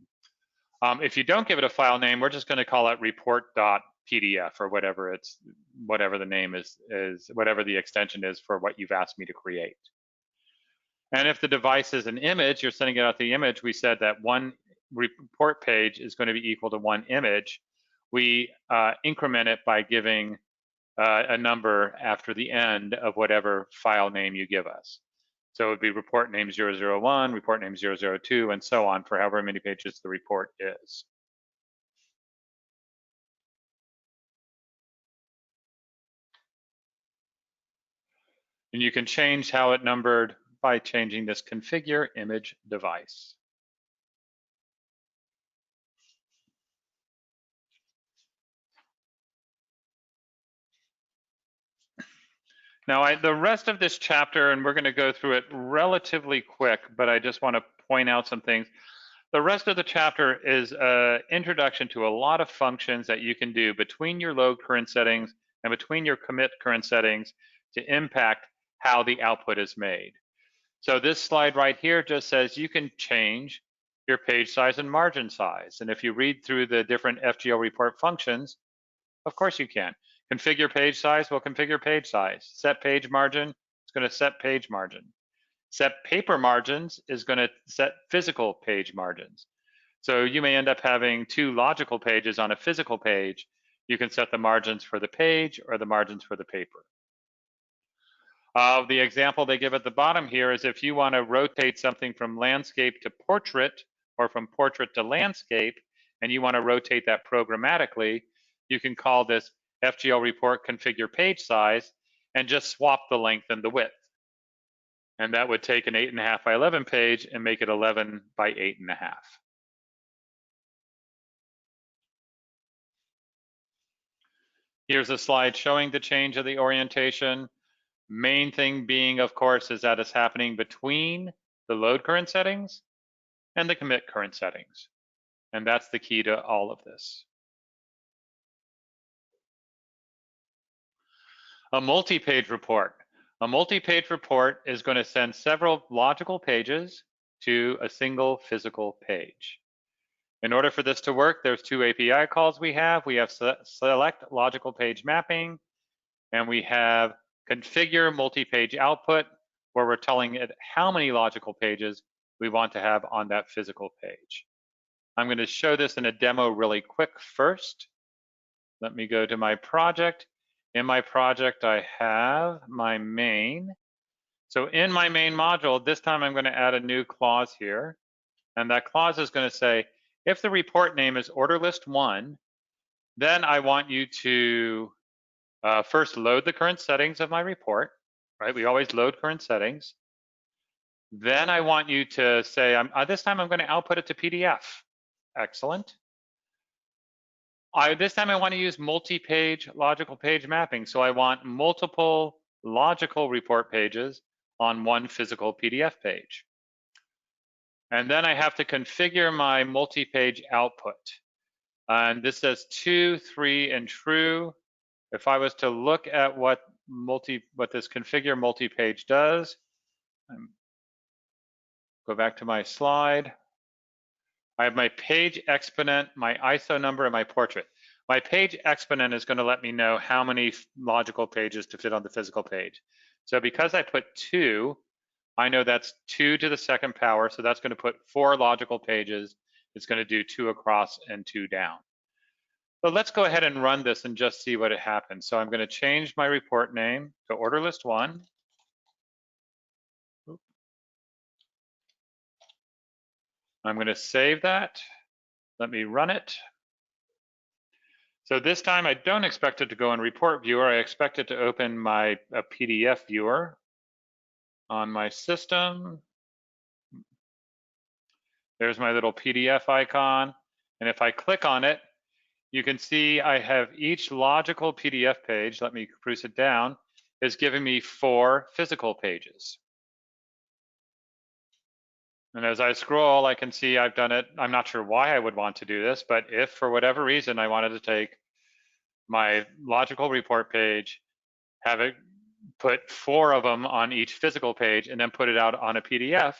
A: If you don't give it a file name, we're just going to call it report.pdf or whatever the name is whatever the extension is for what you've asked me to create. And if the device is an image, you're sending it out the image, we said that one report page is going to be equal to one image. We increment it by giving a number after the end of whatever file name you give us. So it would be report name 001, report name 002, and so on for however many pages the report is. And you can change how it numbered by changing this configure image device. Now, the rest of this chapter, and we're going to go through it relatively quick, but I just want to point out some things. The rest of the chapter is an introduction to a lot of functions that you can do between your load current settings and between your commit current settings to impact how the output is made. So this slide right here just says you can change your page size and margin size. And if you read through the different FGL report functions, of course you can. Configure page size, will configure page size. Set page margin, it's going to set page margin. Set paper margins is going to set physical page margins. So you may end up having two logical pages on a physical page. You can set the margins for the page or the margins for the paper. The example they give at the bottom here is if you want to rotate something from landscape to portrait or from portrait to landscape, and you want to rotate that programmatically, you can call this FGL report configure page size and just swap the length and the width. And that would take an 8.5 by 11 page and make it 11 by 8.5. Here's a slide showing the change of the orientation. Main thing being, of course, is that it's happening between the load current settings and the commit current settings. And that's the key to all of this. A multi-page report. A multi-page report is going to send several logical pages to a single physical page. In order for this to work, there's two API calls we have. We have select logical page mapping, and we have configure multi-page output, where we're telling it how many logical pages we want to have on that physical page. I'm going to show this in a demo really quick first. Let me go to my project. In my project, I have my main. So in my main module, this time I'm going to add a new clause here. And that clause is going to say, if the report name is order list 1, then I want you to first load the current settings of my report, right? We always load current settings. Then I want you to say, this time I'm going to output it to PDF. Excellent. This time I want to use multi-page logical page mapping. So I want multiple logical report pages on one physical PDF page. And then I have to configure my multi-page output. And this says 2, 3, and true. If I was to look at what this configure multi-page does, go back to my slide. I have my page exponent, my ISO number, and my portrait. My page exponent is going to let me know how many logical pages to fit on the physical page. So because I put 2, I know that's 2 to the second power, so that's going to put 4 logical pages. It's going to do 2 across and 2 down. So let's go ahead and run this and just see what happens. So I'm going to change my report name to order list 1. I'm going to save that. Let me run it. So this time I don't expect it to go in report viewer. I expect it to open a PDF viewer on my system. There's my little PDF icon. And if I click on it, you can see I have each logical PDF page, let me spruce it down, is giving me 4 physical pages. And as I scroll, I can see I've done it. I'm not sure why I would want to do this, but if for whatever reason I wanted to take my logical report page, have it put 4 of them on each physical page, and then put it out on a PDF,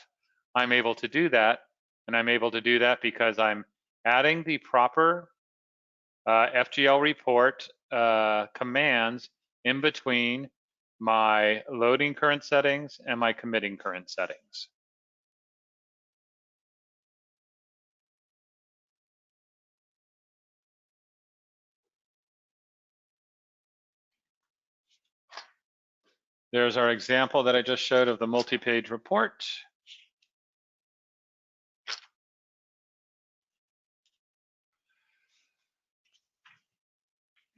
A: I'm able to do that. And I'm able to do that because I'm adding the proper FGL report commands in between my loading current settings and my committing current settings. There's our example that I just showed of the multi-page report.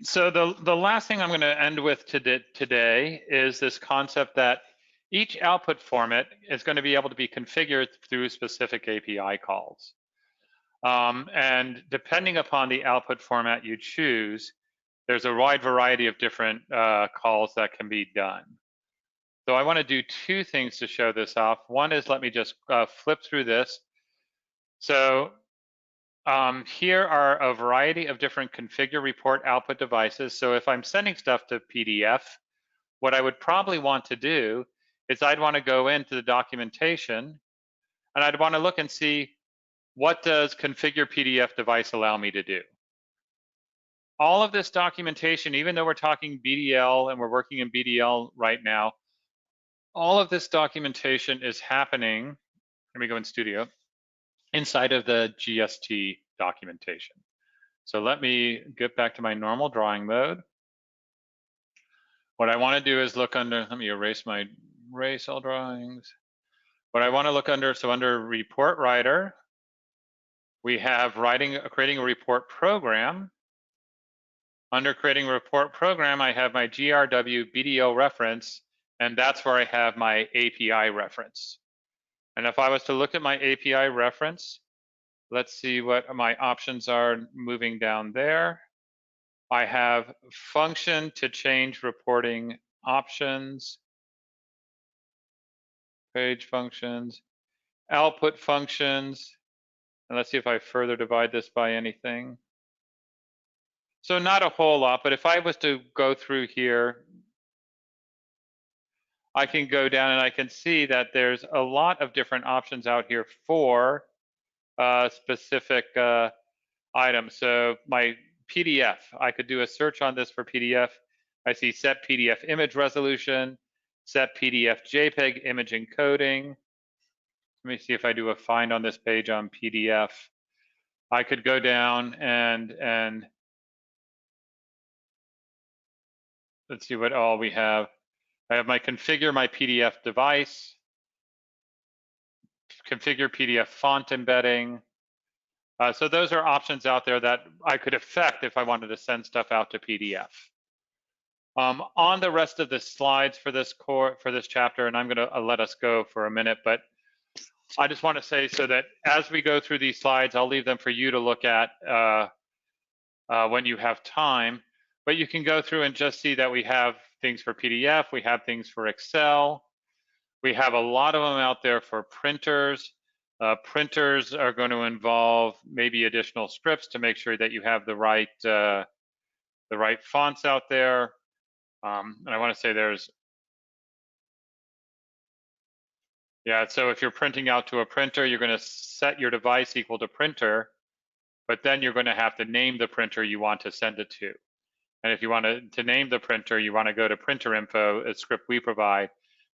A: So the last thing I'm going to end with today is this concept that each output format is going to be able to be configured through specific API calls. And depending upon the output format you choose, there's a wide variety of different calls that can be done. So I want to do 2 things to show this off. One is, let me just flip through this. So here are a variety of different configure report output devices. So if I'm sending stuff to PDF, what I would probably want to do is I'd want to go into the documentation, and I'd want to look and see, what does configure PDF device allow me to do? All of this documentation, even though we're talking BDL and we're working in BDL right now, all of this documentation is happening, let me go in Studio, inside of the GST documentation. So let me get back to my normal drawing mode. What I want to do is look under, let me erase all drawings. What I want to look under, so under Report Writer, we have creating a report program. Under creating a report program, I have my GRW BDO reference, and that's where I have my API reference. And if I was to look at my API reference, let's see what my options are moving down there. I have function to change reporting options, page functions, output functions, and let's see if I further divide this by anything. So not a whole lot, but if I was to go through here, I can go down and I can see that there's a lot of different options out here for specific items. So my PDF, I could do a search on this for PDF. I see set PDF image resolution, set PDF JPEG image encoding. Let me see if I do a find on this page on PDF. I could go down and let's see what all we have. I have my configure my PDF device, configure PDF font embedding. So those are options out there that I could affect if I wanted to send stuff out to PDF. On the rest of the slides for this chapter, and I'm going to let us go for a minute, but I just want to say so that as we go through these slides, I'll leave them for you to look at when you have time. But you can go through and just see that we have things for PDF, we have things for Excel, we have a lot of them out there for printers. Printers are going to involve maybe additional scripts to make sure that you have the right fonts out there. And I want to say so if you're printing out to a printer, you're going to set your device equal to printer, but then you're going to have to name the printer you want to send it to. And if you want to name the printer, you want to go to printer info, a script we provide,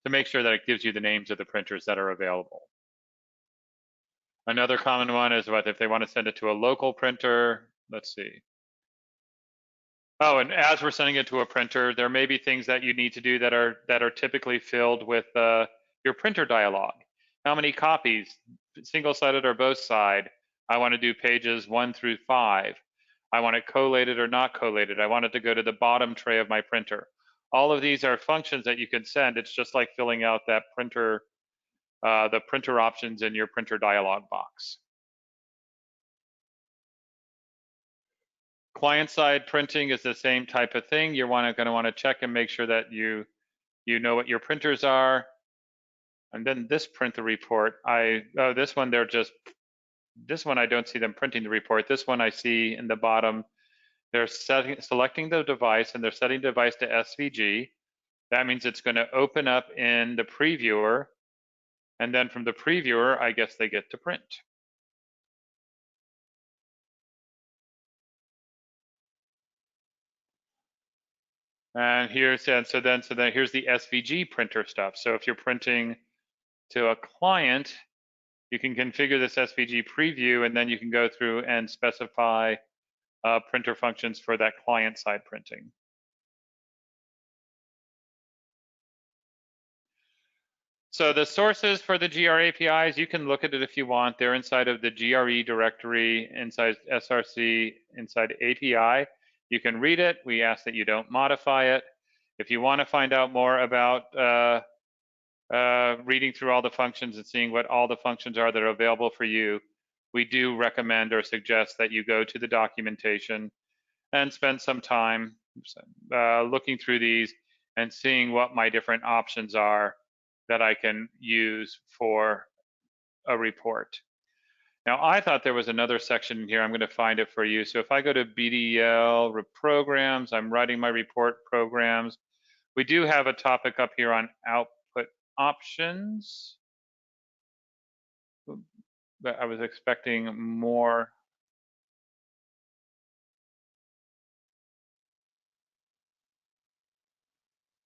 A: to make sure that it gives you the names of the printers that are available. Another common one is what if they want to send it to a local printer. Let's see. Oh, and as we're sending it to a printer, there may be things that you need to do that are typically filled with your printer dialog. How many copies, single-sided or both side? I want to do pages 1 through 5. I want it collated or not collated. I want it to go to the bottom tray of my printer. All of these are functions that you can send. It's just like filling out that printer, the printer options in your printer dialog box. Client-side printing is the same type of thing. You're going to want to check and make sure that you know what your printers are. And then this print the report. This one this one I don't see them printing the report. This one I see in the bottom. They're selecting the device and they're setting the device to SVG. That means it's going to open up in the previewer. And then from the previewer, I guess they get to print. And here's so then here's the SVG printer stuff. So if you're printing to a client, you can configure this SVG preview, and then you can go through and specify printer functions for that client-side printing. So the sources for the GR APIs, you can look at it if you want. They're inside of the GRE directory, inside SRC, inside API. You can read it. We ask that you don't modify it. If you want to find out more about reading through all the functions and seeing what all the functions are that are available for you, we do recommend or suggest that you go to the documentation and spend some time looking through these and seeing what my different options are that I can use for a report. Now, I thought there was another section in here. I'm going to find it for you. So if I go to BDL programs, I'm writing my report programs. We do have a topic up here on output options. But I was expecting more.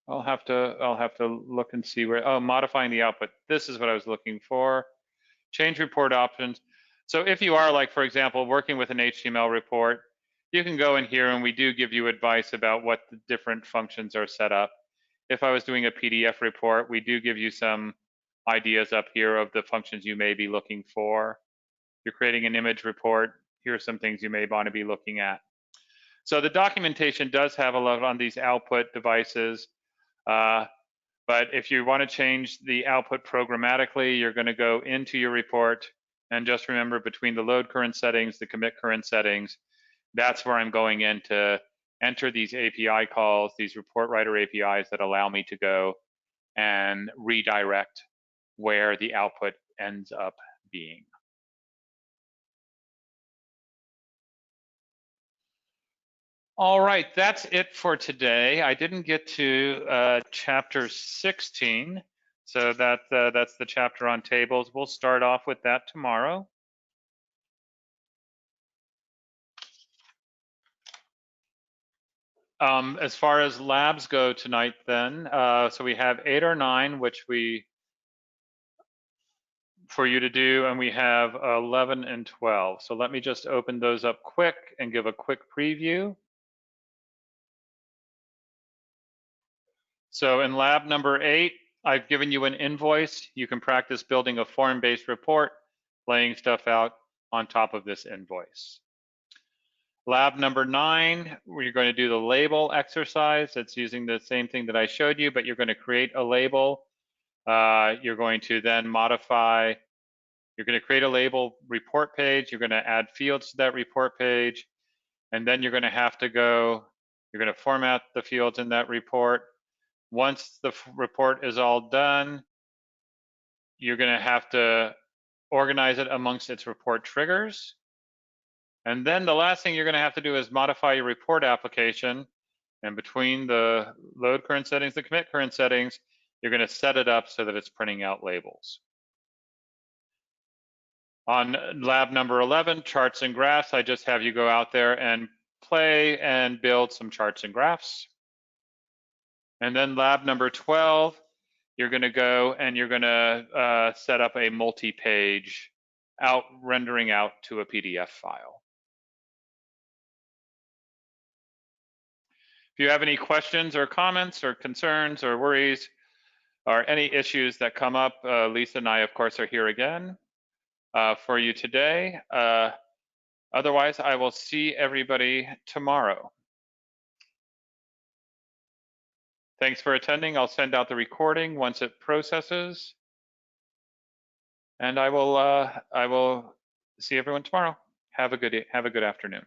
A: I'll have to look and see where. Oh, modifying the output. This is what I was looking for. Change report options. So if you are, like, for example, working with an HTML report, you can go in here and we do give you advice about what the different functions are set up. If I was doing a PDF report, we do give you some ideas up here of the functions you may be looking for. You're creating an image report. Here are some things you may want to be looking at. So the documentation does have a lot on these output devices. But if you want to change the output programmatically, you're going to go into your report and just remember between the load current settings, the commit current settings, that's where I'm going in to enter these API calls, these report writer APIs that allow me to go and redirect where the output ends up being. All right, that's it for today. I didn't get to chapter 16, so that's the chapter on tables. We'll start off with that tomorrow. As far as labs go tonight then, so we have 8 or 9, which for you to do, and we have 11 and 12. So let me just open those up quick and give a quick preview. So in lab number 8, I've given you an invoice. You can practice building a form-based report, laying stuff out on top of this invoice. Lab number 9, we're going to do the label exercise. It's using the same thing that I showed you, but you're going to create a label. You're going to then modify, you're going to create a label report page. You're going to add fields to that report page. And then you're going to have to go, you're going to format the fields in that report. Once the report is all done, you're going to have to organize it amongst its report triggers. And then the last thing you're going to have to do is modify your report application. And between the load current settings, the commit current settings, you're going to set it up so that it's printing out labels. On lab number 11, charts and graphs, I just have you go out there and play and build some charts and graphs. And then lab number 12, you're going to go and you're going to set up a multi-page rendering out to a PDF file. If you have any questions or comments or concerns or worries or any issues that come up, Lisa and I, of course, are here again for you today. Otherwise, I will see everybody tomorrow. Thanks for attending. I'll send out the recording once it processes. And I will see everyone tomorrow. Have a good afternoon.